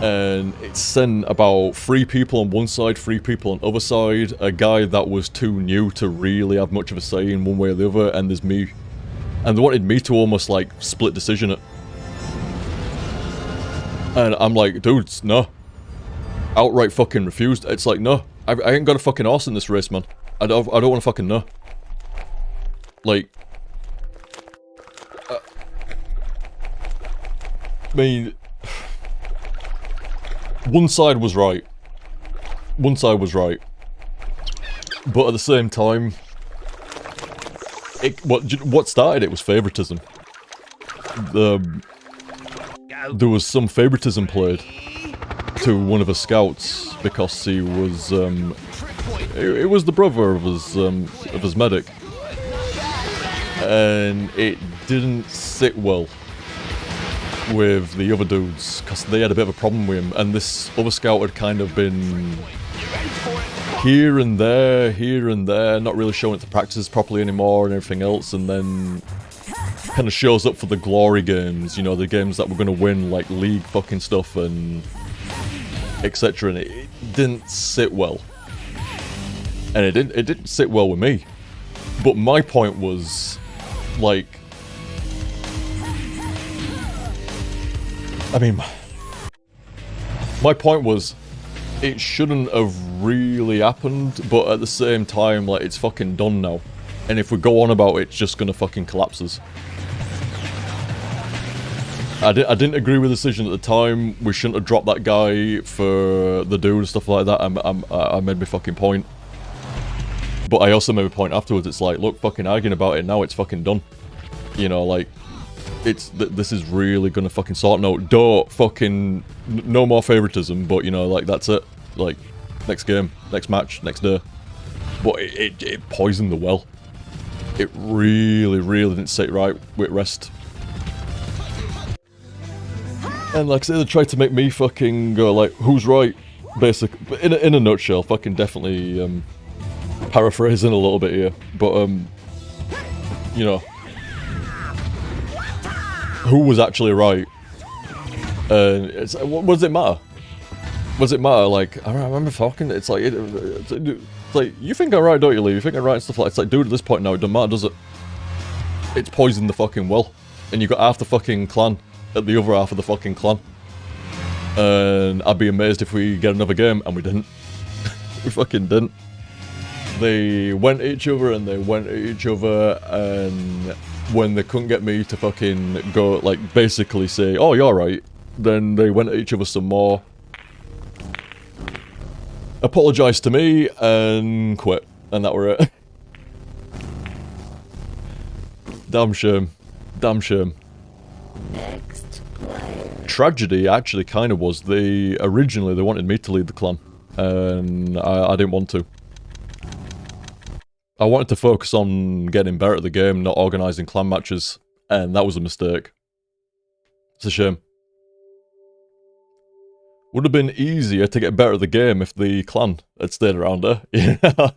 And it sent about 3 people on one side, 3 people on the other side, a guy that was too new to really have much of a say in one way or the other, and there's me. And they wanted me to almost, like, split decision it. And I'm like, dudes, no. Outright fucking refused. It's like, no, I ain't got a fucking horse in this race, man. I don't want to fucking know. Like, I mean, one side was right. One side was right. But at the same time, what started it was favoritism. There was some favoritism played to one of the scouts because he was it was the brother of his medic, and it didn't sit well with the other dudes because they had a bit of a problem with him, and this other scout had kind of been here and there, not really showing it to practice properly anymore and everything else, and then kind of shows up for the glory games, you know, the games that we're going to win, like league fucking stuff and etc. And it didn't sit well, and it didn't sit well with me. But my point was, like, I mean, my point was, it shouldn't have really happened, but at the same time, like, it's fucking done now. And if we go on about it, it's just gonna fucking collapse us. I didn't agree with the decision at the time. We shouldn't have dropped that guy for the dude and stuff like that. I made my fucking point. But I also made a point afterwards. It's like, look, fucking arguing about it now, it's fucking done. You know, like, this is really gonna fucking sort no. Don't fucking, no more favoritism, but you know, like, that's it. Like, next game, next match, next day. But it poisoned the well. It really didn't sit right with rest. And like I said, they tried to make me fucking go like, who's right? Basic, in a nutshell, fucking definitely paraphrasing a little bit here. But you know, who was actually right. And what does it matter? What does it matter? Like, I remember talking, it's like, it's like, you think I'm right, don't you, Lee? You think I'm right and stuff like that. It's like, dude, at this point now, it doesn't matter, does it? It's poisoned the fucking well. And you got half the fucking clan at the other half of the fucking clan. And I'd be amazed if we get another game, and we didn't. We fucking didn't. They went at each other, and they went at each other, and when they couldn't get me to fucking go, like, basically say, oh, you're right, then they went at each other some more. Apologised to me, and quit. And that were it. Damn shame. Damn shame. Tragedy actually kind of was, originally they wanted me to lead the clan, and I didn't want to. I wanted to focus on getting better at the game, not organising clan matches, and that was a mistake. It's a shame. Would have been easier to get better at the game if the clan had stayed around there. Yeah. How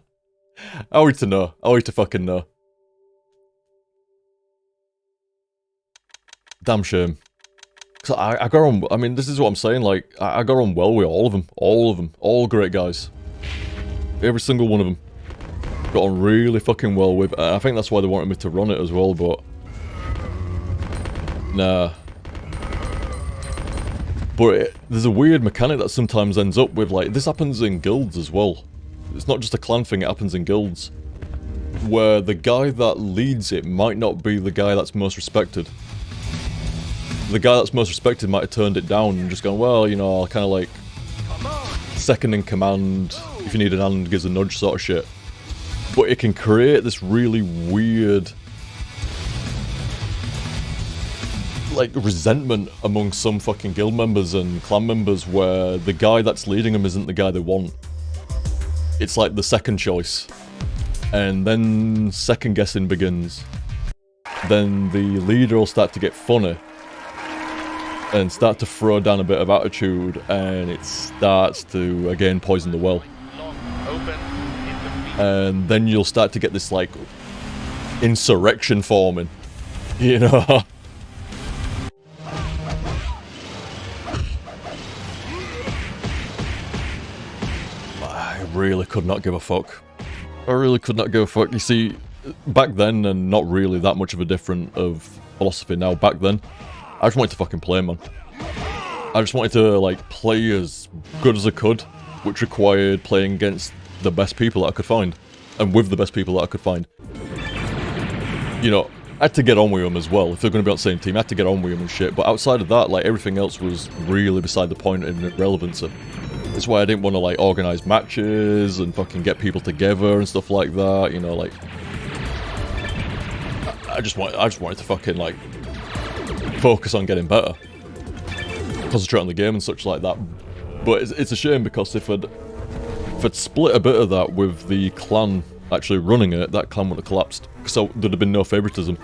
are we to know? How are we to fucking know? Damn shame. Cause I got on, I mean, this is what I'm saying, like, I got on well with all of them. All of them. All great guys. Every single one of them. Got on really fucking well with, I think that's why they wanted me to run it as well, but... Nah. But there's a weird mechanic that sometimes ends up with, like, this happens in guilds as well. It's not just a clan thing, it happens in guilds. Where the guy that leads it might not be the guy that's most respected. The guy that's most respected might have turned it down and just gone, well, you know, I'll kind of like... second in command, if you need an hand, gives a nudge sort of shit. But it can create this really weird... like, resentment among some fucking guild members and clan members where the guy that's leading them isn't the guy they want. It's like the second choice. And then second guessing begins. Then the leader will start to get funny. And start to throw down a bit of attitude, and it starts to, again, poison the well. And then you'll start to get this, like, insurrection forming. You know? I really could not give a fuck. I really could not give a fuck. You see, back then, and not really that much of a different of philosophy now, back then, I just wanted to fucking play, man. I just wanted to, like, play as good as I could, which required playing against the best people that I could find. And with the best people that I could find. You know, I had to get on with them as well. If they're going to be on the same team, I had to get on with them and shit. But outside of that, like, everything else was really beside the point and irrelevancy. That's why I didn't want to, like, organise matches and fucking get people together and stuff like that, you know, like... I just wanted to fucking, like... focus on getting better. Concentrate on the game and such like that. But it's a shame because if I'd split a bit of that with the clan actually running it, that clan would have collapsed. So there'd have been no favoritism.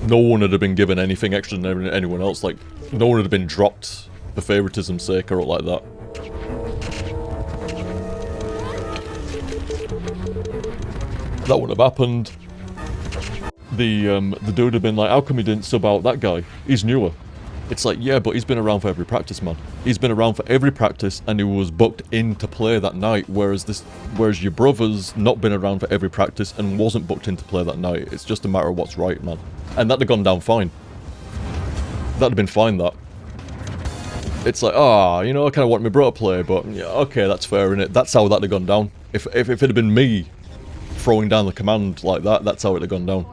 No one would have been given anything extra than anyone else. Like, no one would have been dropped for favoritism's sake or like that. That wouldn't have happened. The dude would have been like, how come he didn't sub out that guy? He's newer. It's like, yeah, but he's been around for every practice, man. He's been around for every practice and he was booked in to play that night, whereas your brother's not been around for every practice and wasn't booked in to play that night. It's just a matter of what's right, man. And that'd have gone down fine. That'd have been fine, that. It's like, you know, I kind of want my brother to play, but yeah, okay, that's fair, innit? That's how that'd have gone down. If it had been me throwing down the command like that, that's how it'd have gone down.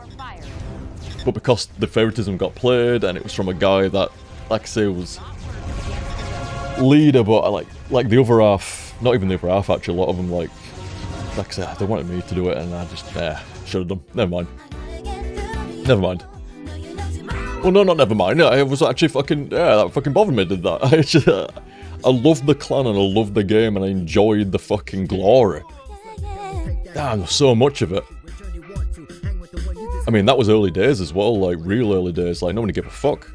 But because the favoritism got played and it was from a guy that, like I say, was leader, but I like the other half, not even the other half actually, a lot of them like I say, they wanted me to do it and I just, should have done. Never mind. Never mind. Well, no, not never mind. Yeah, it was actually fucking, that fucking bothered me, did that. I loved the clan and I loved the game and I enjoyed the fucking glory. Damn, so much of it. I mean, that was early days as well, like, real early days, like, nobody gave a fuck.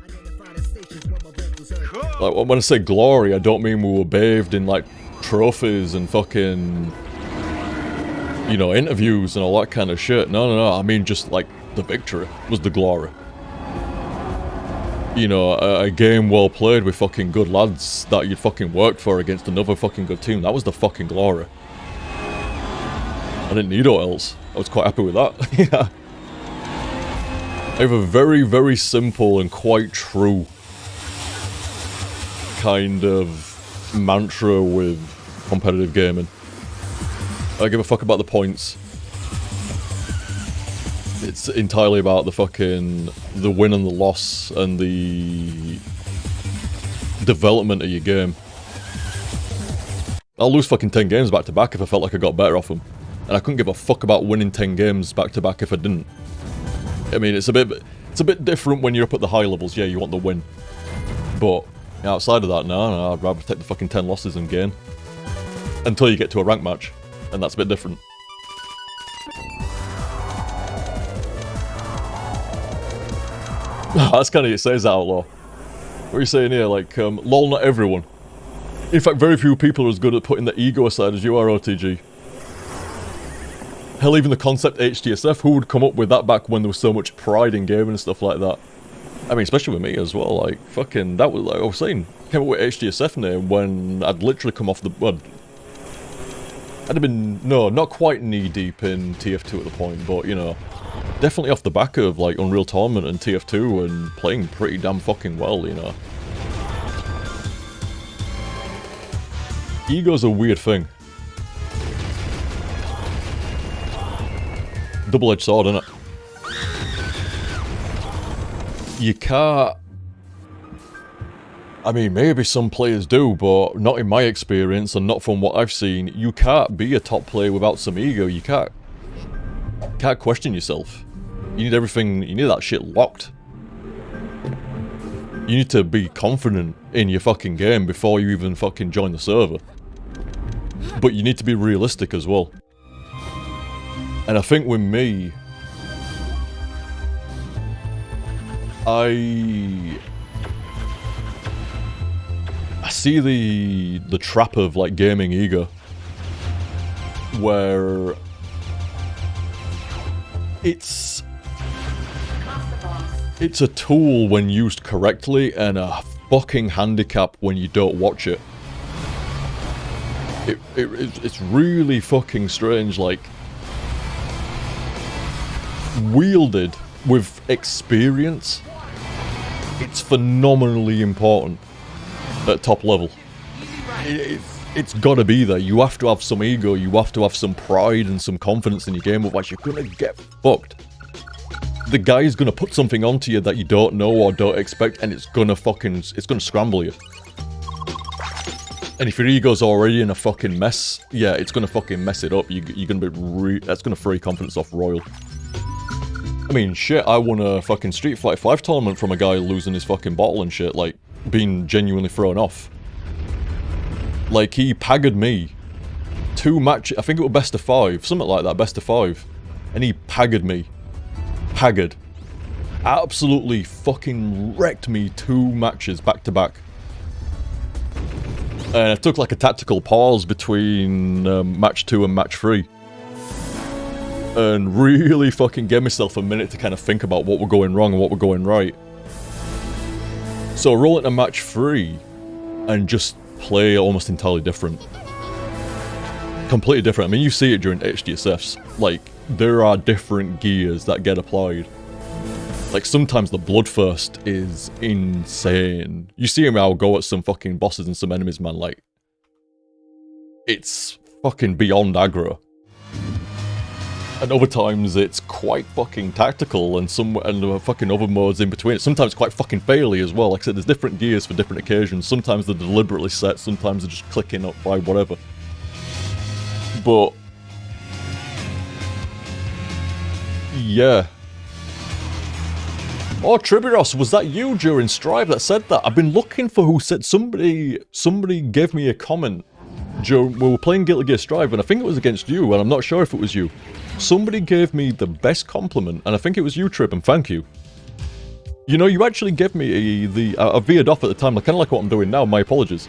Like, when I say glory, I don't mean we were bathed in, like, trophies and fucking, you know, interviews and all that kind of shit. No, I mean just like the victory was the glory. You know, a game well played with fucking good lads that you'd fucking worked for against another fucking good team. That was the fucking glory. I didn't need all else. I was quite happy with that. Yeah. I have a very, very simple and quite true kind of mantra with competitive gaming. I give a fuck about the points. It's entirely about the fucking, the win and the loss and the development of your game. I'll lose fucking 10 games back to back if I felt like I got better off them. And I couldn't give a fuck about winning 10 games back to back if I didn't. I mean, it's a bit different when you're up at the high levels. Yeah, you want the win. But outside of that, no, I'd rather take the fucking 10 losses and gain. Until you get to a rank match. And that's a bit different. That's kind of, it says that Outlaw. What are you saying here? Like, lol, not everyone. In fact, very few people are as good at putting the ego aside as you are, OTG. Hell, even the concept HTSF, who would come up with that back when there was so much pride in gaming and stuff like that? I mean, especially with me as well, like, fucking, that was, like I was saying, came up with HTSF name when I'd literally come off the, well, I'd have been, no, not quite knee-deep in TF2 at the point, but, you know, definitely off the back of, like, Unreal Tournament and TF2 and playing pretty damn fucking well, you know. Ego's a weird thing. Double-edged sword, innit? You can't... I mean, maybe some players do, but not in my experience and not from what I've seen. You can't be a top player without some ego. You can't question yourself. You need everything, you need that shit locked. You need to be confident in your fucking game before you even fucking join the server. But you need to be realistic as well. And I think with me, I see the trap of like gaming ego, where it's a tool when used correctly and a fucking handicap when you don't watch it. It's really fucking strange, like, wielded with experience, it's phenomenally important at top level. It's gotta be there. You have to have some ego, you have to have some pride and some confidence in your game, otherwise you're gonna get fucked. The guy's gonna put something onto you that you don't know or don't expect, and it's gonna scramble you. And if your ego's already in a fucking mess, yeah, it's gonna fucking mess it up. You're gonna be that's gonna throw your confidence off royal. I mean, shit, I won a fucking Street Fighter 5 tournament from a guy losing his fucking bottle and shit, like, being genuinely thrown off. Like, he paggered me. 2 matches, I think it was best of 5, something like that, best of 5. And he paggered me. Paggered. Absolutely fucking wrecked me 2 matches back to back. And I took like a tactical pause between match 2 and match 3. And really fucking gave myself a minute to kind of think about what were going wrong and what were going right. So roll into match 3 and just play almost entirely different. Completely different. I mean, you see it during HDSFs. Like, there are different gears that get applied. Like, sometimes the Bloodthirst is insane. You see him how go at some fucking bosses and some enemies, man, like... It's fucking beyond aggro. And other times it's quite fucking tactical, and fucking other modes in between. Sometimes quite fucking faily as well. Like I said, there's different gears for different occasions. Sometimes they're deliberately set, sometimes they're just clicking up by whatever. But... yeah. Oh, Triburos, was that you during Strive that said that? I've been looking for who said... Somebody gave me a comment during... We were playing Guilty Gear Strive, and I think it was against you, and I'm not sure if it was you. Somebody gave me the best compliment, and I think it was you, Trib, and thank you. You know, you actually gave me I veered off at the time, kind of like what I'm doing now, my apologies.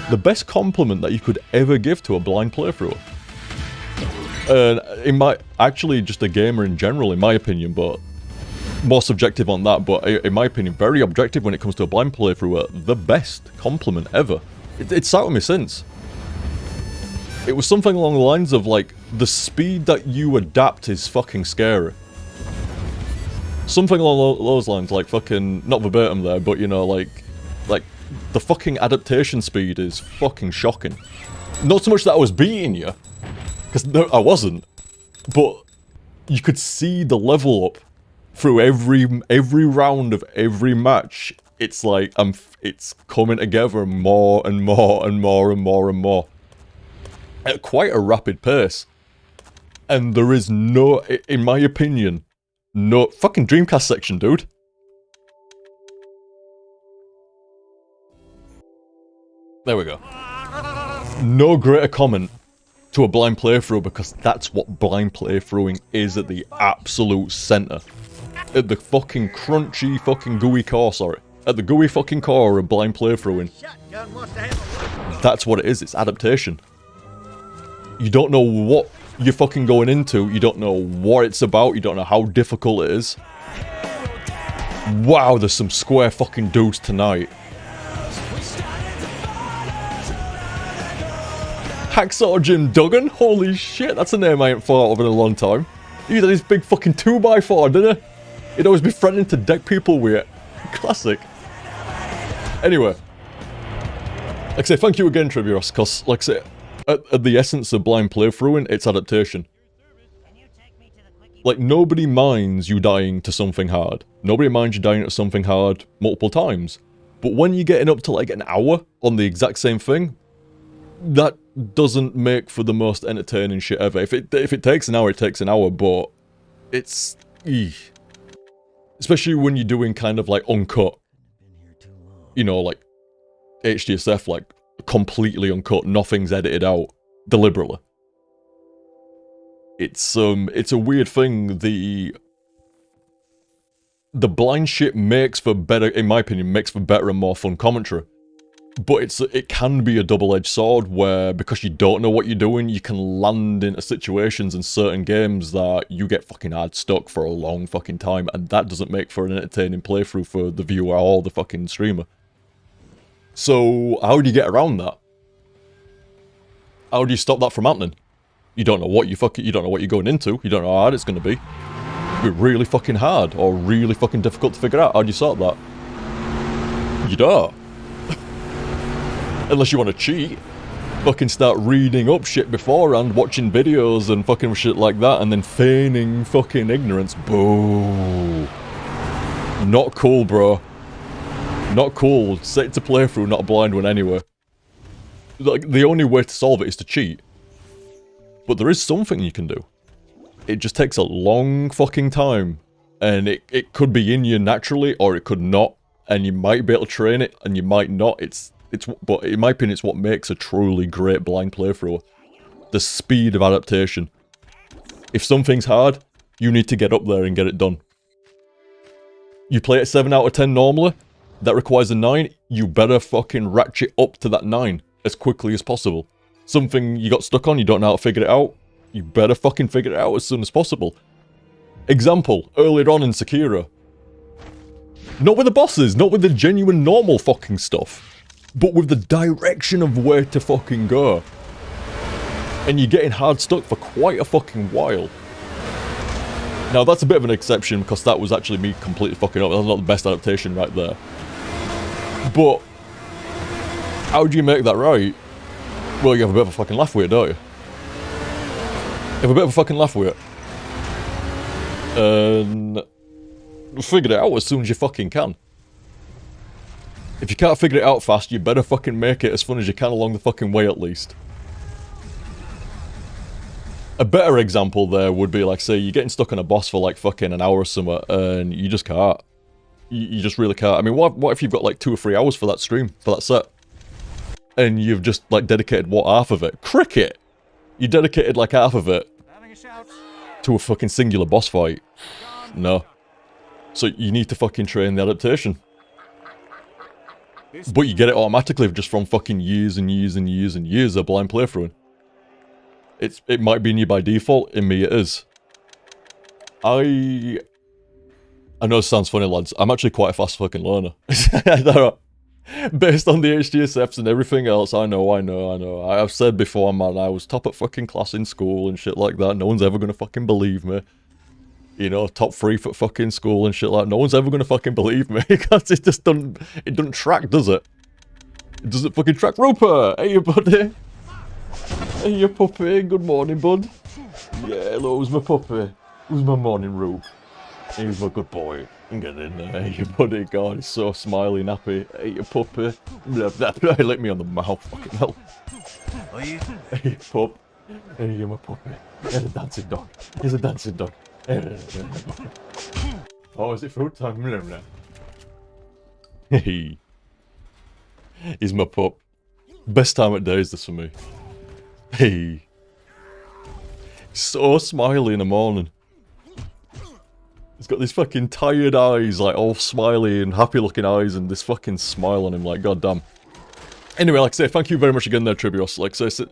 The best compliment that you could ever give to a blind playthrough. Actually just a gamer in general, in my opinion, but more subjective on that, but in my opinion, very objective when it comes to a blind playthrough. The best compliment ever. It's sat with me since. It was something along the lines of, like, the speed that you adapt is fucking scary. Something along those lines, like fucking, not verbatim there, but you know, like the fucking adaptation speed is fucking shocking. Not so much that I was beating you, because no, I wasn't, but you could see the level up through every round of every match. It's like, it's coming together more and more and more and more and more. At quite a rapid pace. And there is no, in my opinion, no fucking Dreamcast section, dude. There we go. No greater comment to a blind playthrough, because that's what blind playthroughing is at the absolute center. At the fucking crunchy fucking gooey core, sorry. At the gooey fucking core of blind playthroughing. That's what it is, it's adaptation. You don't know what you're fucking going into, you don't know what it's about, you don't know how difficult it is. Wow, there's some square fucking dudes tonight. Hacksaw Jim Duggan? Holy shit, that's a name I ain't thought of in a long time. He had this big fucking 2x4, didn't he? He'd always be threatening to deck people with it. Classic. Anyway. Like I say, thank you again, Trivios, because, like I say, at the essence of blind playthroughing, it's adaptation. Like, nobody minds you dying to something hard. Nobody minds you dying to something hard multiple times. But when you're getting up to like an hour on the exact same thing, that doesn't make for the most entertaining shit ever. If it takes an hour, it takes an hour, but it's... Especially when you're doing kind of like uncut. You know, like HDSF, like completely uncut, nothing's edited out deliberately. It's a weird thing. The blind shit makes for better, in my opinion, makes for better and more fun commentary. But it can be a double-edged sword where, because you don't know what you're doing, you can land into situations in certain games that you get fucking hard stuck for a long fucking time, and that doesn't make for an entertaining playthrough for the viewer or the fucking streamer. So, how do you get around that? How do you stop that from happening? You don't know what you don't know what you're going into, you don't know how hard it's gonna be. It'd be really fucking hard, or really fucking difficult to figure out. How do you sort that? You don't. Unless you want to cheat. Fucking start reading up shit beforehand, watching videos and fucking shit like that, and then feigning fucking ignorance. Boo. Not cool, bro. Not cool. Set it to playthrough, not a blind one anyway. Like, the only way to solve it is to cheat. But there is something you can do. It just takes a long fucking time. And it could be in you naturally, or it could not. And you might be able to train it, and you might not. But in my opinion, it's what makes a truly great blind playthrough. The speed of adaptation. If something's hard, you need to get up there and get it done. You play it 7 out of 10 normally, that requires a 9, you better fucking ratchet up to that 9 as quickly as possible. Something you got stuck on, you don't know how to figure it out, you better fucking figure it out as soon as possible. Example, earlier on in Sekiro. Not with the bosses, not with the genuine normal fucking stuff. But with the direction of where to fucking go. And you're getting hard stuck for quite a fucking while. Now that's a bit of an exception, because that was actually me completely fucking up. That's not the best adaptation right there. But how do you make that right? Well, you have a bit of a fucking laugh with it, don't you? You have a bit of a fucking laugh with it. And figure it out as soon as you fucking can. If you can't figure it out fast, you better fucking make it as fun as you can along the fucking way at least. A better example there would be, like, say, you're getting stuck on a boss for like fucking an hour or something, and you just can't. You just really can't. I mean, what if you've got like 2 or 3 hours for that stream, for that set? And you've just like dedicated what, half of it? Cricket! You dedicated like half of it to a fucking singular boss fight. No. So you need to fucking train the adaptation. But you get it automatically just from fucking years and years and years and years of blind playthroughing. It might be in you by default. In me, it is. I know it sounds funny, lads. I'm actually quite a fast fucking learner. Based on the HGSFs and everything else, I know. I've said before, man, I was top at fucking class in school and shit like that. No one's ever gonna fucking believe me. You know, top 3 for fucking school and shit like that. No one's ever gonna fucking believe me because it just doesn't track, does it? It doesn't fucking track. Roper! Hey, you buddy. Hey, you puppy. Good morning, bud. Yeah, hello, who's my puppy? Who's my morning rope? He's my good boy. Get in there. Hey, you buddy. God, he's so smiley and happy. Hey, you puppy. Blah, blah, blah. He licked me on the mouth. Fucking hell. Hey, you pup. Hey, you're my puppy. He's a dancing dog. He's a dancing dog. Oh, is it fruit time? Hey. He's my pup. Best time of day is this for me. Hey. So smiley in the morning. He's got these fucking tired eyes, like all smiley and happy looking eyes, and this fucking smile on him, like goddamn. Anyway, like I say, thank you very much again there, Tribios. Like I say,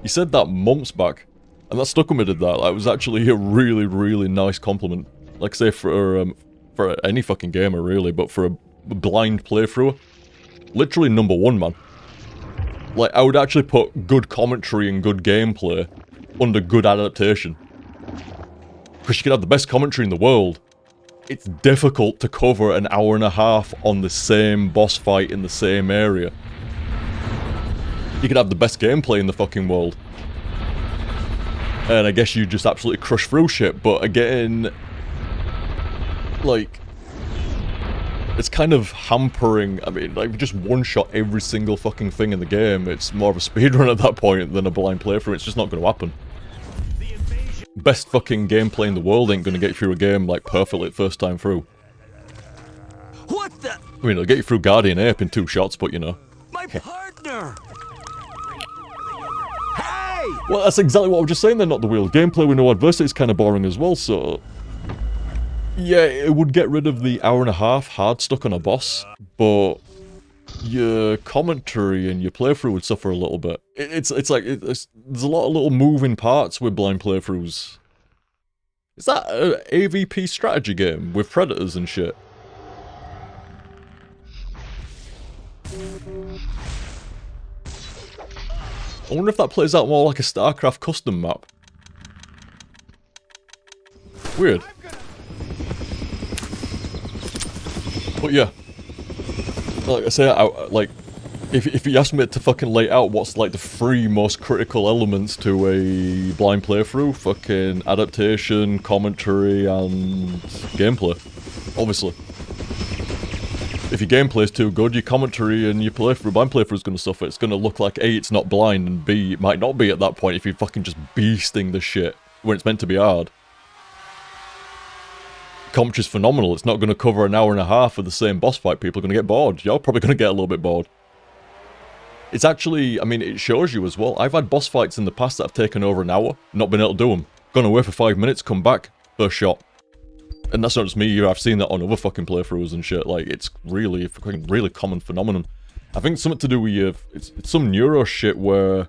you said that months back, and that stuck when we did that. That was actually a really, really nice compliment. Like I say, for any fucking gamer really, but for a blind playthrough, literally #1, man. Like, I would actually put good commentary and good gameplay under good adaptation. Because you could have the best commentary in the world. It's difficult to cover an hour and a half on the same boss fight in the same area. You could have the best gameplay in the fucking world. And I guess you just absolutely crush through shit, but again, like, it's kind of hampering. I mean, like, just one-shot every single fucking thing in the game. It's more of a speedrun at that point than a blind playthrough. It's just not going to happen. Best fucking gameplay in the world ain't going to get you through a game, like, perfectly first time through. What the? I mean, it'll get you through Guardian Ape in 2 shots, but you know. My partner! Hey! Well, that's exactly what I was just saying, they're not the wheel. Gameplay with no adversity is kind of boring as well, so... Yeah, it would get rid of the hour and a half hard stuck on a boss, but your commentary and your playthrough would suffer a little bit. It's like, there's a lot of little moving parts with blind playthroughs. Is that an AVP strategy game with predators and shit? I wonder if that plays out more like a StarCraft custom map. Weird. But yeah, like I say, if you ask me to fucking lay out what's like the 3 most critical elements to a blind playthrough, fucking adaptation, commentary, and gameplay, obviously. If your gameplay is too good, your commentary and your playthrough, blind playthrough is going to suffer. It's going to look like A, it's not blind, and B, it might not be at that point if you're fucking just beasting the shit when it's meant to be hard. Commentary's phenomenal. It's not going to cover an hour and a half of the same boss fight. People are going to get bored. You're probably going to get a little bit bored. It's actually, I mean, it shows you as well. I've had boss fights in the past that have taken over an hour, not been able to do them. Gone away for 5 minutes, come back, first shot. And that's not just me either. I've seen that on other fucking playthroughs and shit. Like, it's really, fucking really common phenomenon. I think it's something to do with your, it's some neuro shit where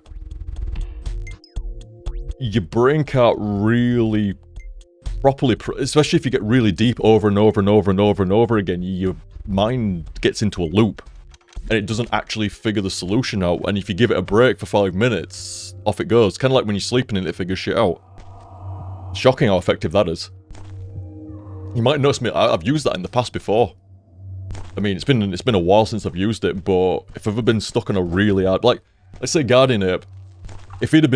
your brain can't really properly, especially if you get really deep over and over and over and over and over again, your mind gets into a loop and it doesn't actually figure the solution out. And if you give it a break for 5 minutes, off it goes. Kind of like when you're sleeping and it figures shit out. Shocking how effective that is. You might notice me, I've used that in the past before. I mean, it's been a while since I've used it, but if I've ever been stuck on a really hard, like, let's say Guardian Ape, if he'd have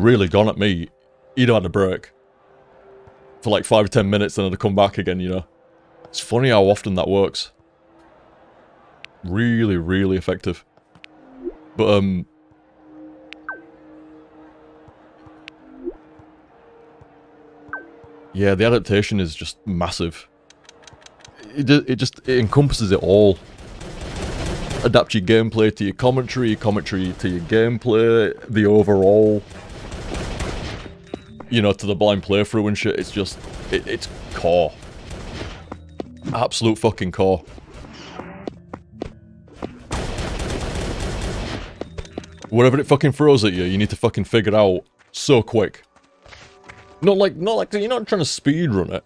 really gone at me, he'd have had a break for like 5 or 10 minutes, and I'd have come back again, you know. It's funny how often that works. Really, really effective. But, yeah, the adaptation is just massive. It encompasses it all. Adapt your gameplay to your commentary to your gameplay, the overall, you know, to the blind playthrough and shit. It's just, it's core. Absolute fucking core. Whatever it fucking throws at you, you need to fucking figure out so quick. Not like, you're not trying to speed run it.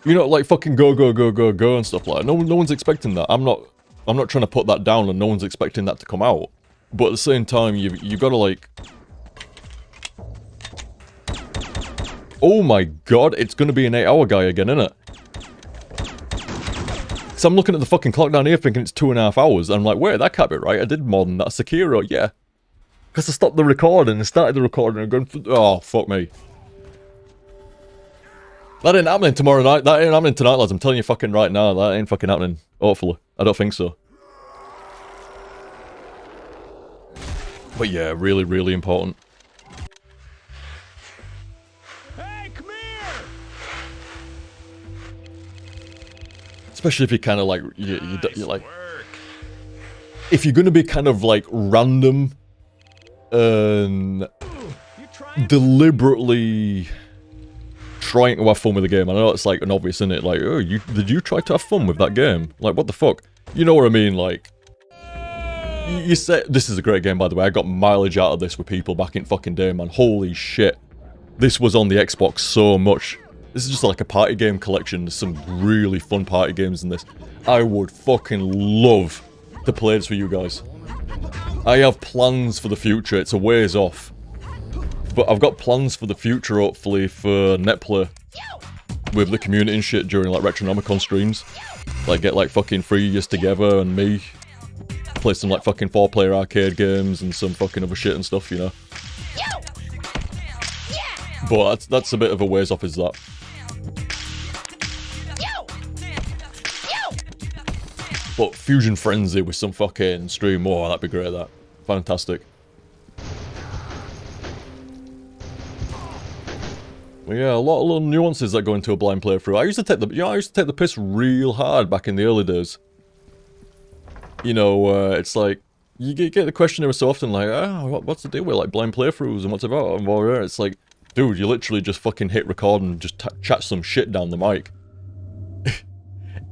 You're not like fucking go and stuff like that. No one's expecting that. I'm not trying to put that down and no one's expecting that to come out. But at the same time, you gotta like... Oh my god, it's gonna be an 8-hour guy again, innit? So I'm looking at the fucking clock down here thinking it's 2.5 hours. And I'm like, wait, that can't be right. I did more than that. Sekiro, yeah. Because I stopped the recording and started the recording and going... Oh, fuck me. That ain't happening tomorrow night. That ain't happening tonight, lads. I'm telling you fucking right now. That ain't fucking happening. Hopefully. I don't think so. But yeah, really, really important. Hey, come here! Especially if you're kind of like... You're like... If you're going to be kind of like random... and... deliberately... trying to have fun with the game. I know it's like an obvious, isn't it? Like, oh, did you try to have fun with that game? Like, what the fuck? You know what I mean? Like, you say this is a great game, by the way. I got mileage out of this with people back in fucking day, man. Holy shit, this was on the Xbox so much. This is just like a party game collection. There's some really fun party games in this. I would fucking love to play this for you guys. I have plans for the future. It's a ways off. But I've got plans for the future, hopefully, for netplay with the community and shit during, like, Retronomicon streams. Like, get, like, fucking 3 years together and me play some, like, fucking 4-player arcade games and some fucking other shit and stuff, you know? But that's a bit of a ways off, is that. But Fusion Frenzy with some fucking stream, oh, that'd be great, that. Fantastic. Yeah, a lot of little nuances that go into a blind playthrough. I used to take the piss real hard back in the early days. You know, it's like you get the question every so often, like, oh, what's the deal with like blind playthroughs and what's it about? And it's like, dude, you literally just fucking hit record and just chat some shit down the mic.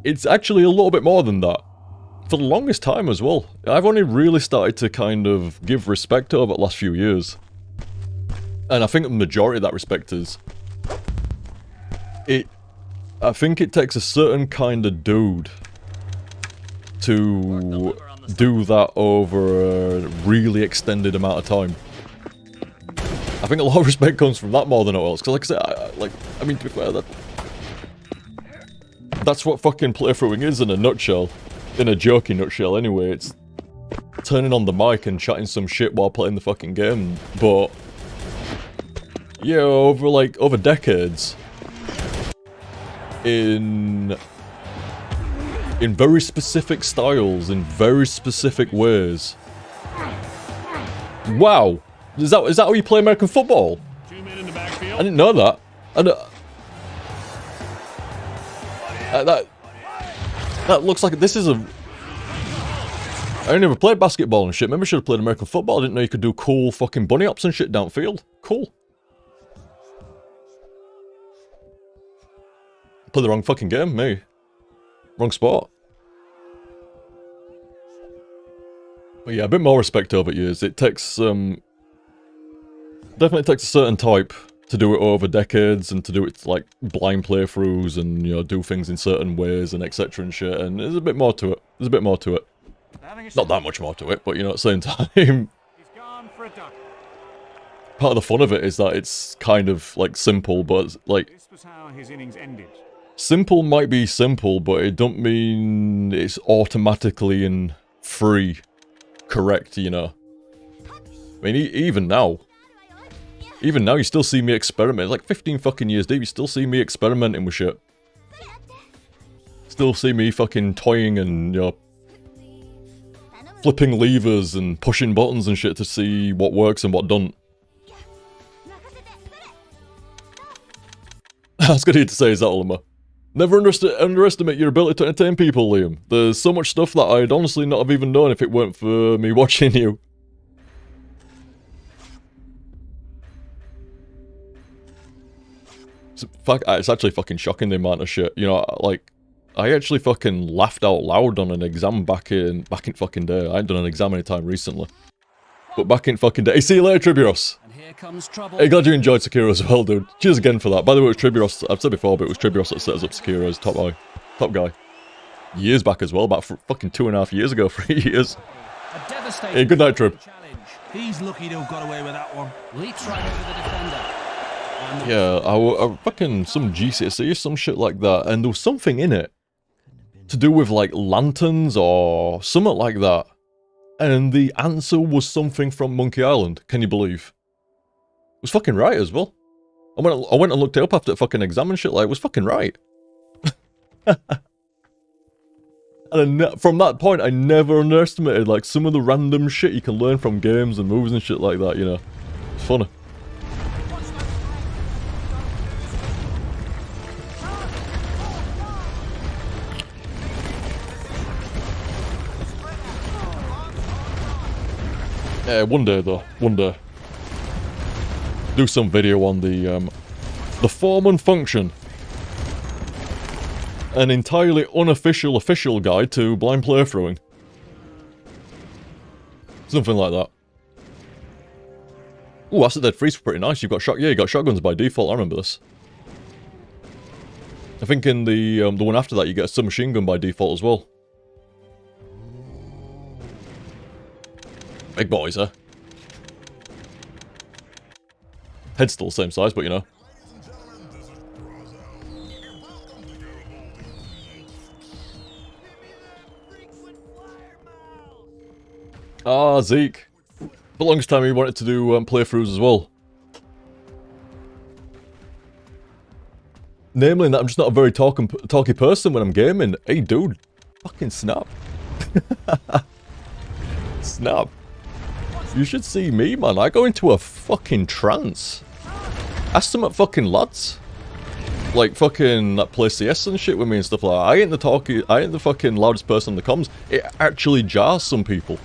It's actually a little bit more than that. For the longest time as well. I've only really started to kind of give respect over the last few years. And I think the majority of that respect is... I think it takes a certain kind of dude to do that over a really extended amount of time. I think a lot of respect comes from that more than all else. Because like I said, I mean, to be fair, that's what fucking playthroughing is in a nutshell. In a jokey nutshell anyway. It's turning on the mic and chatting some shit while playing the fucking game. But... yeah, over decades, in very specific styles, in very specific ways. Wow, is that how you play American football? I didn't know that. That looks like this is a... I never played basketball and shit. Maybe I should have played American football. I didn't know you could do cool fucking bunny hops and shit downfield. Cool. Played the wrong fucking game, me. Wrong sport. But yeah, a bit more respect over years. It takes, definitely takes a certain type to do it over decades and to do it, like, blind playthroughs and, you know, do things in certain ways and etc and shit. And there's a bit more to it. There's a bit more to it. Not that much more to it, but, you know, at the same time... part of the fun of it is that it's kind of, like, simple, but, like... This was how his innings ended. Simple might be simple, but it don't mean it's automatically and free correct, you know. I mean, even now, you still see me experiment. Like 15 fucking years deep, you still see me experimenting with shit. Still see me fucking toying and, you know, flipping levers and pushing buttons and shit to see what works and what don't. That's good of you to say, is that, Ultima? Never underestimate your ability to entertain people, Liam. There's so much stuff that I'd honestly not have even known if it weren't for me watching you. It's actually fucking shocking the amount of shit. You know, like, I actually fucking laughed out loud on an exam back in fucking day. I ain't done an exam anytime recently. But back in fucking day. See you later, Triburos. And here comes trouble. Hey, glad you enjoyed Sekiro as well, dude. Cheers again for that. By the way, it was Triburos. I've said before, but it was Triburos that set us up Sekiro as top guy. Years back as well, about fucking 2.5 years ago, 3 years. A devastating Hey, good night, Trib. challenge. He's lucky to have got away with that one. Leaps right over the defender. And Yeah, I fucking some GCSE or some shit like that, and there was something in it to do with like lanterns or something like that, and the answer was something from Monkey Island. Can you believe? It was fucking right as well. I went and looked it up after the fucking exam and shit. Like, it was fucking right. And from that point, I never underestimated like some of the random shit you can learn from games and movies and shit like that. You know, it's funny. Yeah, one day though, one day. Do some video on the form and function. An entirely unofficial official guide to blind playthroughing. Something like that. Ooh, Acid Dead Freeze was pretty nice. You got shotguns by default. I remember this. I think in the one after that you get a submachine gun by default as well. Big boys, huh? Head's still the same size, but you know. Ah, Zeke. For the longest time he wanted to do playthroughs as well. Namely that I'm just not a very talky person when I'm gaming. Hey dude, fucking snap. Snap. You should see me, man. I go into a fucking trance. Ask some fucking lads. Like fucking that play CS and shit with me and stuff like that. I ain't the fucking loudest person on the comms. It actually jars some people.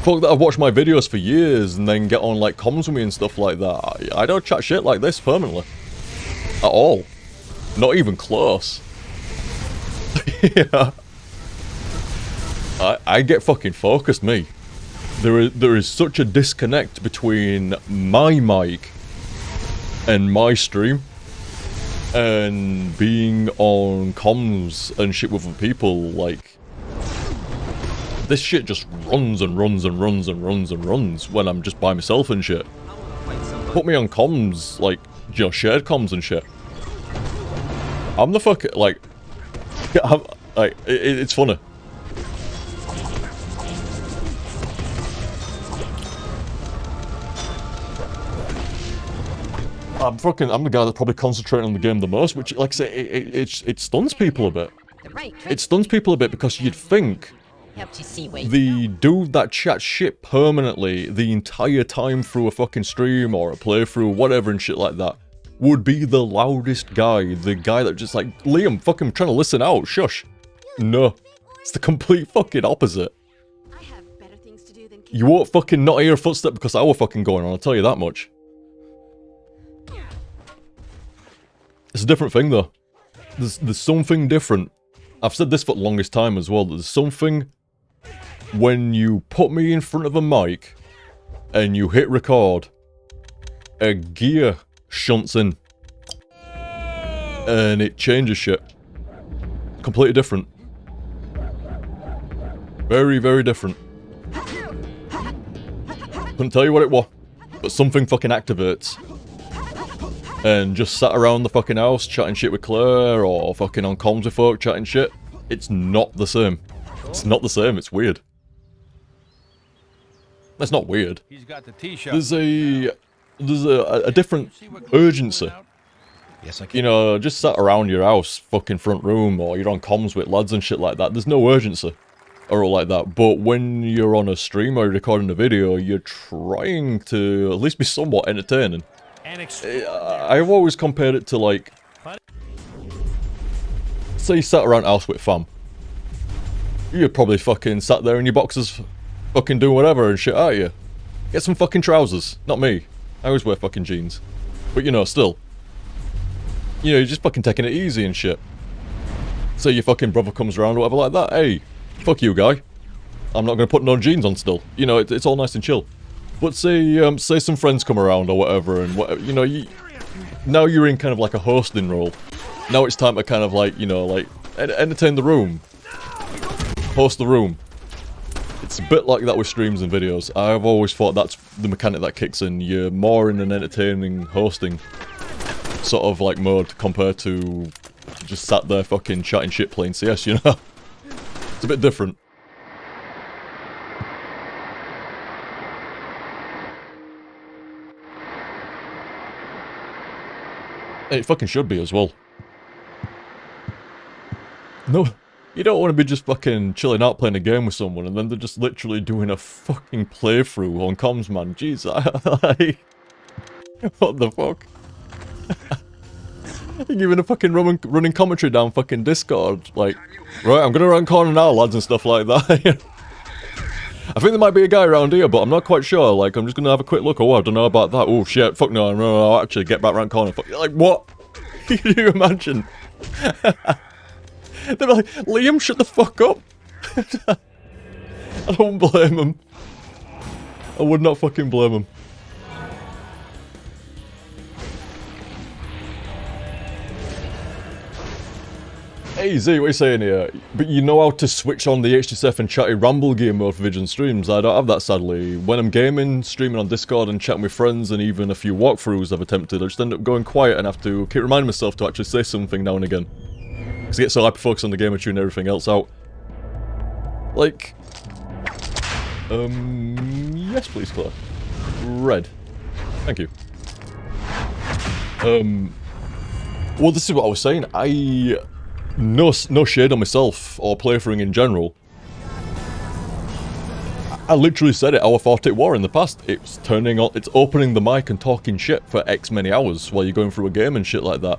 Folk that have watched my videos for years and then get on like comms with me and stuff like that. I don't chat shit like this permanently. At all. Not even close. Yeah. I get fucking focused, me. There is such a disconnect between my mic and my stream and being on comms and shit with other people. Like, this shit just runs and runs and runs and runs and runs when I'm just by myself and shit. Put me on comms, like, you know, shared comms and shit. I'm the fuck, like, it's funny. I'm the guy that's probably concentrating on the game the most, which, like I say, it stuns people a bit. It stuns people a bit because you'd think the dude that chats shit permanently the entire time through a fucking stream or a playthrough, whatever and shit like that, would be the loudest guy, the guy that just like, Liam, fucking trying to listen out, shush. No, it's the complete fucking opposite. You won't fucking not hear a footstep because I were fucking going on, I'll tell you that much. It's a different thing though. There's something different. I've said this for the longest time as well. There's something when you put me in front of a mic and you hit record, a gear shunts in and it changes shit. Completely different. Very, very different. Couldn't tell you what it was, but something fucking activates. And just sat around the fucking house chatting shit with Claire or fucking on comms with folk chatting shit. It's not the same. It's not the same, it's weird. That's not weird. He's got the t-shirt. There's a different urgency. Yes, I can. You know, just sat around your house, fucking front room, or you're on comms with lads and shit like that. There's no urgency. Or all like that. But when you're on a stream or you're recording a video, you're trying to at least be somewhat entertaining. I've always compared it to like, say you sat around house with fam. You're probably fucking sat there in your boxers, fucking doing whatever and shit, aren't you? Get some fucking trousers. Not me. I always wear fucking jeans. But you know, still. You know, you're just fucking taking it easy and shit. Say your fucking brother comes around or whatever like that. Hey, fuck you, guy. I'm not going to put no jeans on still. You know, it's all nice and chill. But say some friends come around or whatever, and you know, now you're in kind of like a hosting role. Now it's time to kind of like, you know, like, entertain the room. Host the room. It's a bit like that with streams and videos. I've always thought that's the mechanic that kicks in. You're more in an entertaining hosting sort of like mode compared to just sat there fucking chatting shit playing CS, you know? It's a bit different. It fucking should be as well. No, you don't want to be just fucking chilling out playing a game with someone and then they're just literally doing a fucking playthrough on comms, man. Jeez, like... What the fuck? You're giving a fucking running commentary down fucking Discord. Like, right, I'm gonna run corner now, lads, and stuff like that. I think there might be a guy around here, but I'm not quite sure. Like, I'm just gonna have a quick look. Oh, I don't know about that. Oh, shit, fuck no, actually, get back round corner. Fuck, like, what? Can you imagine? They'd be like, Liam, shut the fuck up. I don't blame him. I would not fucking blame him. Hey Z, what are you saying here? But you know how to switch on the HTSF and chatty ramble game mode for Vision streams? I don't have that, sadly. When I'm gaming, streaming on Discord and chatting with friends and even a few walkthroughs I've attempted, I just end up going quiet and have to keep reminding myself to actually say something now and again. Because I get so hyper-focused on the game and tune everything else out. Like... yes please, Claire. Red. Thank you. Well, this is what I was saying. No shade on myself, or playthroughing in general. I literally said it how I thought it were in the past. It's turning on, it's opening the mic and talking shit for X many hours while you're going through a game and shit like that.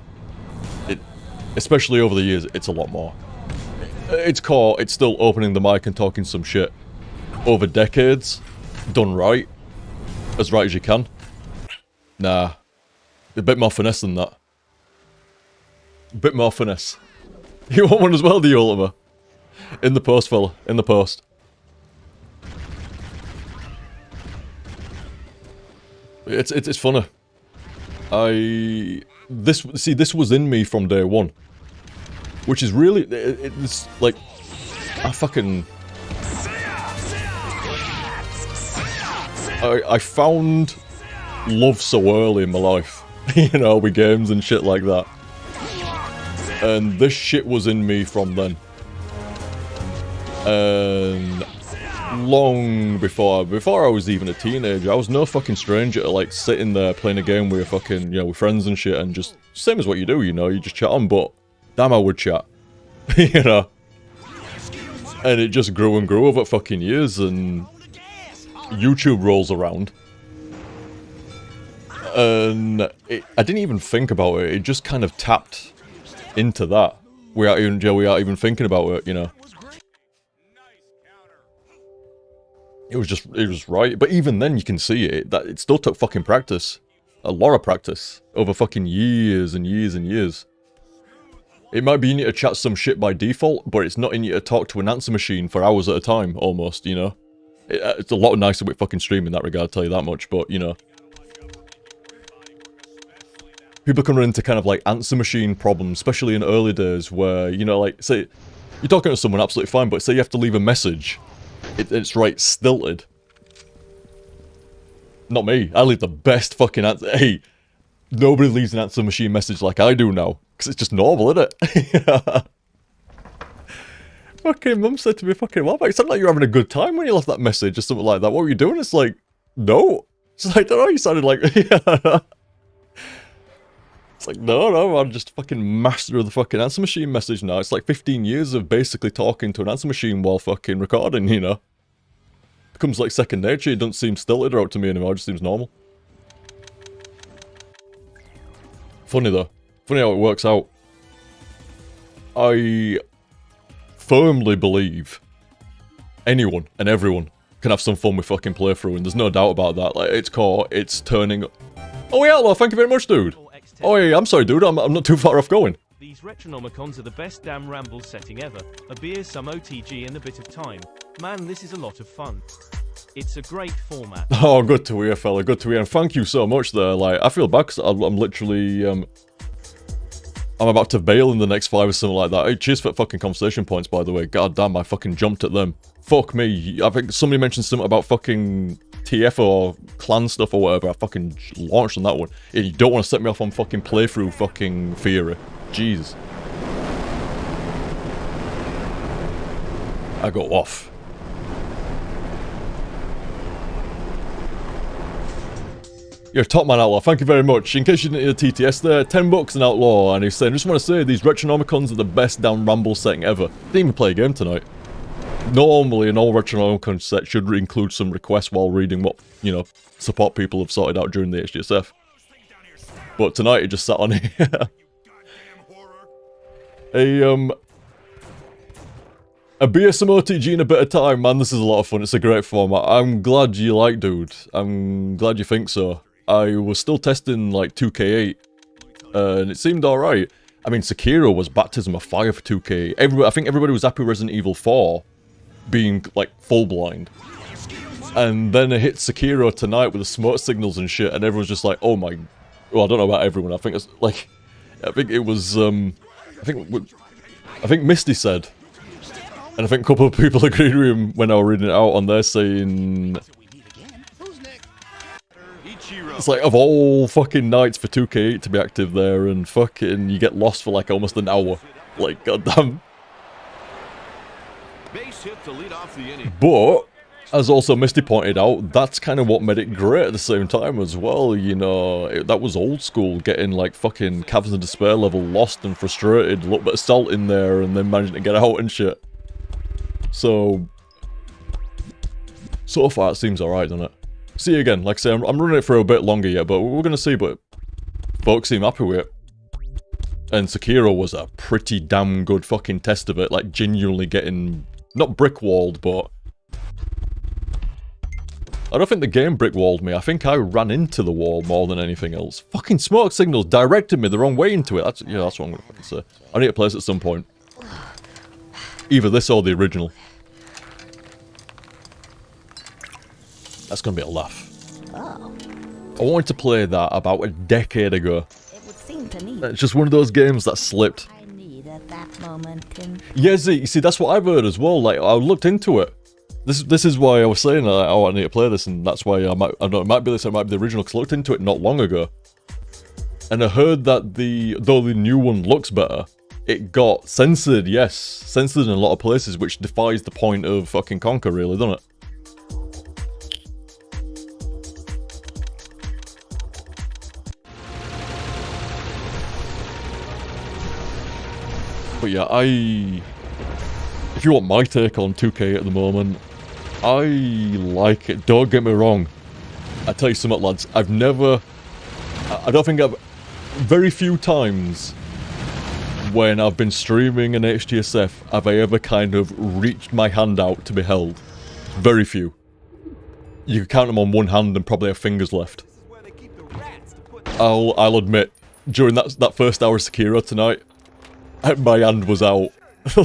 Especially over the years, it's a lot more. It's core, it's still opening the mic and talking some shit. Over decades, done right, as right as you can. Nah, a bit more finesse than that. A bit more finesse. You want one as well, do you, Ultima? In the post, fella. In the post. It's funny. This was in me from day one. Which is really... It's like... I fucking... I found love so early in my life. You know, with games and shit like that. And this shit was in me from then. And long before I was even a teenager, I was no fucking stranger to like sitting there playing a game with fucking, you know, with friends and shit and just, same as what you do, you know, you just chat on, but damn I would chat. You know? And it just grew and grew over fucking years and YouTube rolls around. And I didn't even think about it, it just kind of tapped into that. Without even thinking about it, you know. It was right. But even then you can see it, that it still took fucking practice. A lot of practice. Over fucking years and years and years. It might be in you to chat some shit by default, but it's not in you to talk to an answer machine for hours at a time, almost, you know. It's a lot nicer with fucking stream in that regard, I'll tell you that much, but, you know. People can run into kind of like answer machine problems, especially in early days where, you know, like, say, you're talking to someone absolutely fine, but say you have to leave a message. It's right, stilted. Not me. I leave the best fucking answer. Hey, nobody leaves an answer machine message like I do now. Because it's just normal, isn't it? Fucking mum said to me, fucking, what? It sounded like you were having a good time when you left that message or something like that. What were you doing? It's like, no. It's like, I don't know, you sounded like, yeah. It's like, no, I'm just fucking master of the fucking answer machine message now. It's like 15 years of basically talking to an answer machine while fucking recording, you know? Becomes like second nature, it doesn't seem stilted or out to me anymore, it just seems normal. Funny though. Funny how it works out. I firmly believe anyone and everyone can have some fun with fucking playthrough, and there's no doubt about that. Like, it's core, it's turning... Oh yeah, hello, thank you very much, dude. Oh yeah, I'm sorry, dude, I'm not too far off going. These Retronomicons are the best damn ramble setting ever. A beer, some OTG and a bit of time. Man, this is a lot of fun. It's a great format. Oh, good to hear, fella. Good to hear. And thank you so much there. Like, I feel bad because I'm literally, I'm about to bail in the next 5 or something like that. Hey, cheers for fucking conversation points, by the way. God damn, I fucking jumped at them. Fuck me. I think somebody mentioned something about fucking TF or clan stuff or whatever. I fucking launched on that one. Yeah, you don't want to set me off on fucking playthrough fucking theory. Jesus. I go off. You're a top man, Outlaw. Thank you very much. In case you didn't hear TTS there, $10 an Outlaw, and he's saying, just want to say, these Retronomicons are the best damn ramble setting ever. Didn't even play a game tonight. Normally, an all Retronomicon set should include some requests while reading what, you know, support people have sorted out during the HGSF. But tonight, it just sat on here. A beer, some OTG in a bit of time. Man, this is a lot of fun. It's a great format. I'm glad you like, dude. I'm glad you think so. I was still testing, like, 2K8, and it seemed alright. I mean, Sekiro was baptism of fire for 2K8. I think everybody was happy with Resident Evil 4 being, like, full blind. And then it hit Sekiro tonight with the smoke signals and shit, and everyone's just like, oh my... Well, I don't know about everyone. I think it's, like... I think it was, I think Misty said... And I think a couple of people agreed with him when I was reading it out on there, saying... It's like, of all fucking nights for 2K8 to be active there, and fucking you get lost for like almost an hour. Like, goddamn. But, as also Misty pointed out, that's kind of what made it great at the same time as well, you know. That was old school, getting like fucking Caverns of Despair level lost and frustrated, a little bit of salt in there, and then managing to get out and shit. So far it seems alright, doesn't it? See again, like I say, I'm running it for a bit longer yet, but we're gonna see, but folks seem happy with it. And Sekiro was a pretty damn good fucking test of it, like genuinely getting, not brick-walled, but... I don't think the game brick-walled me, I think I ran into the wall more than anything else. Fucking smoke signals directed me the wrong way into it, that's what I'm gonna fucking say. I need to play this at some point. Either this or the original. That's gonna be a laugh. Oh. I wanted to play that about a decade ago. It would seem to me. It's just one of those games that slipped. I need at that moment. Yeah, you see, that's what I've heard as well. Like, I looked into it. This is why I was saying, oh, I need to play this, and that's why I don't know, it might be this, or it might be the original, because I looked into it not long ago. And I heard that though the new one looks better, it got censored, yes. Censored in a lot of places, which defies the point of fucking Conquer, really, doesn't it? But yeah, if you want my take on 2K at the moment, I like it. Don't get me wrong. I tell you something, lads. I don't think very few times when I've been streaming an HTSF have I ever kind of reached my hand out to be held. Very few. You can count them on one hand and probably have fingers left. I'll admit, during that first hour of Sekiro tonight, my hand was out.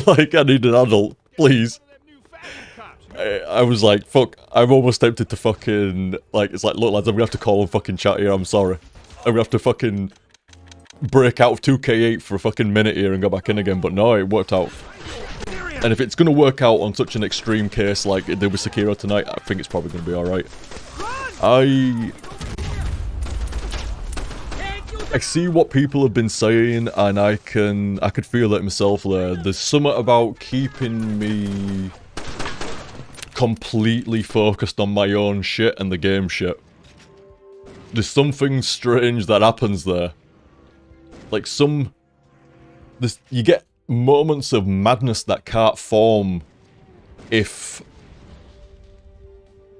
Like, I need an adult, please. I was like, fuck, I'm almost tempted to fucking, like, it's like, look lads, I'm gonna have to call and fucking chat here, I'm sorry. I'm gonna have to fucking break out of 2K8 for a fucking minute here and go back in again, but no, it worked out. And if it's gonna work out on such an extreme case like it did with Sekiro tonight, I think it's probably gonna be alright. I see what people have been saying, and I could feel it myself there. There's something about keeping me completely focused on my own shit and the game shit. There's something strange that happens there. Like you get moments of madness that can't form if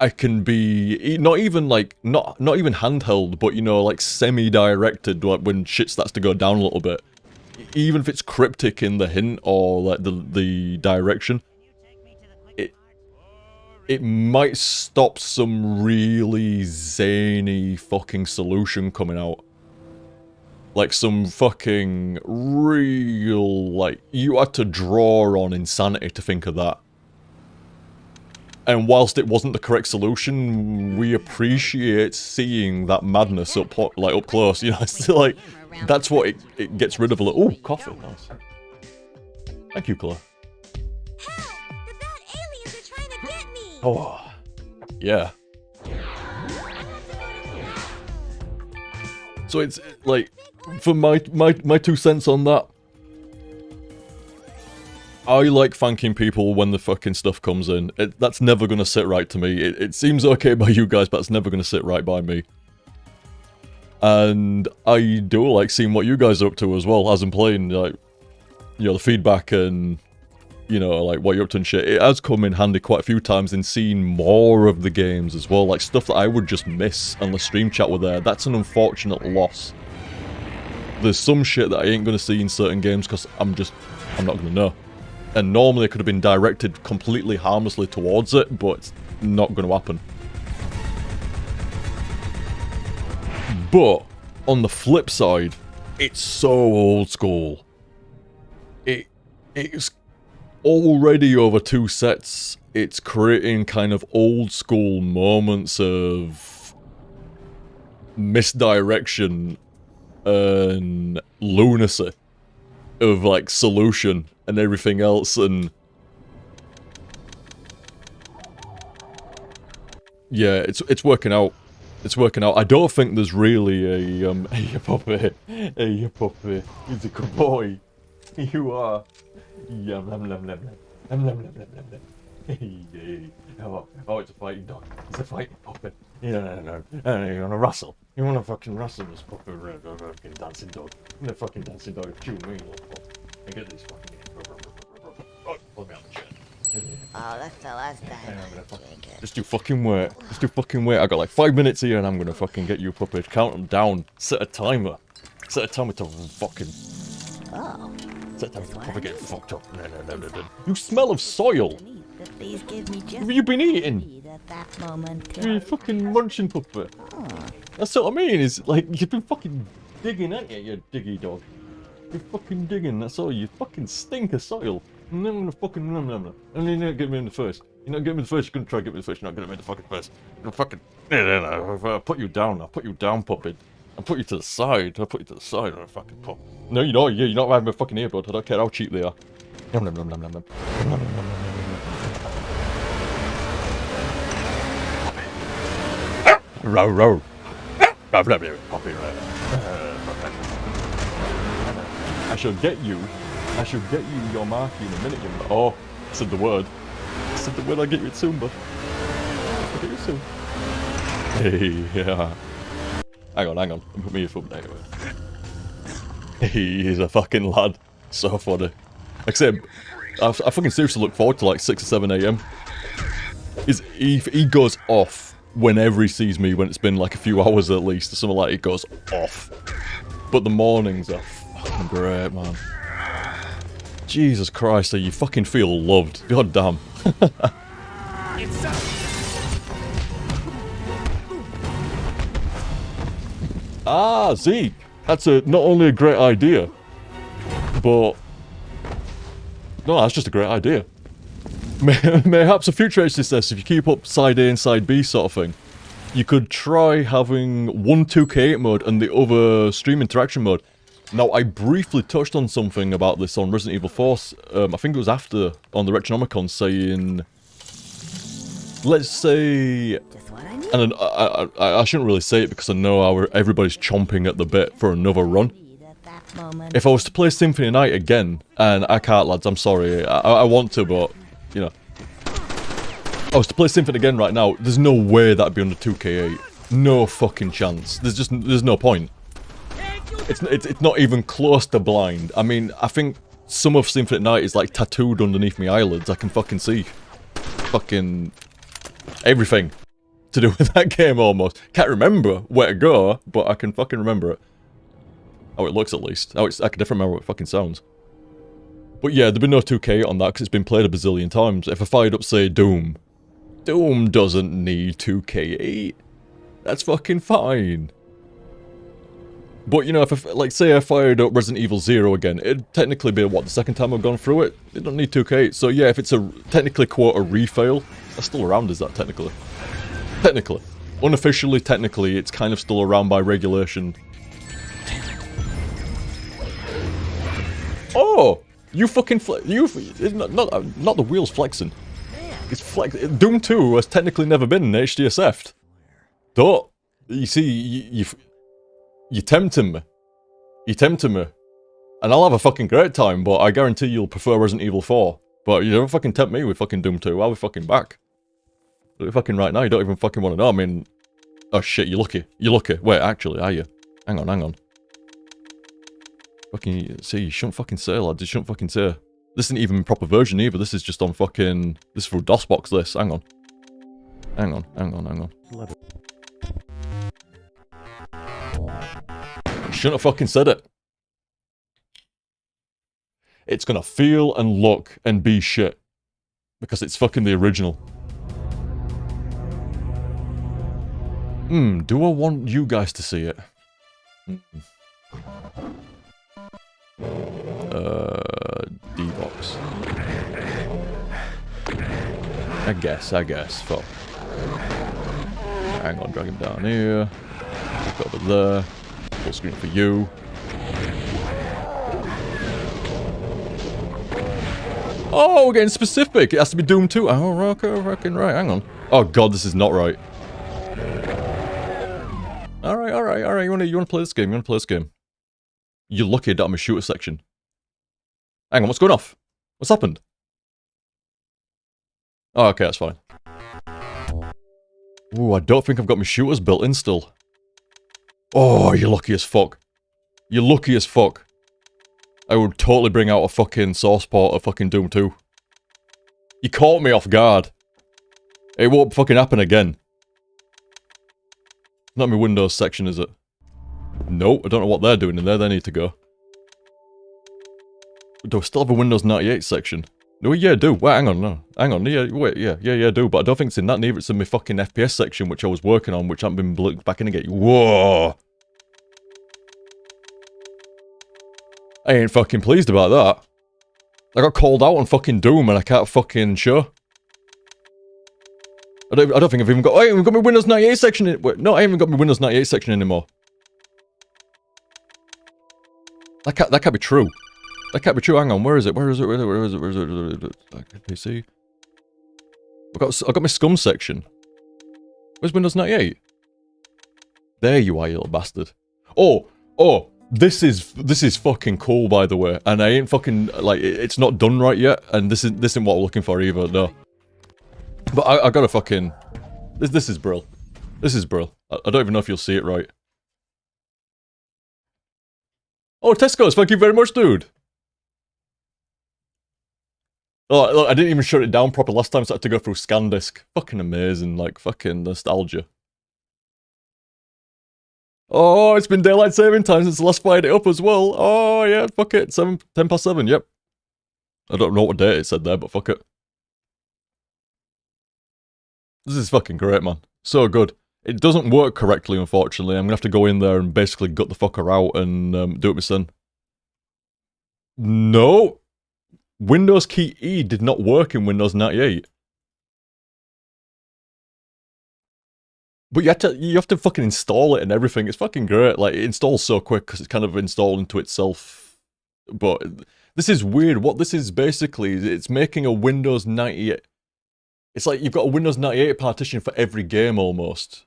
I can be not even handheld, but you know, like semi-directed, like when shit starts to go down a little bit. Even if it's cryptic in the hint or like the direction, it might stop some really zany fucking solution coming out. Like some fucking real, like, you had to draw on insanity to think of that. And whilst it wasn't the correct solution, we appreciate seeing that madness up close, you know, it's like, that's what it gets rid of a little. Ooh, coffee, nice. Thank you, Claire. Oh, yeah. So it's, like, for my 2 cents on that, I like thanking people when the fucking stuff comes in. That's never gonna sit right to me. It seems okay by you guys, but it's never gonna sit right by me. And I do like seeing what you guys are up to as well, as I'm playing, like, you know, the feedback and, you know, like, what you're up to and shit. It has come in handy quite a few times in seeing more of the games as well, like, stuff that I would just miss unless Stream Chat were there. That's an unfortunate loss. There's some shit that I ain't gonna see in certain games because I'm not gonna know. And normally it could have been directed completely harmlessly towards it, but it's not gonna happen. But, on the flip side, it's so old school. It's already over 2 sets, it's creating kind of old school moments of misdirection and lunacy of, like, solution and everything else, and yeah, it's working out. It's working out. I don't think there's really a hey puppy, he's a good boy. You are. Yum lum lum lum lum. Oh, it's a fighting dog. It's a fighting puppy. No. You wanna wrestle? You wanna fucking wrestle this puppy? Fucking dancing dog. The fucking dancing dog. Chew me, little puppy. I get these fucking. Oh, pull me out the chair. Oh, that's the last time I drink it. Just do fucking wait. Just do fucking wait. I got like 5 minutes here and I'm gonna fucking get you a puppy. Count them down. Set a timer. Set a timer to fucking. Oh. Set a timer to puppy get fucked up. No. You smell of soil. These give me just What have you been eating? at that moment. You're fucking munching puppy. Oh. That's what I mean. Is like you've been fucking digging, ain't you, you diggy dog? You're fucking digging. That's all. You fucking stink of soil. And then I'm gonna fucking And you're not getting me in the first. You're not getting me in the first. You're gonna try to get me in the first. You're not getting me in the fucking first. I'm fucking. I'll put you down. I'll put you down, puppet. I'll put you to the side. I'll put you to the side. I'm fucking pop. No, you know, you're not having my fucking earbud. I don't care how cheap they are. Row. Puppy, I shall get you your marquee in a minute, you. Oh, I said the word. I'll get you it soon, bud. I'll get you soon. Hey, yeah. Hang on. Put me your foot down. He's a fucking lad. So funny. Except, I fucking seriously look forward to like 6 or 7 AM. He goes off whenever he sees me when it's been like a few hours at least. Or something like it goes off. But the mornings are fucking great, man. Jesus Christ, you fucking feel loved. God damn. Ah, Zeke. That's not only a great idea, but... No, that's just a great idea. Mayhaps a future HD says if you keep up side A and side B sort of thing, you could try having one 2K8 mode and the other stream interaction mode. Now, I briefly touched on something about this on Resident Evil 4, I think it was after, on the Retronomicon, saying... Let's say... And I shouldn't really say it because I know how everybody's chomping at the bit for another run. If I was to play Symphony of Night again, and I can't, lads, I'm sorry, I want to, but, you know. I was to play Symphony again right now, there's no way that'd be under 2K8. No fucking chance. There's no point. It's not even close to blind. I mean, I think some of Symphony of Night is like tattooed underneath my eyelids. I can fucking see fucking everything to do with that game almost. Can't remember where to go, but I can fucking remember it. How it looks at least. I can definitely remember what it fucking sounds. But yeah, there'd be no 2K on that because it's been played a bazillion times. If I fired up, say, Doom doesn't need 2K8. That's fucking fine. But, you know, like, say I fired up Resident Evil 0 again, it'd technically be, what, the second time I've gone through it? It don't need 2K8, so yeah, if it's technically, quote, a refail, that's still around, is that, technically? Technically. Unofficially, technically, it's kind of still around by regulation. Oh! You fucking not the wheels flexing. It's Doom 2 has technically never been HDSF'd. Don't. You see, you're tempting me. You're tempting me. And I'll have a fucking great time, but I guarantee you'll prefer Resident Evil 4. But you don't fucking tempt me with fucking Doom 2. I'll be fucking back. Fucking right now, you don't even fucking want to know. I mean... Oh shit, you're lucky. You're lucky. Wait, actually, are you? Hang on, hang on. Fucking... See, you shouldn't fucking say, lads. You shouldn't fucking say. This isn't even a proper version either. This is just on fucking... This is for DOSBox, this. Hang on. Hang on, hang on, hang on. You shouldn't have fucking said it. It's gonna feel and look and be shit. Because it's fucking the original. Do I want you guys to see it? D-box. I guess. Fuck. Hang on, drag him down here. Go over there. Full screen for you. Oh, we're getting specific. It has to be Doom 2. Oh, okay, fucking right. Hang on. Oh god, this is not right. Alright. You wanna play this game? You're lucky I don't have a shooter section. Hang on, what's going off? What's happened? Oh, okay, that's fine. Ooh, I don't think I've got my shooters built in still. Oh, you're lucky as fuck. You're lucky as fuck. I would totally bring out a fucking source port of fucking Doom 2. You caught me off guard. It won't fucking happen again. Not my Windows section, is it? No, I don't know what they're doing in there. They need to go. Do I still have a Windows 98 section? No, yeah, I do. Wait, hang on, no. Hang on, yeah, wait, yeah, I do. But I don't think it's in that, neither. It's in my fucking FPS section, which I was working on, which I haven't been looked back in again. Whoa! I ain't fucking pleased about that. I got called out on fucking Doom and I can't fucking show. I don't think I've even got... I haven't got my Windows 98 section in... Wait, no, I haven't got my Windows 98 section anymore. That can't be true. That can't be true. Hang on, where is it? PC. I got my scum section. Where's Windows 98? There you are, you little bastard. Oh, this is fucking cool, by the way. And I ain't fucking, like, it's not done right yet. And this isn't what we're looking for either, no. But I gotta fucking... This is brill. This is brill. I don't even know if you'll see it right. Oh, Tesco's, thank you very much, dude. Oh, look, I didn't even shut it down proper last time, so I had to go through ScanDisk. Fucking amazing, like, fucking nostalgia. Oh, it's been daylight saving time since the last fired it up as well. Oh, yeah, fuck it. 10 past 7, yep. I don't know what date it said there, but fuck it. This is fucking great, man. So good. It doesn't work correctly, unfortunately. I'm gonna have to go in there and basically gut the fucker out and do it myself. No! Windows key E did not work in Windows 98. But you have to fucking install it and everything. It's fucking great. Like, it installs so quick because it's kind of installed into itself. But this is weird. What this is basically, it's making a Windows 98... It's like you've got a Windows 98 partition for every game, almost.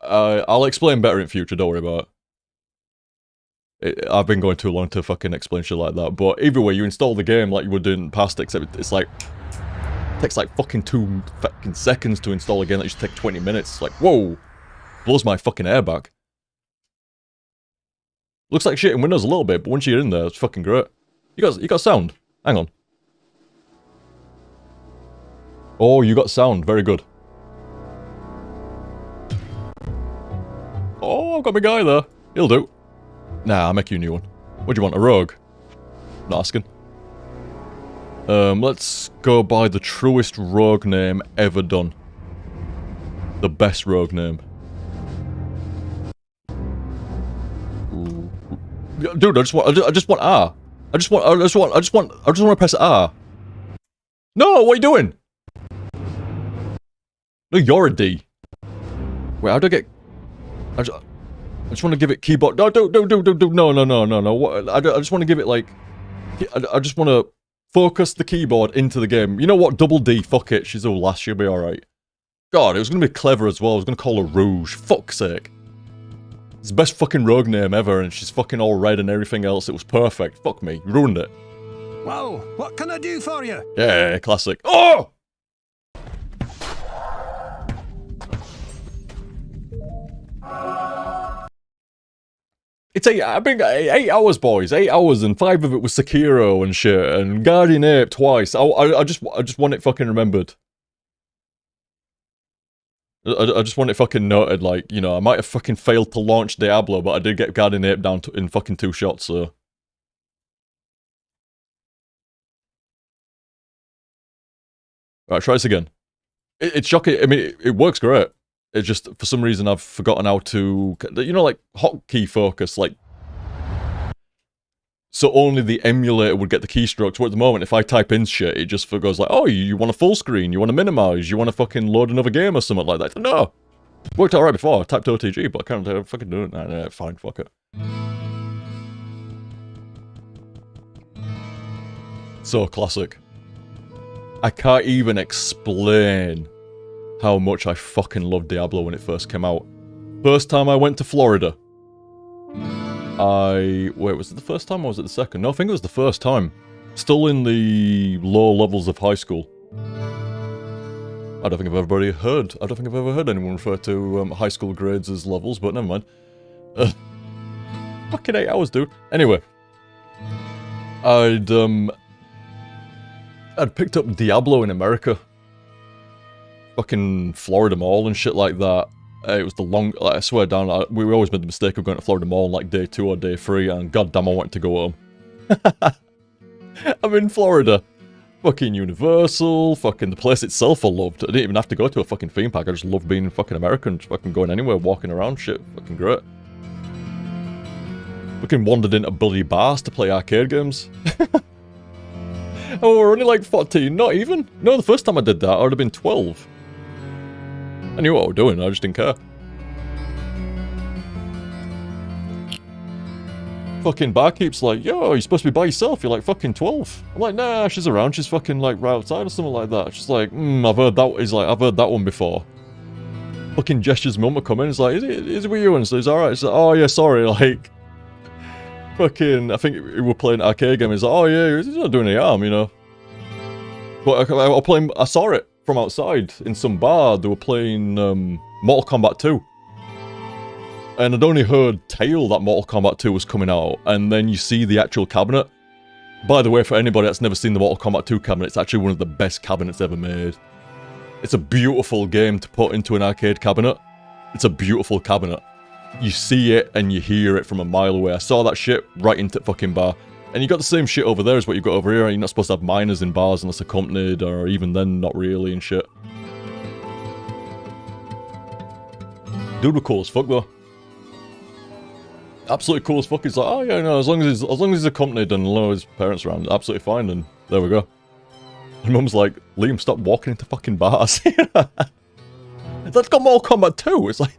I'll explain better in future, don't worry about it. I've been going too long to fucking explain shit like that. But either way, you install the game like you would in past, except it's like... It takes like fucking 2 fucking seconds to install a game that used to take 20 minutes. Like, whoa! Blows my fucking hair back. Looks like shit in Windows a little bit, but once you're in there, it's fucking great. You got sound. Hang on. Oh, you got sound. Very good. Oh, I've got my guy there. He'll do. Nah, I'll make you a new one. What do you want, a rogue? Not asking. Let's go by the truest rogue name ever done. The best rogue name. Dude, I just want R. I just want to press R. No, what are you doing? No, you're a D. Wait, how do I get... I just want to give it keyboard... No, no. What, I just want to give it, like... I just want to focus the keyboard into the game. You know what? Double D, fuck it. She's all last, she'll be alright. God, it was going to be clever as well. I was going to call her Rouge. Fuck's sake. It's the best fucking rogue name ever, and she's fucking all red and everything else. It was perfect. Fuck me. Ruined it. Well, what can I do for you? Yeah, classic. Oh! It's 8 hours, boys. 8 hours, and 5 of it was Sekiro and shit, and Guardian Ape twice. I just want it fucking remembered. I just want it fucking noted, like, you know, I might have fucking failed to launch Diablo, but I did get Guardian Ape down in fucking 2 shots, so... Alright, try this again. It's shocking. I mean, it works great. It's just, for some reason, I've forgotten how to... You know, like, hotkey focus, like... So only the emulator would get the keystrokes, where at the moment, if I type in shit, it just goes like, oh, you want a full screen, you want to minimize, you want to fucking load another game or something like that. No! Worked alright before, I typed OTG, but I can't fucking do it. Nah, fine, fuck it. So classic. I can't even explain how much I fucking loved Diablo when it first came out. First time I went to Florida. Wait, was it the first time or was it the second? No, I think it was the first time. Still in the low levels of high school. I don't think I've ever heard anyone refer to high school grades as levels, but never mind. Fucking 8 hours, dude. Anyway. I'd picked up Diablo in America. Fucking Florida Mall and shit like that. It was the long... Like, I swear down, we always made the mistake of going to Florida Mall on like day 2 or day 3, and goddamn I wanted to go home. I'm in Florida. Fucking Universal, fucking the place itself I loved. I didn't even have to go to a fucking theme park, I just loved being fucking American, just fucking going anywhere, walking around, shit, fucking great. Fucking wandered into bloody bars to play arcade games. Oh, we're only like 14, not even. No, the first time I did that, I would have been 12. I knew what I was doing, I just didn't care. Fucking barkeep's like, yo, you're supposed to be by yourself, you're like fucking 12. I'm like, nah, she's around, she's fucking like right outside or something like that. She's like, I've heard that, he's like, I've heard that one before. Fucking gestures my mum to come in, he's like, is it with you? And so he's alright, he's like, oh yeah, sorry, like... Fucking, I think we were playing an arcade game, he's like, oh yeah, he's not doing any harm, you know. But I saw it from outside in some bar. They were playing Mortal Kombat 2. And I'd only heard tale that Mortal Kombat 2 was coming out, and then you see the actual cabinet. By the way, for anybody that's never seen the Mortal Kombat 2 cabinet, it's actually one of the best cabinets ever made. It's a beautiful game to put into an arcade cabinet. It's a beautiful cabinet. You see it and you hear it from a mile away. I saw that shit right into the fucking bar. And you got the same shit over there as what you got over here. You're not supposed to have minors in bars unless accompanied, or even then, not really and shit. Dude was cool as fuck though. Absolutely cool as fuck. He's like, oh yeah, no, as long as he's accompanied and his parents around, absolutely fine. And there we go. And Mum's like, Liam, stop walking into fucking bars. That's got Mortal Kombat 2. It's like,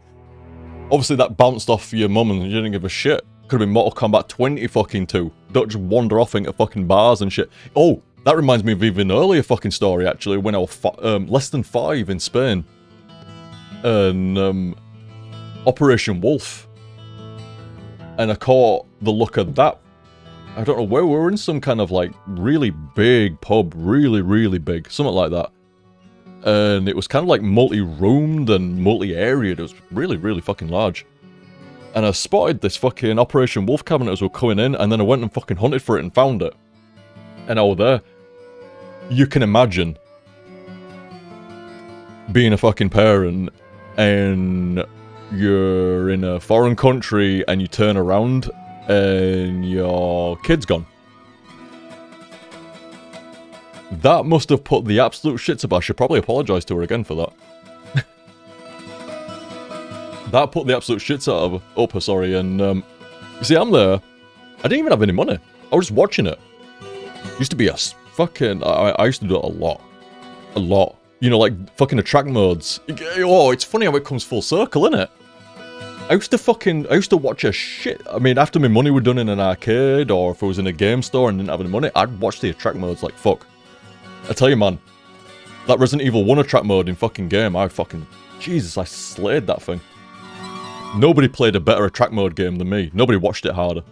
obviously that bounced off your mum and you didn't give a shit. Could have been Mortal Kombat 20 fucking 2. Don't just wander off into fucking bars and shit. Oh, that reminds me of even earlier fucking story actually, when I was less than 5 in Spain. And Operation Wolf. And I caught the look of that. I don't know where, we were in some kind of like really big pub, really big, something like that. And it was kind of like multi-roomed and multi-areaed. It was really fucking large. And I spotted this fucking Operation Wolf cabinet as we were coming in, and then I went and fucking hunted for it and found it. And I was there. You can imagine being a fucking parent and you're in a foreign country and you turn around and your kid's gone. That must have put the absolute shits up. I should probably apologise to her again for that. That put the absolute shits out of her, sorry, and, you see, I'm there, I didn't even have any money. I was just watching it. Used to be a fucking... I used to do it a lot. A lot. You know, like, fucking attract modes. Oh, it's funny how it comes full circle, innit? I used to watch a shit... I mean, after my money were done in an arcade, or if I was in a game store and didn't have any money, I'd watch the attract modes like fuck. I tell you, man. That Resident Evil 1 attract mode in fucking game, Jesus, I slayed that thing. Nobody played a better attract mode game than me. Nobody watched it harder.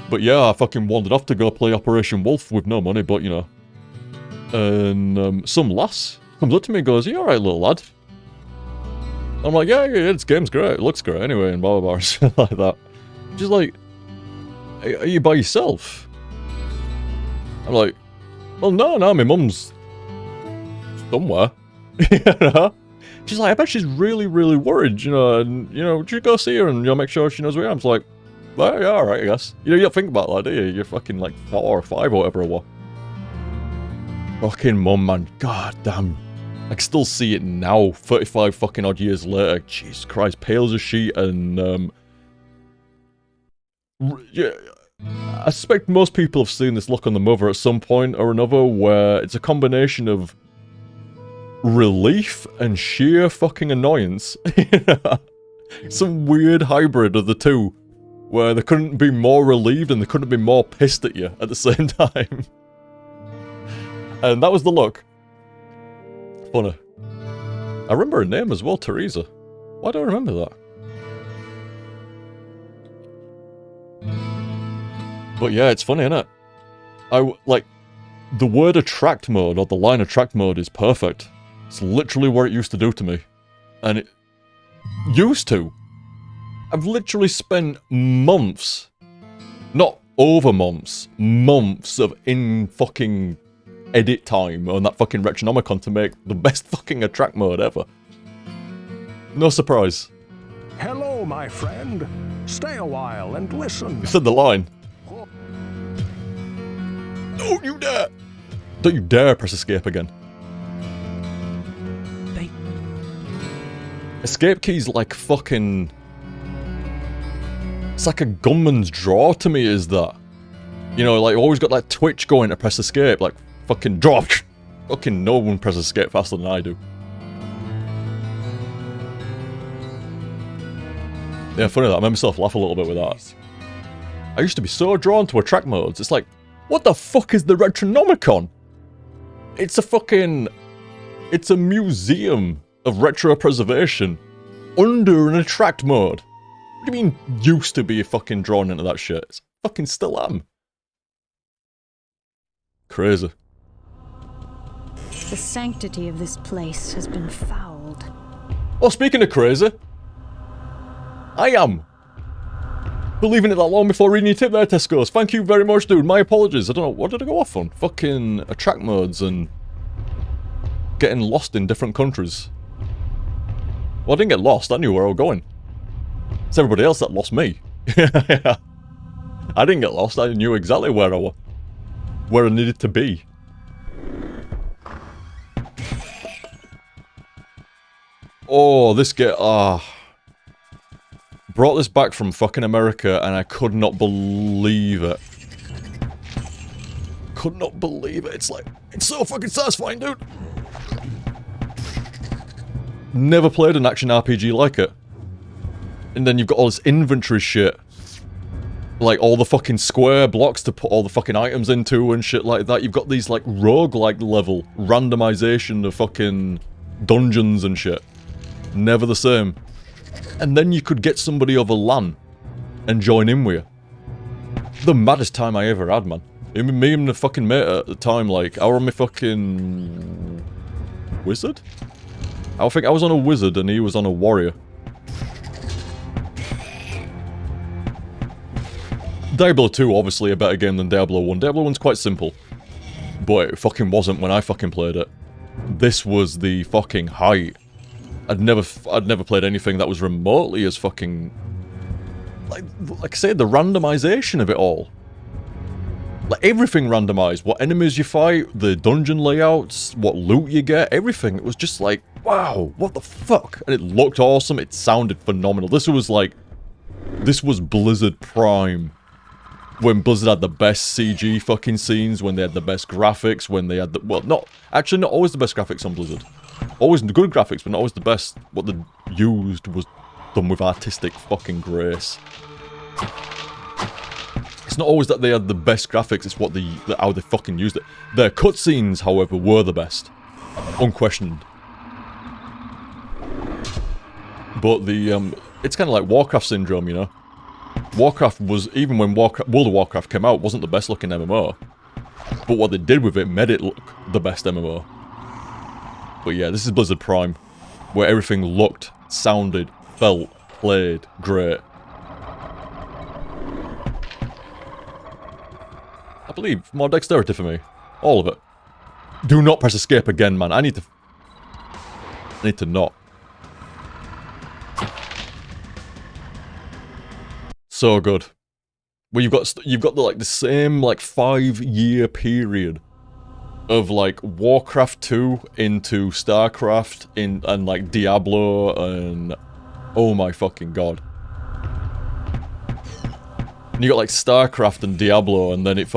But yeah, I fucking wandered off to go play Operation Wolf with no money, but you know. And some lass comes up to me and goes, "Are you alright, little lad?" I'm like, yeah, this game's great. It looks great anyway, and blah, blah, blah, shit like that. She's like, "Are you by yourself?" I'm like, "Well, no, my mum's somewhere." You know? She's like, "I bet she's really, really worried, you know, and, you know, should go see her and, you know, make sure she knows where I am." It's like, well, yeah, alright, I guess. You know, you don't think about that, do you? You're fucking like 4 or 5 or whatever it was. Fucking mum, man. God damn. I can still see it now, 35 fucking odd years later. Jesus Christ, pale as a sheet, and, yeah, I suspect most people have seen this look on the mother at some point or another, where it's a combination of relief and sheer fucking annoyance. Some weird hybrid of the two, where they couldn't be more relieved and they couldn't be more pissed at you at the same time. And that was the look. Funny. I remember her name as well, Teresa. Why do I remember that? But yeah, it's funny, innit? Like, the word attract mode, or the line attract mode, is perfect. It's literally what it used to do to me. And it... used to. I've literally spent months, not over months of in-fucking edit time on that fucking Retronomicon to make the best fucking attract mode ever. No surprise. Hello, my friend. Stay a while and listen. You said the line. Don't you dare! Don't you dare press escape again. Escape key's like fucking... It's like a gunman's draw to me, is that. You know, like, always got that twitch going to press escape, like, fucking drop. Fucking no one presses escape faster than I do. Yeah, funny that, I made myself laugh a little bit with that. I used to be so drawn to attract modes, it's like, what the fuck is the Retronomicon? It's a fucking... It's a museum of retro preservation under an attract mode. What do you mean, used to be fucking drawn into that shit? It's fucking still am. Crazy. The sanctity of this place has been fouled. Oh, speaking of crazy, I am. Believing it that long before reading your tip there, Tesco's. Thank you very much, dude. My apologies. I don't know, what did I go off on? Fucking attract modes and getting lost in different countries. Well, I didn't get lost. I knew where I was going. It's everybody else that lost me. I didn't get lost. I knew exactly where I was. Where I needed to be. Oh, this get... Brought this back from fucking America and I could not believe it. Could not believe it. It's like... It's so fucking satisfying, dude. Never played an action RPG like it. And then you've got all this inventory shit. Like, all the fucking square blocks to put all the fucking items into and shit like that. You've got these, like, roguelike level randomization of fucking dungeons and shit. Never the same. And then you could get somebody over LAN and join in with you. The maddest time I ever had, man. Me and the fucking mate at the time, like, I was on my fucking... wizard? I think I was on a wizard and he was on a warrior. Diablo 2, obviously a better game than Diablo 1. Diablo 1's quite simple. But it fucking wasn't when I fucking played it. This was the fucking height. I'd never played anything that was remotely as fucking... Like I said, the randomization of it all. Like, everything randomized. What enemies you fight, the dungeon layouts, what loot you get, everything. It was just like, wow, what the fuck? And it looked awesome, it sounded phenomenal. This was like... This was Blizzard Prime. When Blizzard had the best CG fucking scenes, when they had the best graphics, when they had the... Well, not always the best graphics on Blizzard. Always the good graphics, but not always the best. What they used was done with artistic fucking grace. It's not always that they had the best graphics, it's what how they fucking used it. Their cutscenes, however, were the best. Unquestioned. But it's kind of like Warcraft syndrome, you know? Warcraft was, even when World of Warcraft came out, wasn't the best looking MMO. But what they did with it made it look the best MMO. But yeah, this is Blizzard Prime, where everything looked, sounded, felt, played great. I believe more dexterity for me. All of it. Do not press escape again, man. I need to not. So good. Well, you've got the same 5-year period of like Warcraft 2 into StarCraft and like Diablo and oh my fucking god. And you got like StarCraft and Diablo, and then it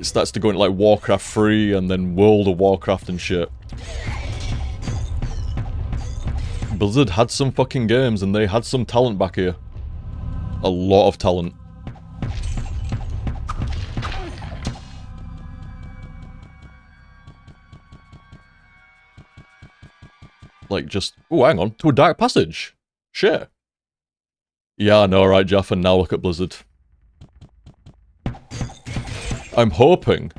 starts to go into like Warcraft 3 and then World of Warcraft and shit. Blizzard had some fucking games and they had some talent back here. A lot of talent. Like just... Oh, hang on. To a dark passage. Shit. Yeah, I know, right, Jeff, and now look at Blizzard. I'm hoping...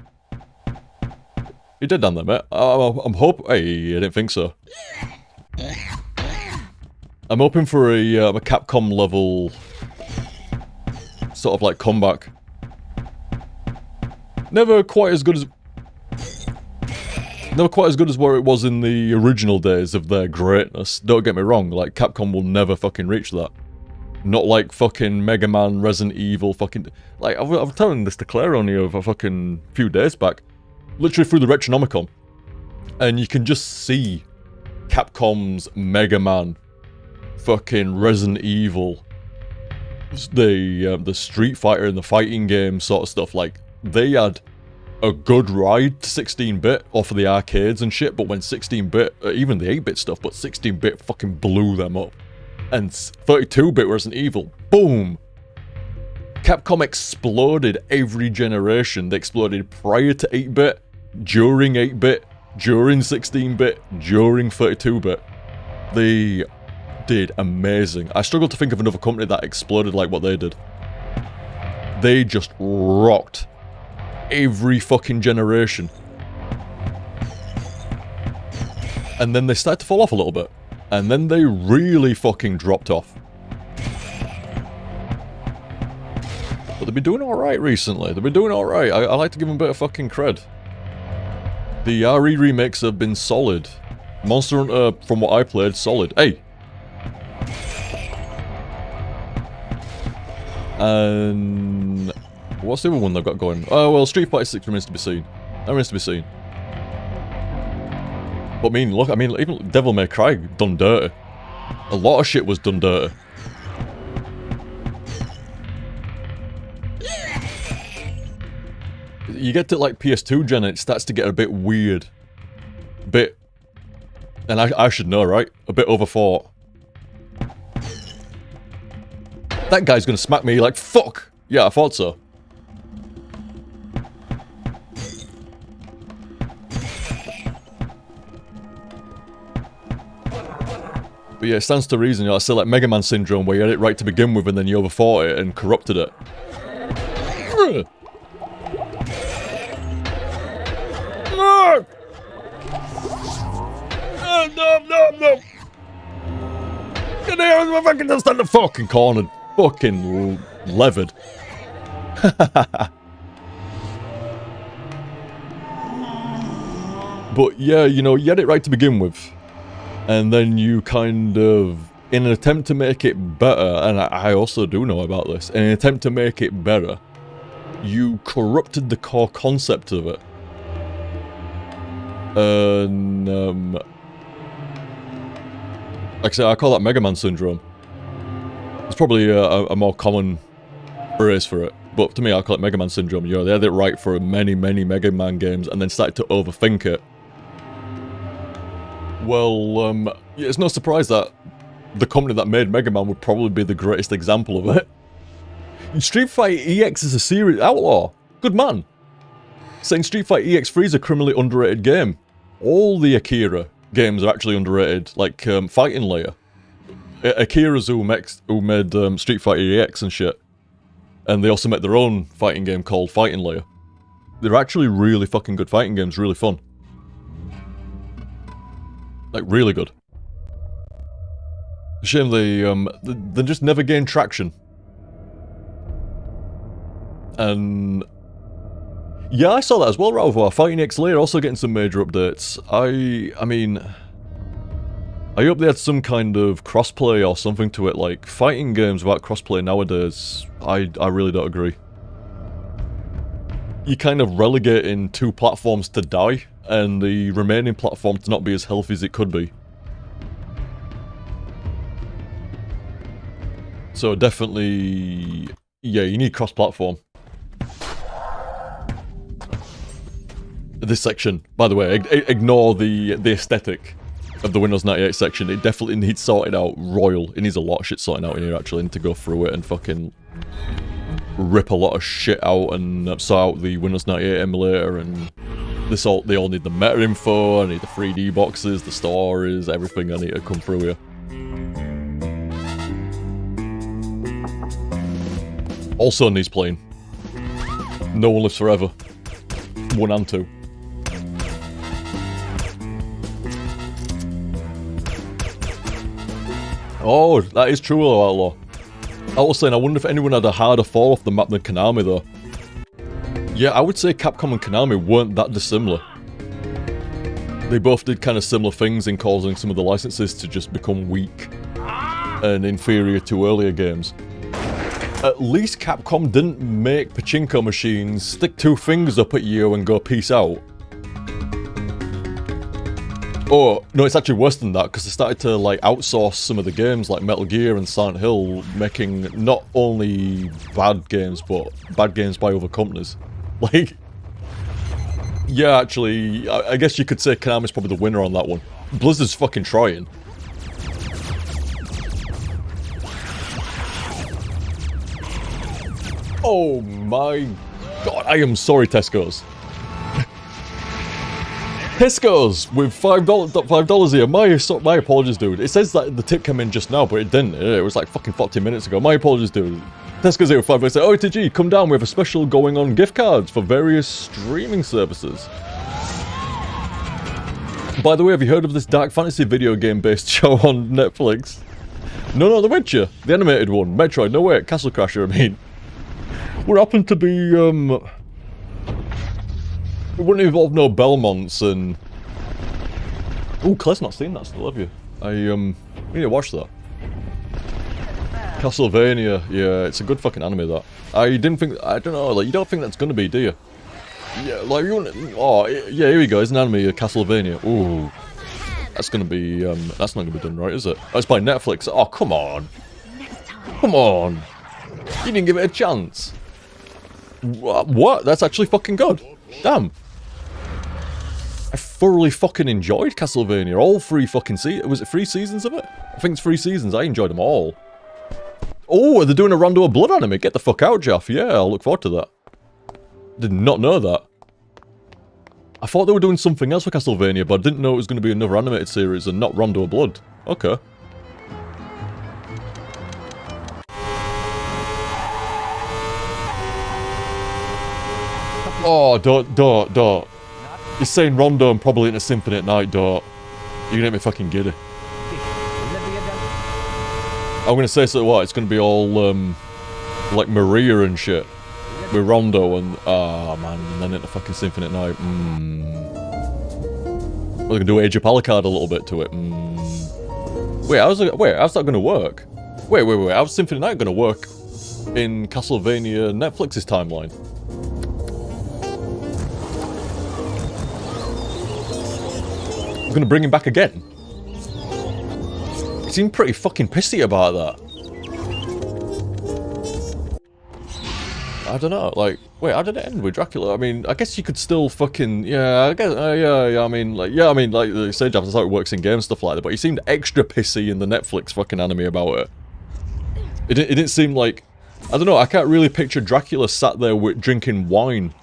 You did down there, mate. I'm hoping... Hey, I didn't think so. I'm hoping for a Capcom level... sort of like comeback. Never quite as good as where it was in the original days of their greatness. Don't get me wrong, like Capcom will never fucking reach that. Not like fucking Mega Man, Resident Evil, fucking... Like, I was telling this to Claire only over a fucking few days back. Literally through the Retronomicon. And you can just see Capcom's Mega Man, fucking Resident Evil, the Street Fighter and the fighting game sort of stuff. Like, they had a good ride to 16-bit off of the arcades and shit, but when 16-bit, even the 8-bit stuff, but 16-bit fucking blew them up. And 32-bit Resident Evil, boom! Capcom exploded every generation. They exploded prior to 8-bit, during 8-bit, during 16-bit, during 32-bit. They did amazing. I struggle to think of another company that exploded like what they did. They just rocked every fucking generation. And then they started to fall off a little bit. And then they really fucking dropped off. But they've been doing alright recently. They've been doing alright. I like to give them a bit of fucking cred. The RE remakes have been solid. Monster Hunter, from what I played, solid. Hey! And... what's the other one they've got going? Oh, well, Street Fighter 6 remains to be seen. That remains to be seen. But I mean, even Devil May Cry done dirty. A lot of shit was done dirty. You get to like PS2 gen and it starts to get a bit weird. And I should know, right? A bit overthought. That guy's gonna smack me like, fuck! Yeah, I thought so. But yeah, it stands to reason, you know, it's still like Mega Man syndrome where you had it right to begin with and then you overthought it and corrupted it. No! No! Get here, I'm fucking just in the fucking corner. Fucking levered. But yeah, you know, you had it right to begin with. And then you kind of, in an attempt to make it better, and I also do know about this, in an attempt to make it better, you corrupted the core concept of it. And, like I said, I call that Mega Man syndrome. It's probably a more common phrase for it. But to me, I call it Mega Man Syndrome. You know, they had it right for many, many Mega Man games and then started to overthink it. Well, yeah, it's no surprise that the company that made Mega Man would probably be the greatest example of it. Street Fighter EX is a serious outlaw. Good man. Saying Street Fighter EX3 is a criminally underrated game. All the Akira games are actually underrated, like Fighting Layer. Akira's who made Street Fighter EX and shit. And they also made their own fighting game called Fighting Layer. They're actually really fucking good fighting games, really fun. Like, really good. Shame they just never gained traction. And... yeah, I saw that as well, Ralvo. Fighting EX Layer also getting some major updates. I mean... I hope they had some kind of crossplay or something to it, like, fighting games without crossplay nowadays, I really don't agree. You're kind of relegating two platforms to die, and the remaining platform to not be as healthy as it could be. So definitely, yeah, you need cross-platform. This section, by the way, ignore the aesthetic of the Windows 98 section. It definitely needs sorted out royal. It needs a lot of shit sorting out in here, actually. I need to go through it and fucking rip a lot of shit out and sort out the Windows 98 emulator and they all need the meta info, I need the 3D boxes, the stories, everything I need to come through here. Also needs playing. No One Lives Forever. 1 and 2. Oh, that is true, Outlaw. I was saying, I wonder if anyone had a harder fall off the map than Konami, though. Yeah, I would say Capcom and Konami weren't that dissimilar. They both did kind of similar things in causing some of the licenses to just become weak and inferior to earlier games. At least Capcom didn't make pachinko machines stick 2 fingers up at you and go peace out. Oh, no, it's actually worse than that, because they started to, like, outsource some of the games, like Metal Gear and Silent Hill, making not only bad games, but bad games by other companies. Like, yeah, actually, I guess you could say Konami's probably the winner on that one. Blizzard's fucking trying. Oh my god, I am sorry, Tesco's. Tesco's with $5 here. My apologies, dude. It says that the tip came in just now, but it didn't. It was like fucking 40 minutes ago. My apologies, dude. Tesco's here with $5. Say, oh, TG, come down. We have a special going on gift cards for various streaming services. By the way, have you heard of this dark fantasy video game based show on Netflix? No, The Witcher, the animated one. Metroid, no wait, Castle Crasher, I mean. What happened to be, it wouldn't involve no Belmonts and... Oh, Claire's not seen that still, have you? We need to watch that. Castlevania, yeah, it's a good fucking anime, that. I don't know, like, you don't think that's gonna be, do you? Yeah, like, you want... Oh, yeah, here we go, it's an anime, Castlevania. Ooh. That's gonna be, that's not gonna be done right, is it? Oh, it's by Netflix. Oh, come on. Come on. You didn't give it a chance. What? That's actually fucking good. Damn. I thoroughly fucking enjoyed Castlevania. All 3 fucking seasons. Was it 3 seasons of it? I think it's 3 seasons. I enjoyed them all. Oh, they're doing a Rondo of Blood anime. Get the fuck out, Jeff. Yeah, I'll look forward to that. Did not know that. I thought they were doing something else for Castlevania, but I didn't know it was going to be another animated series and not Rondo of Blood. Okay. Oh, don't. You're saying Rondo and probably in a symphony at night, don't. You're gonna make me fucking giddy. I'm gonna say so what, it's gonna be all, like Maria and shit. With Rondo and, oh man, and then into fucking symphony at night, We're gonna do Age of Alucard a little bit to it, Wait, how's that gonna work? Wait, how's Symphony Night gonna work in Castlevania Netflix's timeline? We're gonna bring him back again? He seemed pretty fucking pissy about that. I don't know, like, wait, how did it end with Dracula? I mean, I guess you could still fucking, yeah, I guess, yeah, I mean, like, Sage, that's how it works in games, stuff like that, but he seemed extra pissy in the Netflix fucking anime about it. It didn't seem like, I don't know, I can't really picture Dracula sat there with drinking wine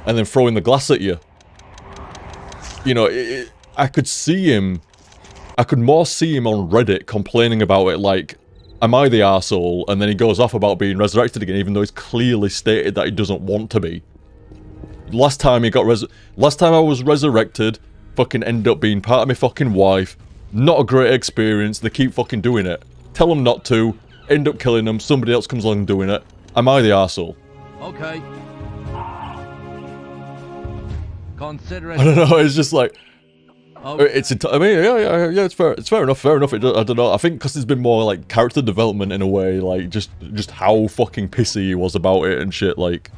and then throwing the glass at you. You know, I could see him, I could more see him on Reddit complaining about it like, am I the arsehole? And then he goes off about being resurrected again, even though he's clearly stated that he doesn't want to be. Last time I was resurrected, fucking ended up being part of my fucking wife. Not a great experience, they keep fucking doing it. Tell them not to, end up killing them, somebody else comes along doing it. Am I the arsehole? Okay. Consider it. I don't know, it's just like... Oh. I mean, yeah, it's fair enough, I don't know, I think because there's been more, like, character development in a way, like, just how fucking pissy he was about it and shit, like...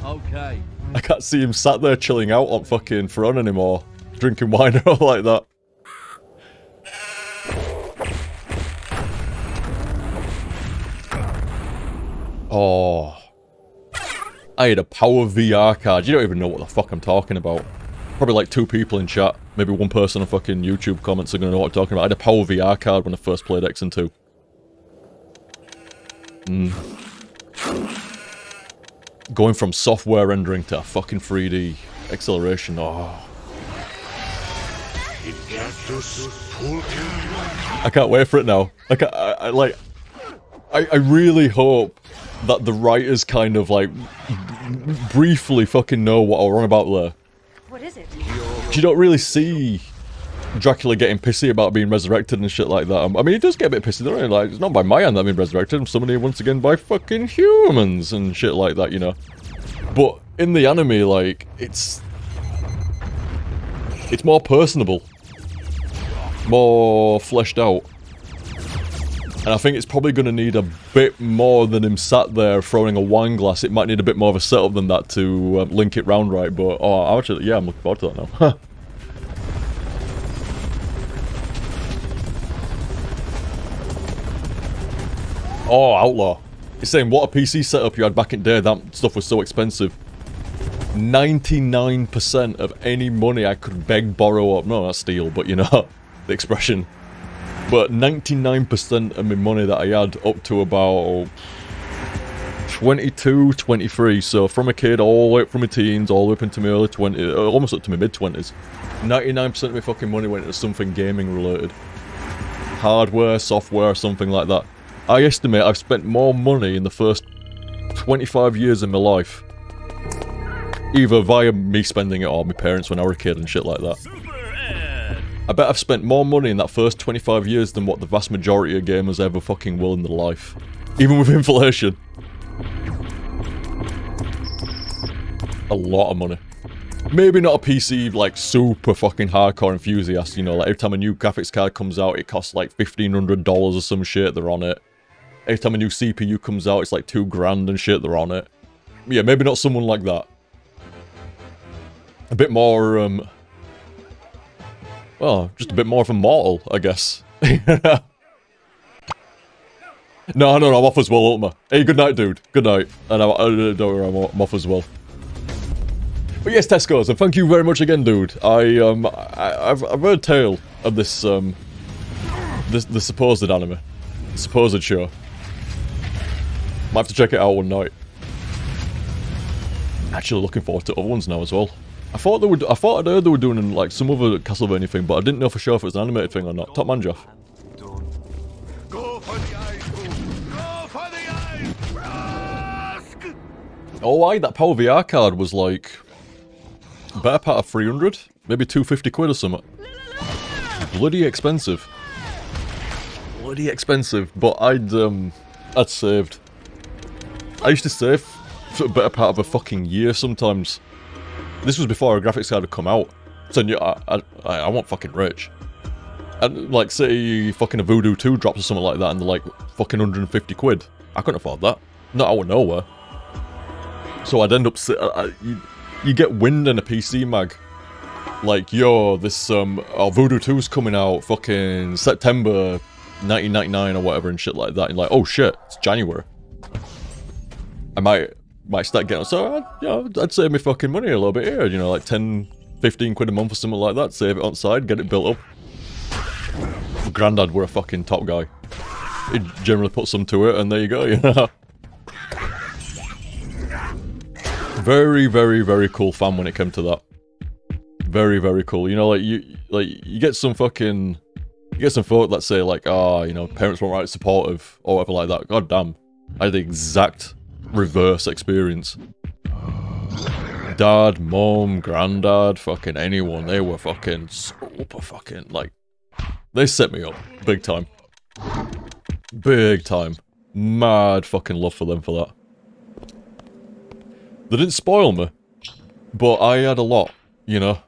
Okay. I can't see him sat there chilling out on fucking throne anymore, drinking wine or like that. Oh... I had a power VR card, you don't even know what the fuck I'm talking about. Probably like 2 people in chat, maybe 1 person on fucking YouTube comments are gonna know what I'm talking about. I had a power VR card when I first played X and 2. Going from software rendering to fucking 3D acceleration, oh. I can't wait for it now. I really hope that the writers kind of like briefly fucking know what I was on about there. What is it? You don't really see Dracula getting pissy about being resurrected and shit like that. I mean, he does get a bit pissy, though. Like, it's not by my hand that I'm being resurrected. I'm summoned once again by fucking humans and shit like that, you know. But in the anime, like, it's more personable, more fleshed out. And I think it's probably going to need a bit more than him sat there throwing a wine glass. It might need a bit more of a setup than that to link it round right, but... Oh, actually, yeah, I'm looking forward to that now. Oh, Outlaw. He's saying, what a PC setup you had back in the day, that stuff was so expensive. 99% of any money I could beg, borrow, or... No, not steal, but you know, the expression. But 99% of my money that I had up to about 22, 23, so from a kid all the way up from my teens, all the way up into my early 20s, almost up to my mid-20s, 99% of my fucking money went into something gaming related. Hardware, software, something like that. I estimate I've spent more money in the first 25 years of my life, either via me spending it or my parents when I was a kid and shit like that. I bet I've spent more money in that first 25 years than what the vast majority of gamers ever fucking will in their life. Even with inflation. A lot of money. Maybe not a PC, like, super fucking hardcore enthusiast, you know, like, every time a new graphics card comes out, it costs like $1,500 or some shit, they're on it. Every time a new CPU comes out, it's like $2 grand and shit, they're on it. Yeah, maybe not someone like that. A bit more, well, just a bit more of a mortal, I guess. No, I'm off as well, Ultima. Hey, good night, dude. Good night. And don't worry, I'm off as well. But yes, Tesco's, and thank you very much again, dude. I've heard tale of this, the supposed anime. The supposed show. Might have to check it out one night. Actually looking forward to other ones now as well. I thought I'd heard they were doing like some other Castlevania thing, but I didn't know for sure if it was an animated thing or not. Top man, Jeff. Go for the eyes, go for the eyes. Oh, aye, that Power VR card was like better part of 300, maybe 250 quid or something. Bloody expensive. Bloody expensive, but I'd saved. I used to save for a better part of a fucking year sometimes. This was before a graphics card had come out. So yeah, I want fucking rich. And like, say fucking a Voodoo 2 drops or something like that and they're like fucking 150 quid. I couldn't afford that. Not out of nowhere. So I'd end up, you get wind in a PC mag. Like, yo, this, Voodoo 2's coming out fucking September 1999 or whatever and shit like that. And like, oh shit, it's January. I might might start getting, so I'd save me fucking money a little bit here, you know, like 10, 15 quid a month or something like that, save it on side, get it built up. My granddad were a fucking top guy. He'd generally put some to it, and there you go, you know. Very, very, very cool fan when it came to that. Very, very cool. You know, like you get some fucking, you get some folk that say like, oh, you know, parents weren't right supportive or whatever like that. God damn, I had the exact reverse experience. Dad, mom, granddad, fucking anyone, they were fucking super fucking like, they set me up big time. Big time. Mad fucking love for them for that. They didn't spoil me, but I had a lot, you know.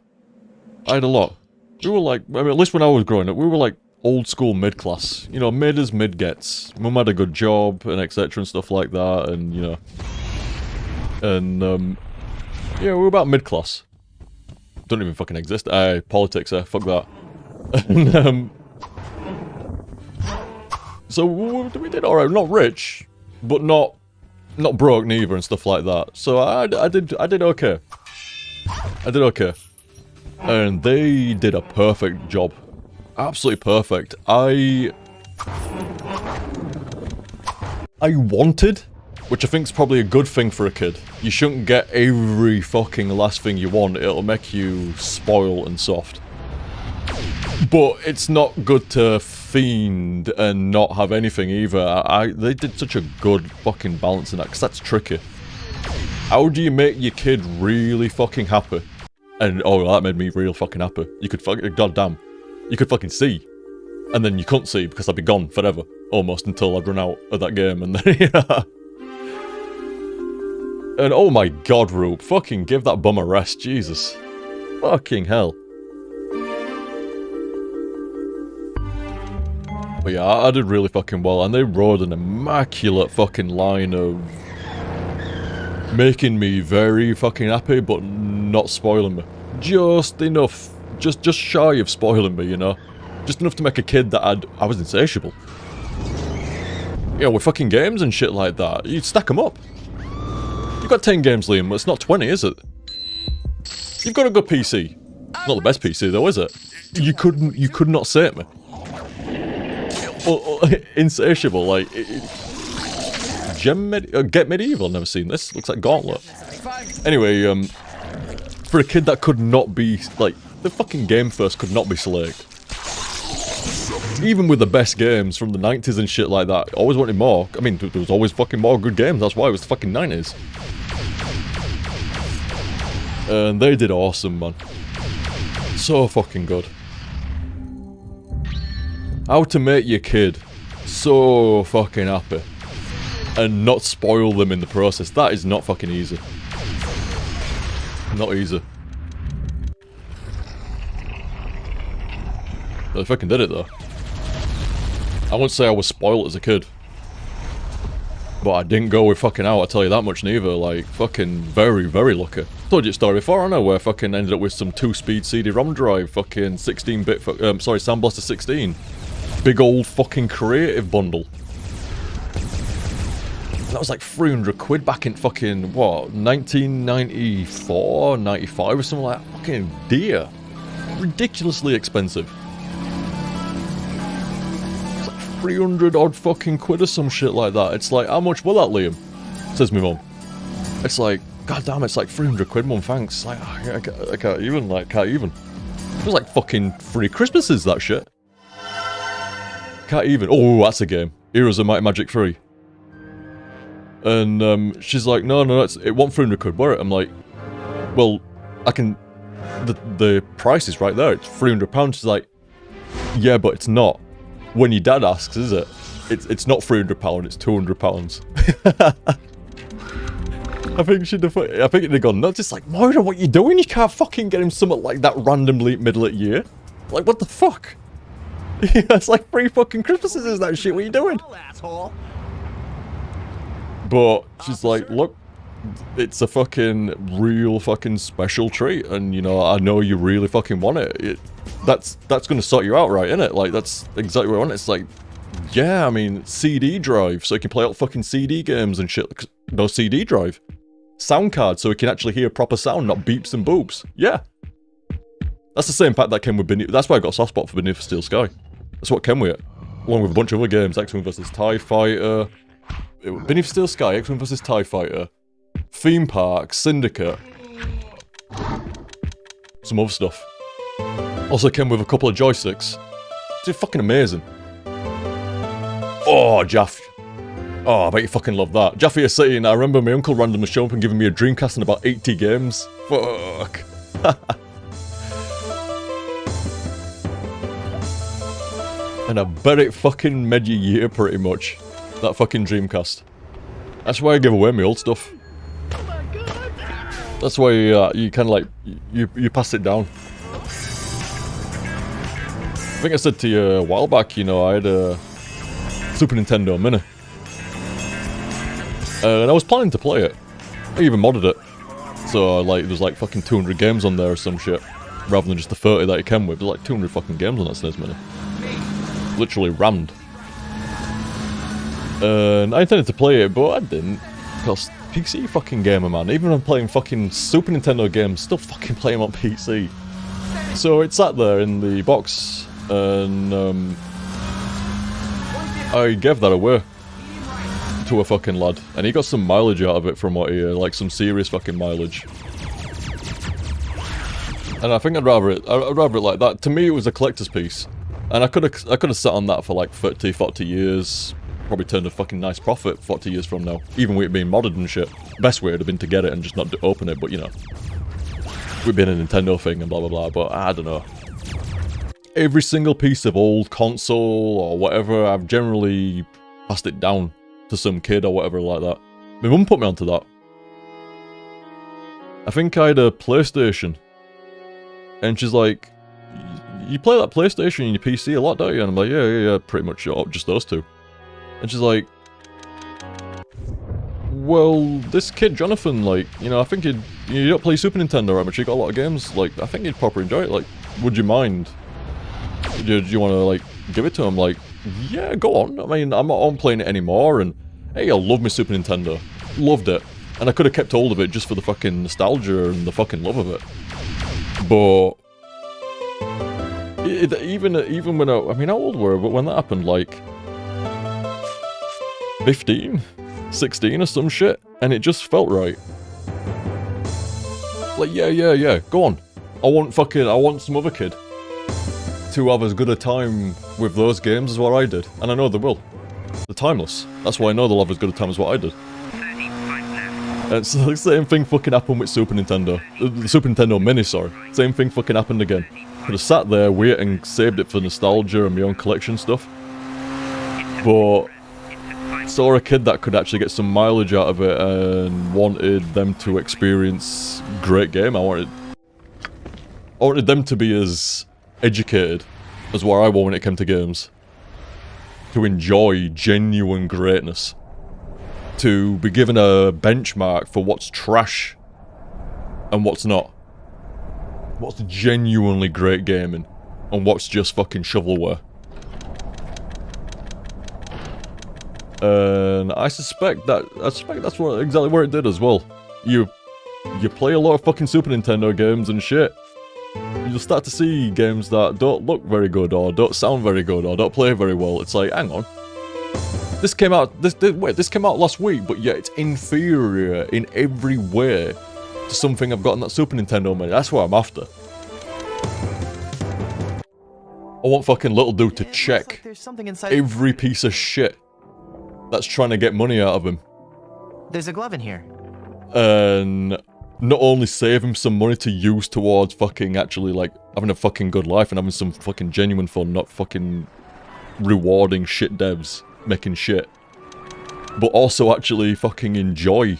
I had a lot. We were like, I mean, at least when I was growing up, we were like old school mid-class. You know, mid as mid gets. Mum had a good job and etc. and stuff like that, and you know. And, yeah, we were about mid-class. Don't even fucking exist. Politics, fuck that. And, so we did alright. Not rich, but not broke neither and stuff like that. So I did okay. I did okay. And they did a perfect job. Absolutely perfect. I wanted, which I think is probably a good thing for a kid. You shouldn't get every fucking last thing you want. It'll make you spoil and soft. But it's not good to fiend and not have anything either. They did such a good fucking balance in that, because that's tricky. How do you make your kid really fucking happy? And, oh, that made me real fucking happy. You could fucking, goddamn, you could fucking see. And then you couldn't see because I'd be gone forever. Almost until I'd run out of that game, and then, yeah. And, oh my god, Rube, fucking give that bum a rest, Jesus. Fucking hell. But yeah, I did really fucking well, and they rode an immaculate fucking line of making me very fucking happy, but not spoiling me. Just enough. Just shy of spoiling me, you know? Just enough to make a kid that I was insatiable. Yeah, with fucking games and shit like that, you'd stack them up. You've got 10 games, Liam, but it's not 20, is it? You've got a good PC. Not the best PC though, is it? You could not sate me. Insatiable, like... Get Medieval, never seen this. Looks like Gauntlet. Anyway, for a kid that could not be, like, the fucking game first could not be slaked. Even with the best games from the 90s and shit like that, always wanted more. I mean, there was always fucking more good games, that's why it was the fucking 90s. And they did awesome, man. So fucking good. How to make your kid so fucking happy and not spoil them in the process. That is not fucking easy. Not easy. They fucking did it though. I wouldn't say I was spoiled as a kid. But I didn't go with fucking out, I'll tell you that much neither. Like, fucking very, very lucky. Told you a story before, I know, where I fucking ended up with some 2-speed CD-ROM drive, fucking 16-bit, sorry, Sound Blaster 16. Big old fucking creative bundle. That was like 300 quid back in fucking, what, 1994, 95 or something like that. Fucking dear. Ridiculously expensive. It's like 300 odd fucking quid or some shit like that. It's like, how much will that, Liam? Says my mum. It's like, god damn, it's like 300 quid, mum, thanks. Like, I can't even, like, can't even. It was like fucking 3 Christmases, that shit. Can't even. Oh, that's a game. Heroes of Might and Magic 3. And she's like, no, it won't 300 quid, were it? I'm like, well, I can, the price is right there, it's £300. She's like, yeah, but it's not. When your dad asks, is it? It's not £300, it's £200. I think they'd gone nuts. It's like, Moira, what you doing? You can't fucking get him something like that randomly middle of year. Like, what the fuck? Yeah, it's like 3 fucking Christmases is that shit, what are you doing? But she's like, look, it's a fucking real fucking special treat, and you know, I know you really fucking want it. That's gonna sort you out, right, innit? Like, that's exactly what I want. It's like, yeah, I mean, CD drive, so you can play out fucking CD games and shit. No CD drive. sound card so we can actually hear proper sound, not beeps and boops. Yeah. That's the same pack that came with Beneath. That's why I got a soft spot for Beneath Steel Sky. That's what came with it. Along with a bunch of other games, X-Wing vs. TIE Fighter, Beneath Steel Sky, X-Wing vs. TIE Fighter, Theme Park, Syndicate, some other stuff. Also came with a couple of joysticks. It's fucking amazing. Oh, Jaff. Oh, I bet you fucking love that. Jaffa City, and I remember my uncle randomly showing up and giving me a Dreamcast and about 80 games. Fuck. And I bet it fucking made your year pretty much. That fucking Dreamcast. That's why I give away my old stuff. That's why you kind of like, you pass it down. I think I said to you a while back, you know, I had a Super Nintendo Mini. And I was planning to play it. I even modded it. So like, there's like fucking 200 games on there or some shit. Rather than just the 30 that it came with. There's like 200 fucking games on that SNES Mini. Literally rammed. And I intended to play it, but I didn't. Because PC fucking gamer, man. Even when I'm playing fucking Super Nintendo games, still fucking play them on PC. So it sat there in the box, and I gave that away to a fucking lad, and he got some mileage out of it from what he, like some serious fucking mileage. And I think I'd rather it like that. To me, it was a collector's piece, and I could have sat on that for like 30, 40 years. Probably turned a fucking nice profit 40 years from now, even with it being modded and shit. Best way would have been to get it and just not open it, but you know, we've been a Nintendo thing and blah blah blah. But I don't know. Every single piece of old console or whatever, I've generally passed it down to some kid or whatever like that. My mum put me onto that. I think I had a PlayStation, and she's like, "You play that PlayStation in your PC a lot, don't you?" And I'm like, "Yeah, pretty much just those two." And she's like, "Well, this kid Jonathan, like, you know, I think you don't play Super Nintendo right much. You got a lot of games. Like, I think he'd probably enjoy it. Like, would you mind? Do you want to like give it to him?" Like, yeah, go on. I mean, I'm not on playing it anymore, and hey, I love my Super Nintendo, loved it, and I could have kept hold of it just for the fucking nostalgia and the fucking love of it. But even when I mean, how old were we? But when that happened, like 15, 16 or some shit, and it just felt right. Like, yeah, go on. I want some other kid to have as good a time with those games as what I did, and I know they will. They're timeless. That's why I know they'll have as good a time as what I did. It's the same thing fucking happened with Super Nintendo. The Super Nintendo Mini, sorry. Same thing fucking happened again. Could have sat there, waited and saved it for nostalgia and my own collection stuff. But saw a kid that could actually get some mileage out of it and wanted them to experience great game. I wanted them to be as educated as what I was when it came to games. To enjoy genuine greatness. To be given a benchmark for what's trash and what's not. What's genuinely great gaming and what's just fucking shovelware. And I suspect that's exactly what it did as well. You play a lot of fucking Super Nintendo games and shit. You'll start to see games that don't look very good, or don't sound very good, or don't play very well. It's like, hang on. This came out last week, but yet it's inferior in every way to something I've got on that Super Nintendo Mini. That's what I'm after. I want fucking little dude to check every piece of shit that's trying to get money out of him. There's a glove in here. And not only save him some money to use towards fucking actually like having a fucking good life and having some fucking genuine fun, not fucking rewarding shit devs making shit, but also actually fucking enjoy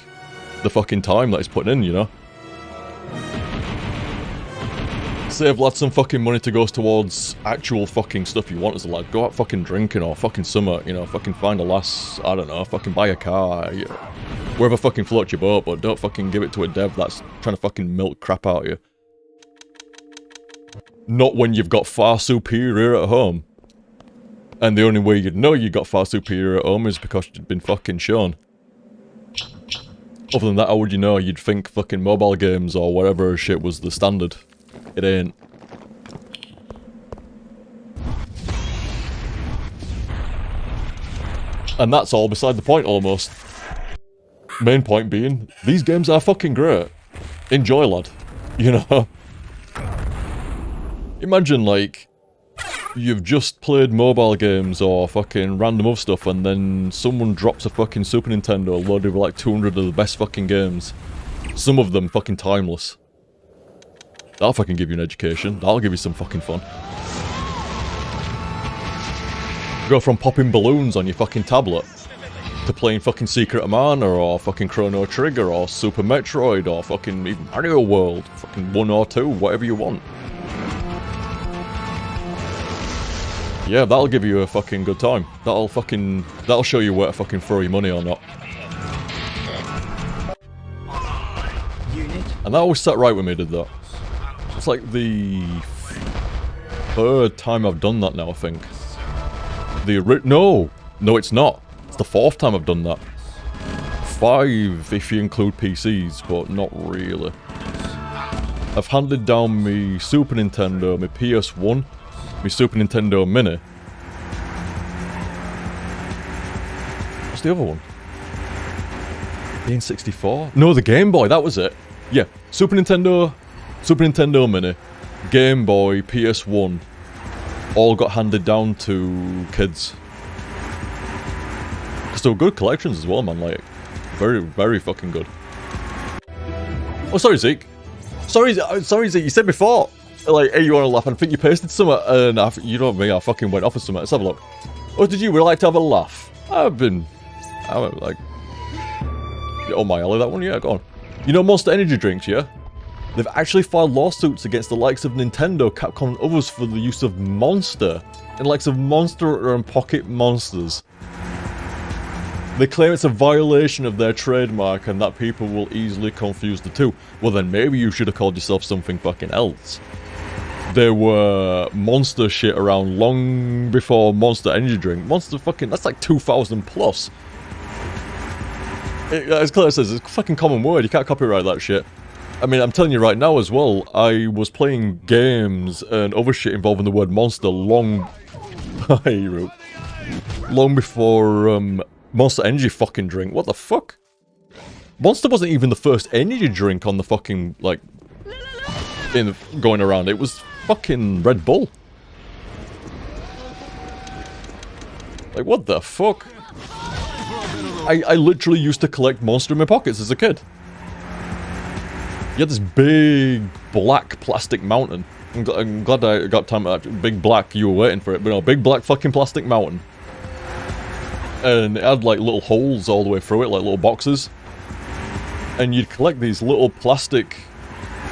the fucking time that he's putting in, you know? Save lads some fucking money to go towards actual fucking stuff you want as a lad. Go out fucking drinking or fucking summer, you know, fucking find a lass, I don't know, fucking buy a car, you know, wherever fucking floats your boat, but don't fucking give it to a dev that's trying to fucking milk crap out of you. Not when you've got far superior at home. And the only way you'd know you got far superior at home is because you'd been fucking shown. Other than that, how would you know? You'd think fucking mobile games or whatever shit was the standard. It ain't. And that's all beside the point, almost. Main point being, these games are fucking great. Enjoy, lad. You know? Imagine, like, you've just played mobile games or fucking random other stuff and then someone drops a fucking Super Nintendo loaded with like 200 of the best fucking games. Some of them fucking timeless. That'll fucking give you an education. That'll give you some fucking fun. Go from popping balloons on your fucking tablet to playing fucking Secret of Mana or fucking Chrono Trigger or Super Metroid or fucking even Mario World. Fucking 1 or 2, whatever you want. Yeah, that'll give you a fucking good time. That'll show you where to fucking throw your money or not. And that always sat right with me, did that. It's like the 3rd time I've done that now, I think. No, it's not. It's the 4th time I've done that. 5 if you include PCs, but not really. I've handed down my Super Nintendo, my PS1, my Super Nintendo Mini. What's the other one? The N64? No, the Game Boy, that was it. Yeah, Super Nintendo Mini, Game Boy, PS1, all got handed down to kids. Still good collections as well, man, like, very, very fucking good. Oh, sorry, Zeke. Sorry, Zeke, you said before, like, hey, you wanna laugh? I think you pasted something, and you know me, I fucking went off of something. Let's have a look. Oh, did you? Would like to have a laugh? I'm like, oh my alley, that one? Yeah, go on. You know Monster Energy drinks, yeah? They've actually filed lawsuits against the likes of Nintendo, Capcom, and others for the use of Monster, and the likes of Monster and Pocket Monsters. They claim it's a violation of their trademark and that people will easily confuse the two. Well then maybe you should have called yourself something fucking else. There were Monster shit around long before Monster Energy Drink. Monster fucking, that's like 2000 plus. As Claire says, it's a fucking common word, you can't copyright that shit. I mean, I'm telling you right now as well, I was playing games and other shit involving the word monster long before Monster Energy fucking drink. What the fuck? Monster wasn't even the first energy drink on the fucking, like, going around. It was fucking Red Bull. Like, what the fuck? I literally used to collect Monster in my pockets as a kid. You had this big black plastic mountain. I'm glad I got time to that. Big black, you were waiting for it, but no, big black fucking plastic mountain. And it had like little holes all the way through it, like little boxes. And you'd collect these little plastic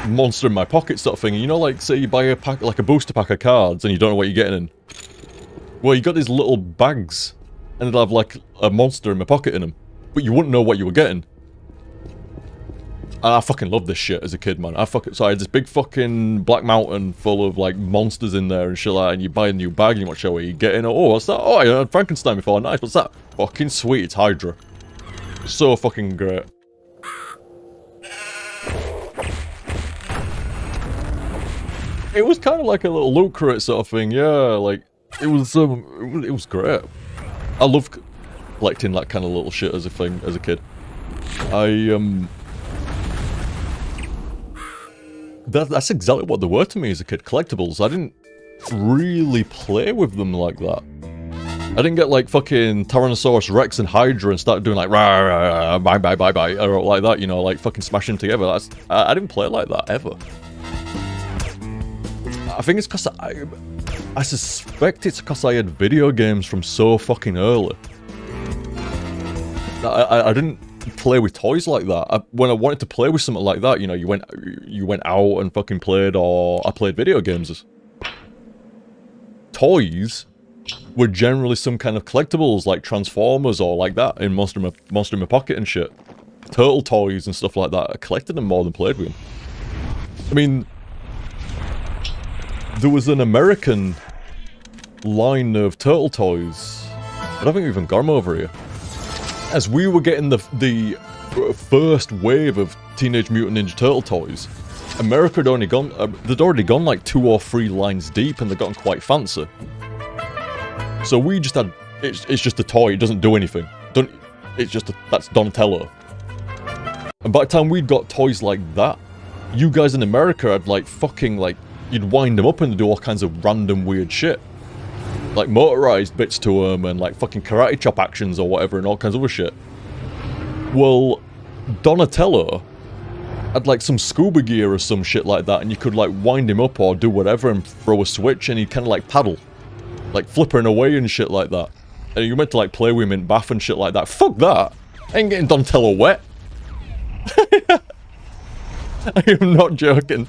Monster in my pocket sort of thing. You know, like, say you buy a pack, like a booster pack of cards and you don't know what you're getting in. Well, you got these little bags, and it'd have like a Monster in my pocket in them. But you wouldn't know what you were getting. And I fucking loved this shit as a kid, man. So I had this big fucking black mountain full of, like, monsters in there and shit like that, and you buy a new bag and you want to show what you get in. Oh, what's that? Oh, I had Frankenstein before. Nice. What's that? Fucking sweet. It's Hydra. So fucking great. It was kind of like a little loot crate sort of thing, yeah. Like, it was great. I loved collecting that kind of little shit as a thing, as a kid. That's exactly what they were to me as a kid, collectibles. I didn't really play with them like that. I didn't get like fucking Tyrannosaurus Rex and Hydra and start doing like rah, rah, rah, bye bye bye bye or like that, you know, like fucking smashing them together. I didn't play like that ever. I think it's because I suspect it's because I had video games from so fucking early. I didn't play with toys like that. When I wanted to play with something like that, you know, you went out and fucking played, or I played video games. Toys were generally some kind of collectibles, like Transformers or like that, in Monster in My Pocket and shit. Turtle toys and stuff like that. I collected them more than played with them. I mean, there was an American line of turtle toys. I don't think we've even got them over here. As we were getting the first wave of Teenage Mutant Ninja Turtle toys, America had only gone, they'd already gone like 2 or 3 lines deep and they'd gotten quite fancy. So we just had, it's just a toy, it doesn't do anything. That's Donatello. And by the time we'd got toys like that, you guys in America had like fucking like, you'd wind them up and do all kinds of random weird shit. Like motorized bits to them and like fucking karate chop actions or whatever and all kinds of other shit. Well, Donatello had like some scuba gear or some shit like that and you could like wind him up or do whatever and throw a switch and he'd kind of like paddle. Like flippering away and shit like that. And you meant to like play with him in bath and shit like that. Fuck that! I ain't getting Donatello wet. I am not joking.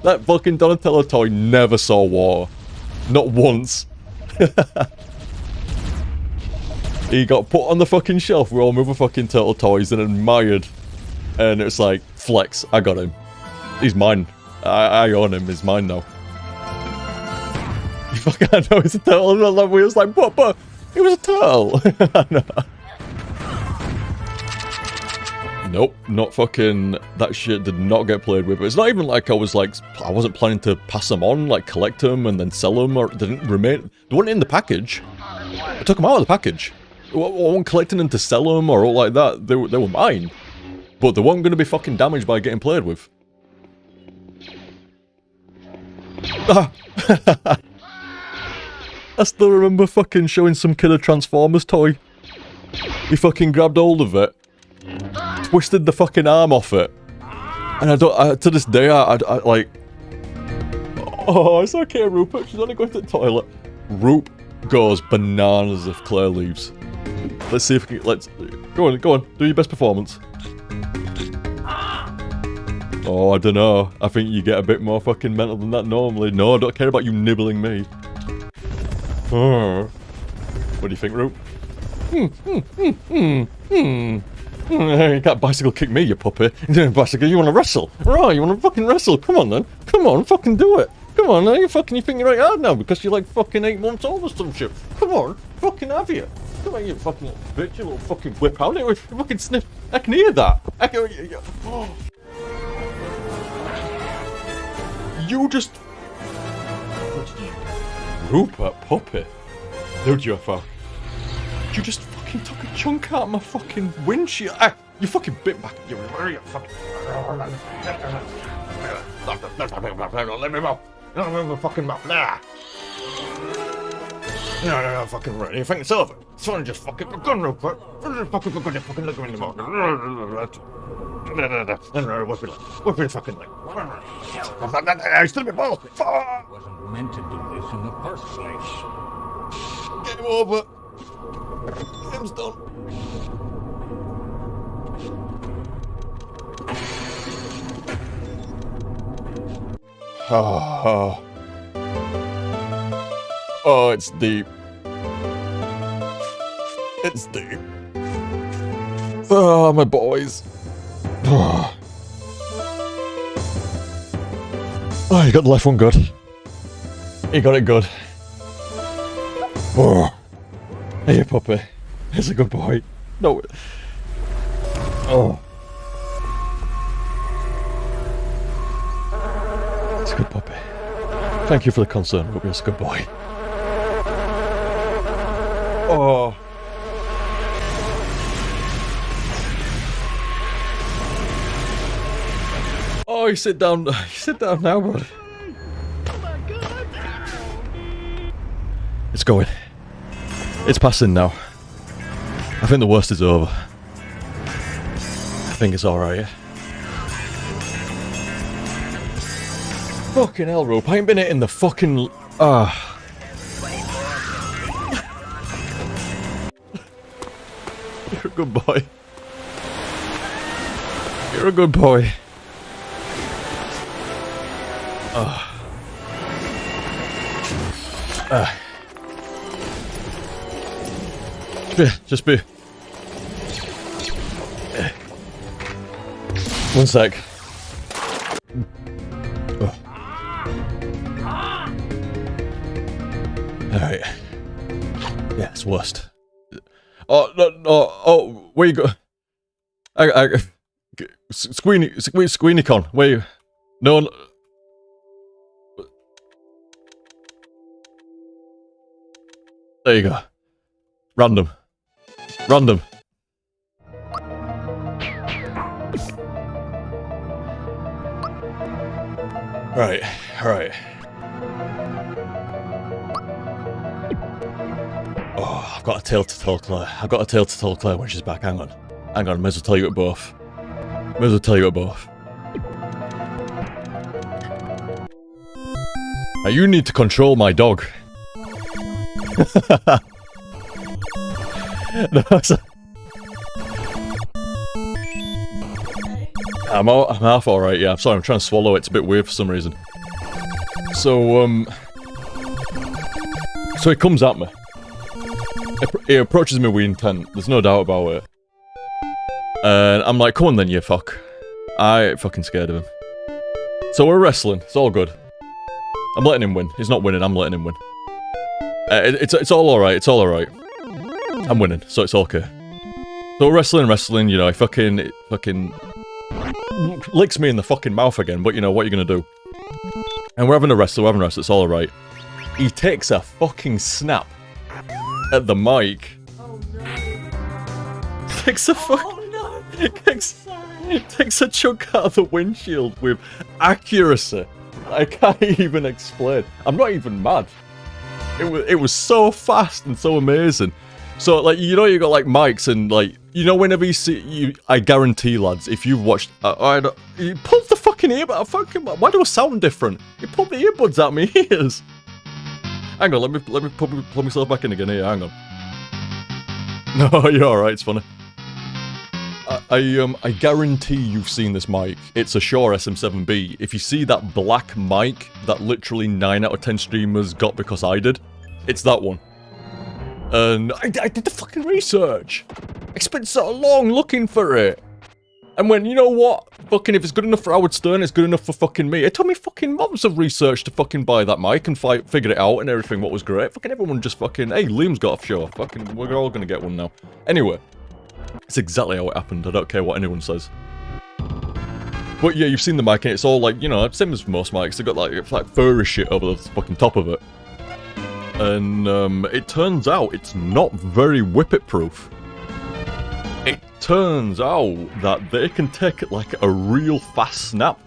That fucking Donatello toy never saw water. Not once. He got put on the fucking shelf with all my other fucking turtle toys and admired. And it's like, flex, I got him. He's mine. I own him, he's mine now. You fucking, I know he's a turtle. I'm not like, we was like, but, he was a turtle. Nope, not fucking, that shit did not get played with. It's not even like I wasn't planning to pass them on, like collect them and then sell them, or they didn't remain, they weren't in the package. I took them out of the package. I wasn't collecting them to sell them or all like that, they were mine. But they weren't going to be fucking damaged by getting played with. Ah. I still remember fucking showing some kid a Transformers toy. He fucking grabbed hold of it, twisted the fucking arm off it, and to this day, I like, oh, it's okay, Rupert, she's only going to the toilet. Roop goes bananas if Claire leaves. Let's see if we can, go on, do your best performance. Oh, I don't know, I think you get a bit more fucking mental than that normally. No, I don't care about you nibbling me. What do you think, Roop? You can't bicycle kick me, you puppy. Bicycle, you want to wrestle? Right, you want to fucking wrestle? Come on then. Come on, fucking do it. Come on, you think you're right hard now because you're like fucking 8 months old or some shit. Come on, fucking have you. Come on, you fucking little bitch, you little fucking whip out. You fucking sniff. I can hear that. I can. Oh. You just. Rupert, puppy. Dude, UFO. You just fucking took a chunk out of my fucking windshield. Ah, you fucking bit back. You fucking. Let me mouth. Let me fucking mouth. Nah. No, fucking right. You think it's over? Someone just fucking gun, Rupert. Fucking look in the mouth. Whip it fucking leg. I still be balls. Wasn't meant to do this in the first place. Game over. Game's done. Oh, it's deep. It's deep. Oh, my boys. Oh, you got the left one good. You got it good. Oh. Hey, puppy. He's a good boy. No. Oh. It's a good puppy. Thank you for the concern, Ruby. It's a good boy. Oh. Oh, you sit down. You sit down now, bud. It's going. It's passing now. I think the worst is over. I think it's alright. Fucking hell, Rope. I ain't been hitting the fucking... You're a good boy. You're a good boy. Just be... One sec. Alright. Yeah, it's worst. Oh, no, no, oh, where you go? Squeenicon, where you? No. There you go. Random. Right. Oh, I've got a tale to tell Claire. When she's back. Hang on. May as well tell you it both. Now you need to control my dog. No, I'm half alright, yeah. I'm sorry, I'm trying to swallow it. It's a bit weird for some reason. So he comes at me. He approaches me with intent. There's no doubt about it. And I'm like, come on then, you fuck. I ain't fucking scared of him. So we're wrestling. It's all good. I'm letting him win. He's not winning, I'm letting him win. It's all alright, I'm winning, so it's okay. So we're wrestling, you know, he fucking licks me in the fucking mouth again, but you know, what are you gonna do? And we're having a wrestle, it's all alright. He takes a fucking snap at the mic. Oh no. Takes a chunk out of the windshield with accuracy. I can't even explain. I'm not even mad. It was so fast and so amazing. So, like, you know, you got, like, mics and, like, you know, whenever you see, I guarantee, lads, if you've watched, he pulled the fucking earbud, why do I sound different? He pulled the earbuds out of my ears. Hang on, let me pull myself back in again here, hang on. No, you're alright, it's funny. I guarantee you've seen this mic. It's a Shure SM7B. If you see that black mic that literally 9 out of 10 streamers got because I did, it's that one. And I did the fucking research. I spent so long looking for it. And when, you know what? Fucking if it's good enough for Howard Stern, it's good enough for fucking me. It took me fucking months of research to fucking buy that mic and figure it out and everything, what was great. Fucking everyone just fucking, hey, Liam's got a Shure. Fucking, we're all gonna get one now. Anyway. It's exactly how it happened, I don't care what anyone says. But yeah, you've seen the mic and it's all like, you know, same as most mics, they've got like furry shit over the fucking top of it. And it turns out it's not very whippet proof. It turns out that they can take like a real fast snap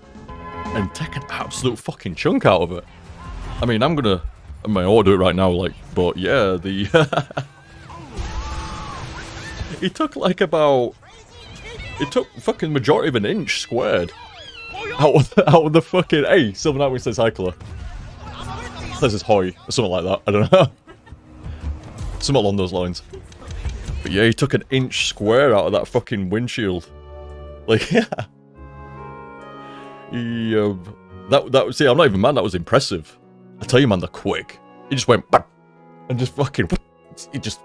and take an absolute fucking chunk out of it. I mean, I ought to do it right now, like, but yeah, It took like about... It took fucking majority of an inch squared. Out of the fucking... Hey, Silver Nightwing says hi, Claire. Says it's hoi, or something like that, I don't know. Something along those lines. But yeah, he took an inch square out of that fucking windshield. Like, yeah. He, see, I'm not even mad, that was impressive. I tell you, man, they're quick. He just went, bam, and just fucking... He just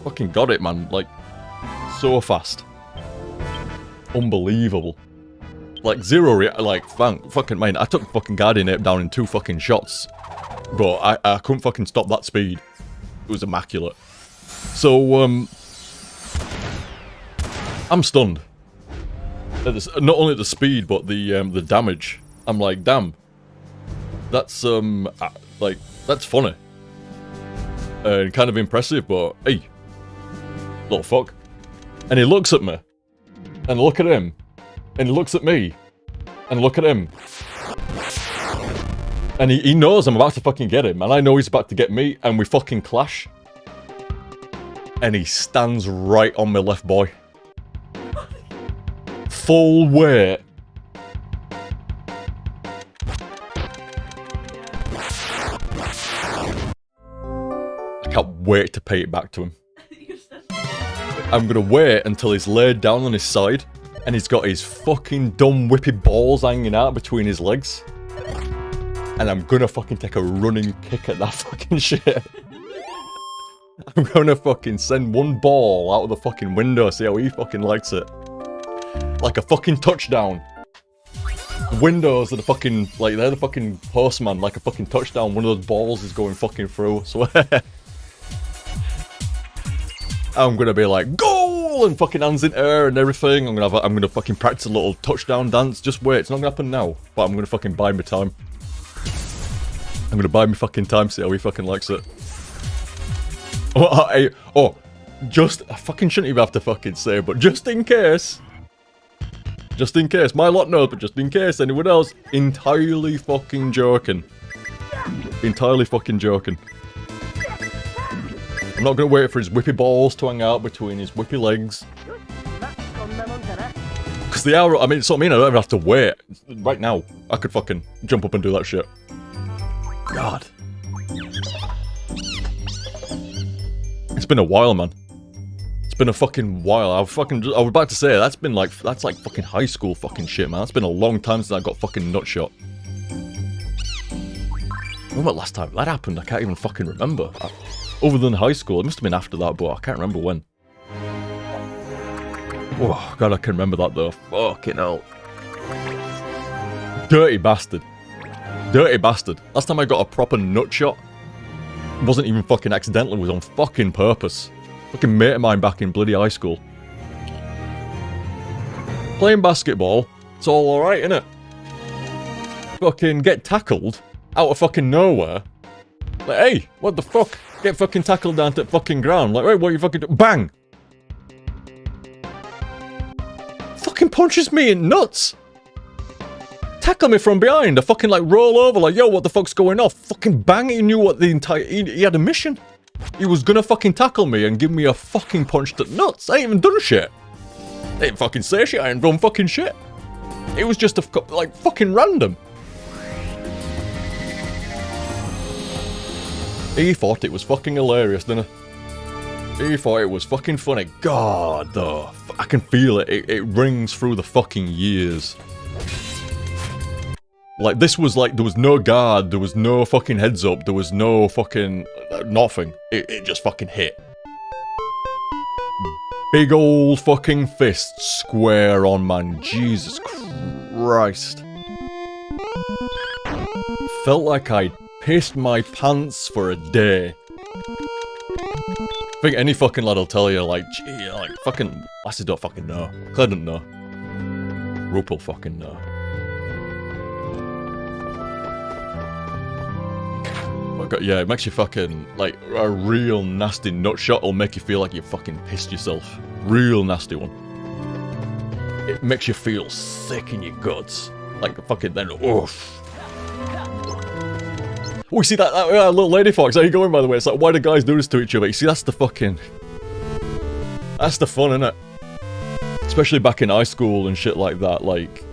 fucking got it, man, like... So fast. Unbelievable. Like, fucking, man, I took fucking Guardian Ape down in 2 fucking shots. But I couldn't fucking stop that speed. It was immaculate. So, I'm stunned. Not only the speed, but the damage. I'm like, damn. That's, like, that's funny. And kind of impressive, but, hey. Little fuck. And he looks at me. And look at him. And he looks at me. And look at him. And he knows I'm about to fucking get him. And I know he's about to get me. And we fucking clash. And he stands right on my left boy. Full weight. I can't wait to pay it back to him. I'm gonna wait until he's laid down on his side and he's got his fucking dumb whippy balls hanging out between his legs. And I'm gonna fucking take a running kick at that fucking shit. I'm gonna fucking send one ball out of the fucking window, see how he fucking likes it. Like a fucking touchdown. The windows are the fucking, like, they're the fucking postman, like a fucking touchdown. One of those balls is going fucking through, I swear. I'm gonna be like, goal! and fucking hands in air and everything. I'm gonna fucking practice a little touchdown dance. Just wait, it's not gonna happen now, but I'm gonna fucking buy me time. I'm gonna buy me fucking time, see how he fucking likes it. I fucking shouldn't even have to fucking say, but just in case, my lot knows, but just in case anyone else, entirely fucking joking. Entirely fucking joking. I'm not gonna wait for his whippy balls to hang out between his whippy legs. Because they are, I mean, it's what I mean, I don't even have to wait. Right now, I could fucking jump up and do that shit. God. It's been a while, man. It's been a fucking while. I was about to say, that's like fucking high school fucking shit, man. That's been a long time since I got fucking nutshot. When was the last time that happened? I can't even fucking remember. Other than high school, it must have been after that, but I can't remember when. Oh, God, I can remember that though. Fucking hell. Dirty bastard. Dirty bastard. Last time I got a proper nutshot, wasn't even fucking accidentally, it was on fucking purpose. Fucking mate of mine back in bloody high school. Playing basketball, it's all alright, innit? Fucking get tackled out of fucking nowhere. Like, hey, what the fuck? Get fucking tackled down to the fucking ground. Like, wait, what are you fucking doing? Bang! Fucking punches me in nuts! Tackle me from behind. I fucking like roll over like, yo, what the fuck's going off? Fucking bang, he knew what the entire... He had a mission. He was gonna fucking tackle me and give me a fucking punch to nuts. I ain't even done shit. I didn't fucking say shit, I ain't done fucking shit. It was just like fucking random. He thought it was fucking hilarious, didn't he? He thought it was fucking funny. God, though. I can feel it. It rings through the fucking years. Like, this was like, there was no guard, there was no fucking heads up, there was no fucking... nothing. It just fucking hit. Big old fucking fist square on, man. Jesus Christ. Felt like I'd pissed my pants for a day. I think any fucking lad will tell you, like, gee, like, fucking... Lasses don't fucking know. Claire doesn't know. Rope will fucking know. Yeah, it makes you fucking, like, a real nasty nut shot will make you feel like you fucking pissed yourself. Real nasty one. It makes you feel sick in your guts. Like, fucking then, oof. Oh, you see that little lady fox? How you going, by the way? It's like, why do guys do this to each other? You see, that's the fucking... That's the fun, innit? Especially back in high school and shit like that, like...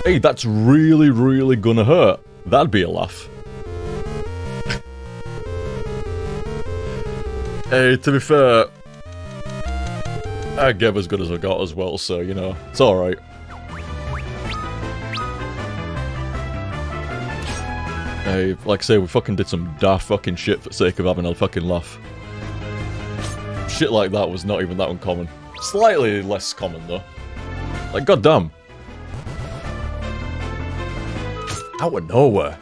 Hey, that's really, really gonna hurt. That'd be a laugh. Hey, to be fair, I gave as good as I got as well, so, you know, it's alright. Hey, like I say, we fucking did some daft fucking shit for the sake of having a fucking laugh. Shit like that was not even that uncommon. Slightly less common, though. Like, goddamn. Out of nowhere.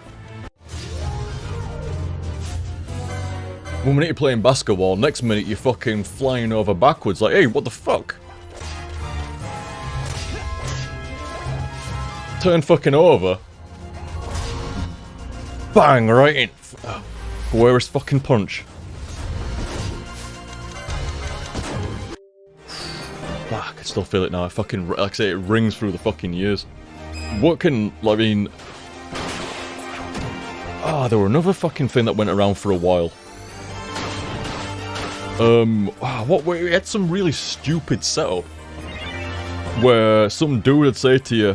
One minute you're playing basketball, next minute you're fucking flying over backwards like, hey, what the fuck? Turn fucking over. Bang, right in. Where's fucking punch? I can still feel it now. I fucking, like I say, it rings through the fucking years. What can, I mean... Ah, there were another fucking thing that went around for a while. We had some really stupid setup. Where some dude would say to you,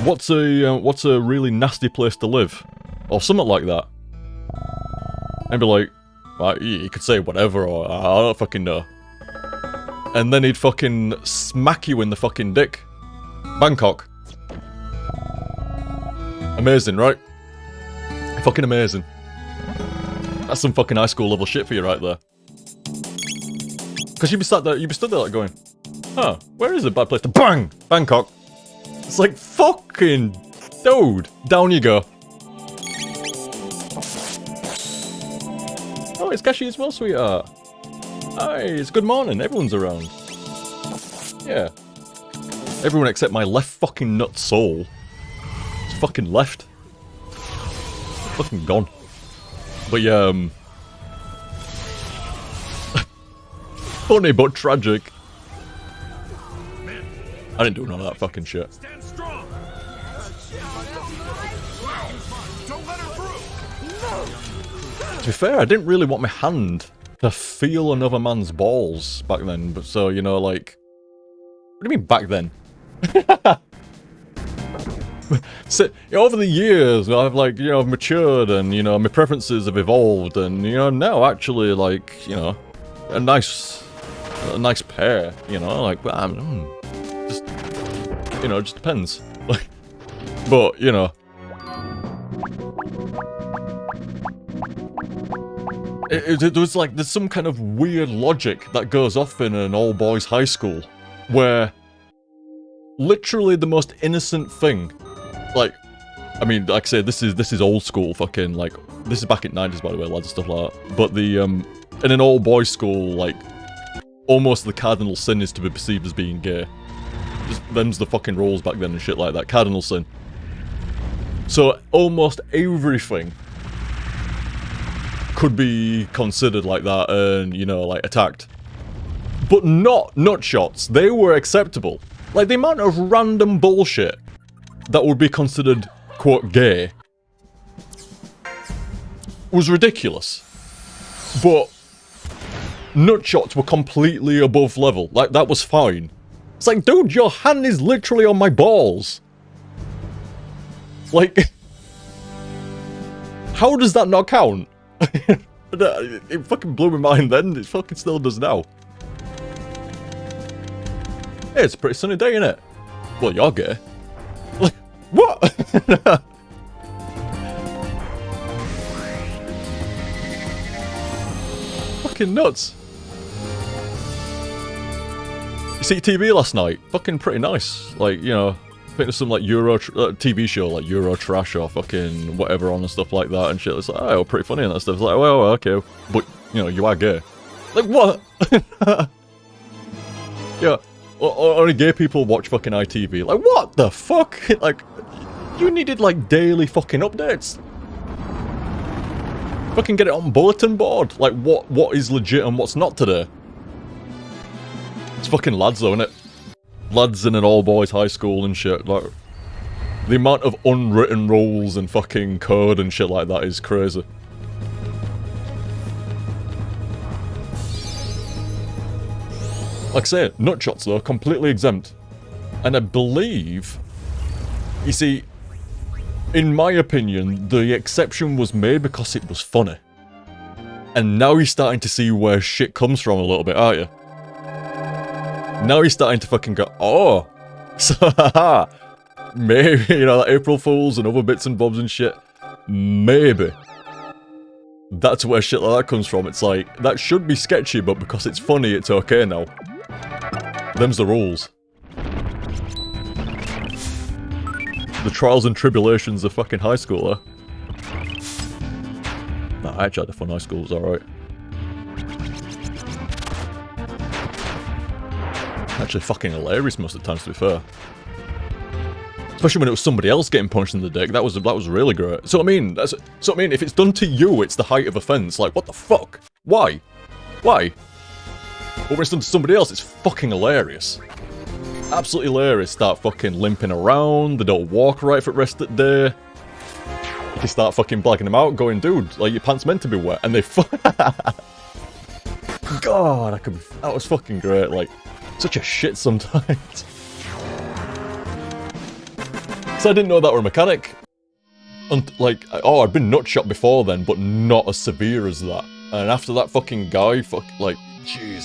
what's a really nasty place to live? Or something like that. And be like, well, you could say whatever, or I don't fucking know. And then he'd fucking smack you in the fucking dick. Bangkok. Amazing, right? Fucking amazing. That's some fucking high school level shit for you right there. Because you'd be stood there like going, huh, where is a bad place to bang? Bangkok. It's like, fucking dude, down you go. Oh, it's Kashi as well, sweetheart. Hi, it's good morning. Everyone's around. Yeah. Everyone except my left fucking nut soul. It's fucking left. Fucking gone. But yeah, funny but tragic. I didn't do none of that fucking shit. Stand strong. To be fair, I didn't really want my hand to feel another man's balls back then, but so, you know, like... What do you mean back then? So, over the years, I've, like, you know, I've matured and, you know, my preferences have evolved and, you know, now actually, like, you know, a nice pair, you know, like, just, you know, it just depends. Like, but, you know... It was like, there's some kind of weird logic that goes off in an all-boys high school, where literally the most innocent thing, like, I mean, like I say, this is old school fucking, like, this is back in 90s, by the way, lads, and stuff like that, but the, in an all-boys school, like, almost the cardinal sin is to be perceived as being gay. Just, them's the fucking rules back then and shit like that, cardinal sin. So, almost everything could be considered like that and, you know, like, attacked. But not nutshots. They were acceptable. Like, the amount of random bullshit that would be considered, quote, gay was ridiculous. But nutshots were completely above level. Like, that was fine. It's like, dude, your hand is literally on my balls. Like, how does that not count? It fucking blew my mind then, it fucking still does now. Hey, it's a pretty sunny day, innit? Well, you're gay. Like, what? Fucking nuts. You see TV last night? Fucking pretty nice. Like, you know, I think there's some, like, TV show, like, Euro Trash or fucking whatever on and stuff like that and shit. It's like, oh, pretty funny and that stuff. It's like, well, okay. But, you know, you are gay. Like, what? Yeah. Only gay people watch fucking ITV. Like, what the fuck? Like, you needed, like, daily fucking updates. Fucking get it on bulletin board. Like, what is legit and what's not today. It's fucking lads, though, innit? Lads in an all-boys high school and shit, like... The amount of unwritten rules and fucking code and shit like that is crazy. Like I say, nutshots, though, completely exempt. And I believe... You see... In my opinion, the exception was made because it was funny. And now you're starting to see where shit comes from a little bit, aren't you? Now he's starting to fucking go, oh, so haha, maybe, you know, like April Fools and other bits and bobs and shit, maybe. That's where shit like that comes from. It's like, that should be sketchy, but because it's funny, it's okay now. Them's the rules. The trials and tribulations of fucking high school, huh? Nah, I actually had a fun high school, it was alright. Actually fucking hilarious most of the times, to be fair. Especially when it was somebody else getting punched in the dick, that was really great. So I mean, if it's done to you, it's the height of offense. Like, what the fuck? Why? Why? But when it's done to somebody else, it's fucking hilarious. Absolutely hilarious. Start fucking limping around, they don't walk right for the rest of the day. You can start fucking blagging them out, going, dude, like, your pants meant to be wet, and they God, that was fucking great, like... Such a shit sometimes. So I didn't know that were a mechanic. And like, oh, I'd been nutshot before then, but not as severe as that. And after that fucking guy, like, jeez.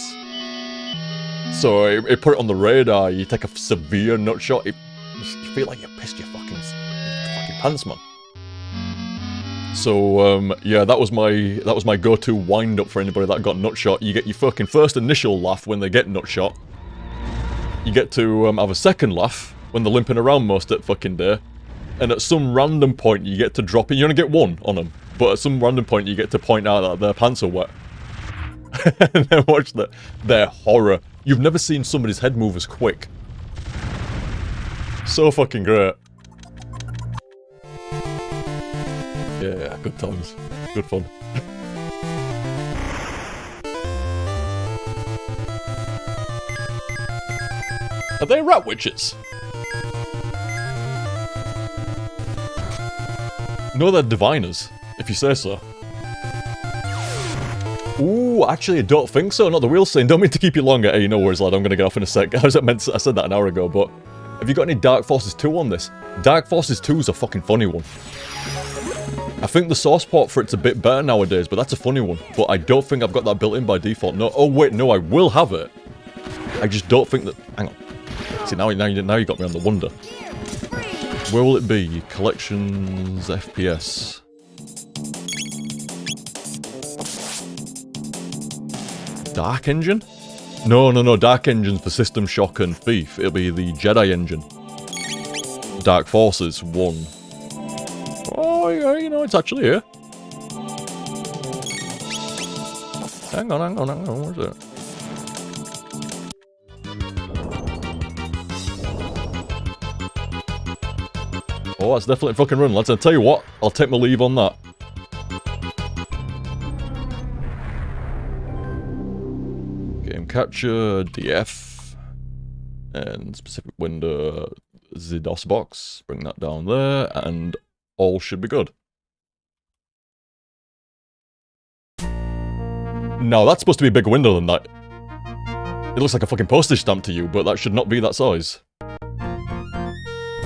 So it put it on the radar. You take a severe nutshot, you feel like you pissed your fucking pants, man. So yeah, that was my go-to wind-up for anybody that got nutshot. You get your fucking first initial laugh when they get nutshot. You get to have a second laugh when they're limping around most of the fucking day. And at some random point you get to drop it. You only get one on them. but at some random point you get to point out that their pants are wet. And then watch their horror. You've never seen somebody's head move as quick. So fucking great. Yeah, good times. Good fun. Are they rat witches? No, they're diviners, if you say so. Ooh, actually, I don't think so. Not the wheel saying. Don't mean to keep you longer. Hey, no worries, lad. I'm gonna get off in a sec. I said that an hour ago, but have you got any Dark Forces 2 on this? Dark Forces 2 is a fucking funny one. I think the source port for it's a bit better nowadays, but that's a funny one. But I don't think I've got that built in by default. No. Oh wait, no, I will have it. I just don't think that. Hang on. See, now you got me on the wonder. Where will it be? Collections, FPS. Dark Engine? No. Dark Engine's for System Shock and Thief. It'll be the Jedi Engine. Dark Forces 1. Oh, yeah, you know, it's actually here. Hang on. Where's it? Oh, that's definitely a fucking run, lads. I'll tell you what, I'll take my leave on that. Game capture, DF, and specific window, the DOS box. Bring that down there, and all should be good. No, that's supposed to be a bigger window than that. It looks like a fucking postage stamp to you, but that should not be that size.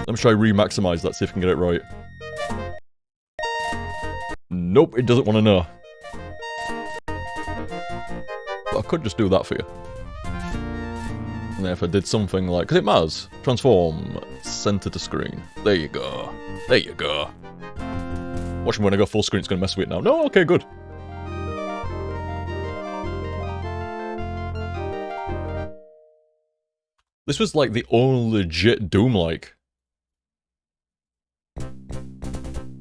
Let me try re-maximize that, see if I can get it right. Nope, it doesn't want to know. But I could just do that for you. And then if I did something like... because it matters. Transform. Center to screen. There you go. There you go. Watch me when I go full screen, it's going to mess with it now. No? Okay, good. This was like the only legit Doom-like.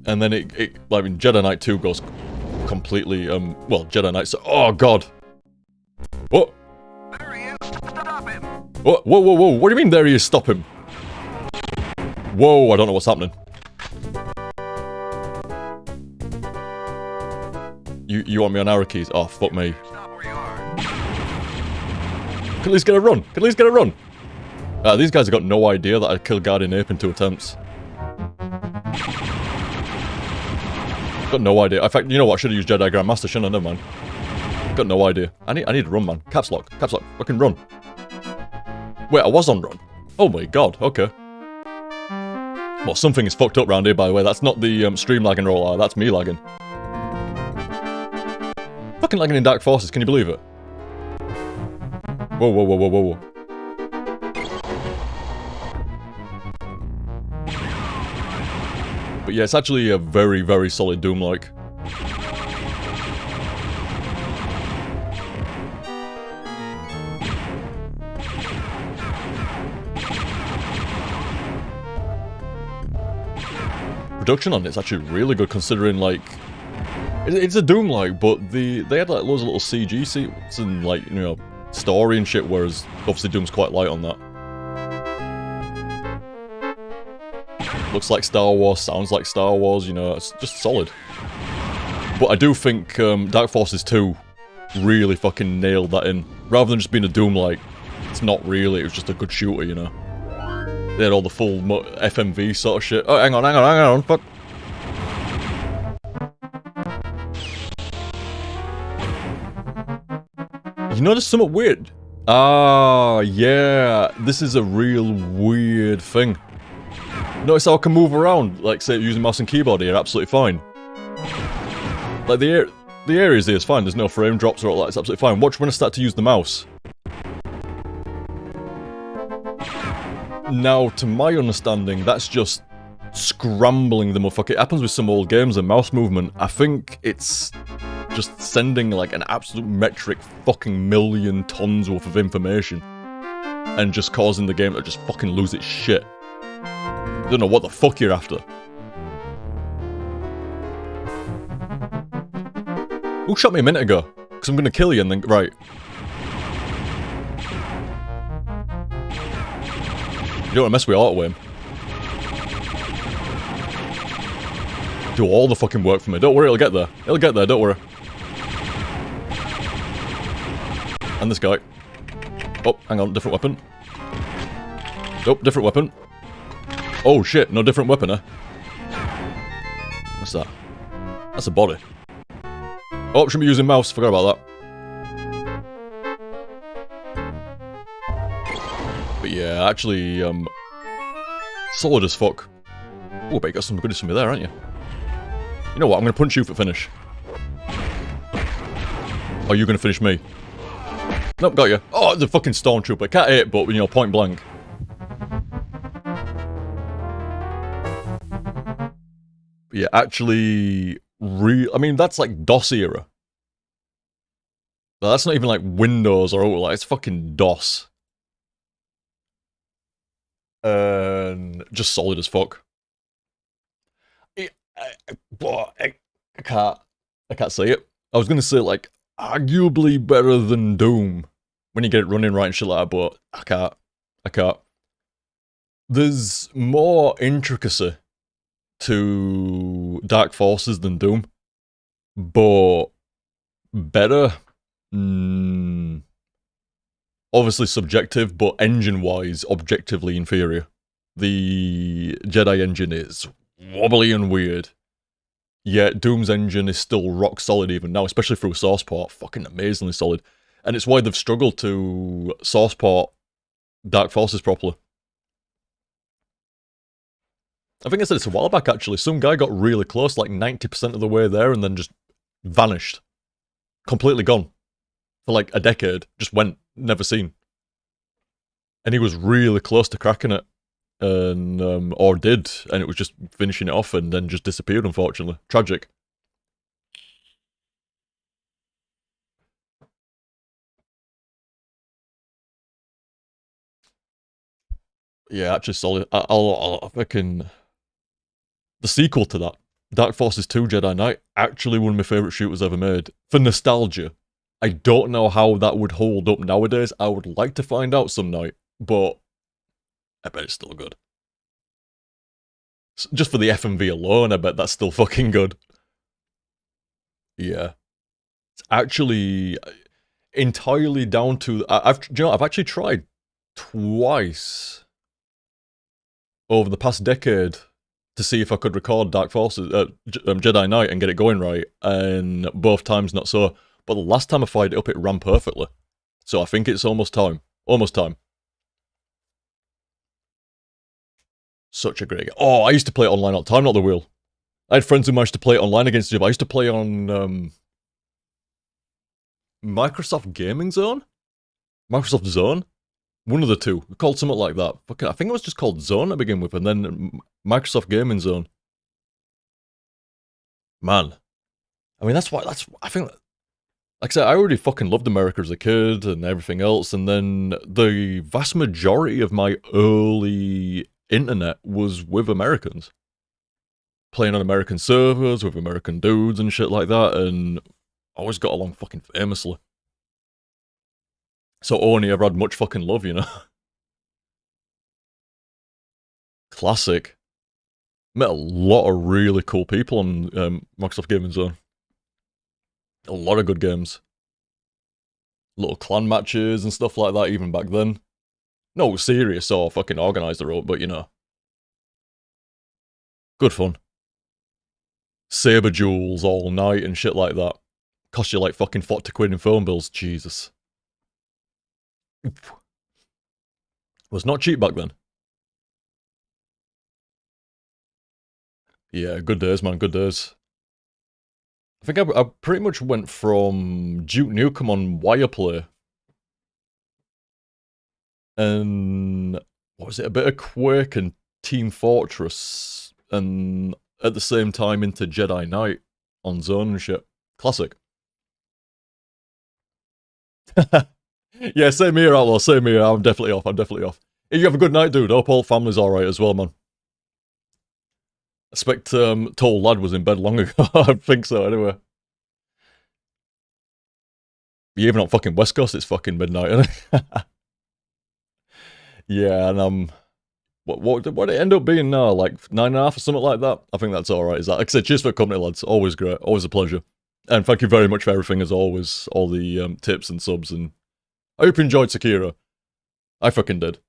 And then I mean, Jedi Knight 2 goes completely, well, Jedi Knight, so, oh god! What? There he is. Stop him. Whoa, what do you mean there he is, stop him? Whoa, I don't know what's happening. You want me on arrow keys? Oh, fuck me. Stop where you are. Can at least get a run, can at least get a run! These guys have got no idea that I killed Guardian Ape in 2 attempts. Got no idea. In fact, you know what? I should have used Jedi Grandmaster, shouldn't I? Never mind. Got no idea. I need to run, man. Caps lock. Fucking run. Wait, I was on run. Oh my god. Okay. Well, something is fucked up round here, by the way. That's not the stream lagging roll. That's me lagging. Fucking lagging in Dark Forces. Can you believe it? Whoa. But yeah, it's actually a very, very solid Doom-like. Production on it's actually really good considering, like... It's a Doom-like, but they had like loads of little CG seats and like, you know, story and shit, whereas obviously Doom's quite light on that. Looks like Star Wars, sounds like Star Wars, you know, it's just solid. But I do think Dark Forces 2 really fucking nailed that in. Rather than just being a Doom-like, it's not really, it was just a good shooter, you know. They had all the full FMV sort of shit. Oh, hang on, fuck. You notice something weird? Ah, yeah, this is a real weird thing. Notice how I can move around, like say using mouse and keyboard here, absolutely fine. Like the areas here is fine, there's no frame drops or all that, it's absolutely fine. Watch when I start to use the mouse. Now, to my understanding, that's just scrambling the motherfucker. It happens with some old games and mouse movement. I think it's just sending like an absolute metric fucking million tons worth of information. And just causing the game to just fucking lose its shit. Don't know what the fuck you're after. Who shot me a minute ago? Because I'm going to kill you and then... Right. You don't want to mess with auto aim. Do all the fucking work for me. Don't worry, it'll get there. It'll get there, don't worry. And this guy. Oh, hang on, different weapon. Nope, different weapon. Oh shit, no different weapon, eh? What's that? That's a body. Oh, shouldn't be using mouse, forgot about that. But yeah, actually, solid as fuck. Oh, but you got some goodies for me there, aren't you? You know what, I'm gonna punch you for finish. Or are you gonna finish me? Nope, got you. Oh, the fucking stormtrooper. Can't hit, but, you know, point blank. But yeah, actually... I mean, that's like DOS era. That's not even like Windows or like, it's fucking DOS. Just solid as fuck. I can't say it. I was gonna say like arguably better than Doom when you get it running right and shit like that, but I can't. There's more intricacy to Dark Forces than Doom, but better. Obviously subjective, but engine-wise, objectively inferior. The Jedi engine is wobbly and weird. Yet Doom's engine is still rock solid even now, especially through source port. Fucking amazingly solid. And it's why they've struggled to source port Dark Forces properly. I think I said this a while back actually. Some guy got really close, like 90% of the way there, and then just vanished. Completely gone. For like a decade. Just went, never seen. And he was really close to cracking it. And, or did, and it was just finishing it off and then just disappeared, unfortunately. Tragic. Yeah, actually solid. I'll fucking... The sequel to that, Dark Forces 2 Jedi Knight, actually one of my favourite shooters ever made. For nostalgia. I don't know how that would hold up nowadays. I would like to find out some night, but I bet it's still good. Just for the FMV alone, I bet that's still fucking good. Yeah. It's actually entirely down to... I've actually tried twice over the past decade to see if I could record Dark Forces, Jedi Knight and get it going right, and both times not so. But the last time I fired it up, it ran perfectly. So I think it's almost time. Almost time. Such a great game. Oh, I used to play it online all the time, not the wheel. I had friends who managed to play it online against each other. I used to play on Microsoft Gaming Zone? Microsoft Zone? One of the two. We called something like that. I think it was just called Zone to begin with, and then Microsoft Gaming Zone. Man. I mean, I think... Like I said, I already fucking loved America as a kid and everything else, and then the vast majority of my early internet was with Americans. Playing on American servers with American dudes and shit like that, and I always got along fucking famously. So only ever had much fucking love, you know? Classic. Met a lot of really cool people on Microsoft Gaming Zone. A lot of good games. Little clan matches and stuff like that even back then. No serious or fucking organised or but you know. Good fun. Saber duels all night and shit like that. Cost you like fucking 40 quid in phone bills, Jesus. Was not cheap back then. Yeah, good days, man, good days. I think I pretty much went from Duke Nukem on Wireplay. And, what was it, a bit of Quake and Team Fortress. And at the same time into Jedi Knight on Zone and shit. Classic. Yeah, same here, Outlaw, same here. I'm definitely off. If you have a good night, dude, hope all family's alright as well, man. I expect Tall Lad was in bed long ago. I think so, anyway. You're even on fucking West Coast, it's fucking midnight, isn't it? Yeah, and what did it end up being now? Like 9.5 or something like that? I think that's alright, is that? Like I said, cheers for the company, lads. Always great, always a pleasure. And thank you very much for everything, as always. All the tips and subs, and I hope you enjoyed Sekiro. I fucking did.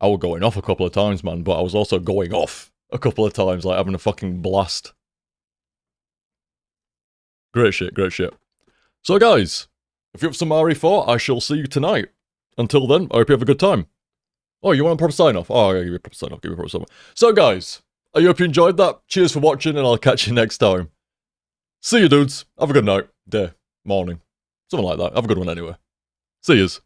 I was going off a couple of times, man, but I was also going off a couple of times, like having a fucking blast. Great shit, great shit. So guys, if you have some RE4, I shall see you tonight. Until then, I hope you have a good time. Oh, you want a proper sign-off? Oh, I'll give you a proper sign-off, give you a proper sign-off. So guys, I hope you enjoyed that. Cheers for watching, and I'll catch you next time. See you dudes. Have a good night, day, morning. Something like that. Have a good one anyway. See yous.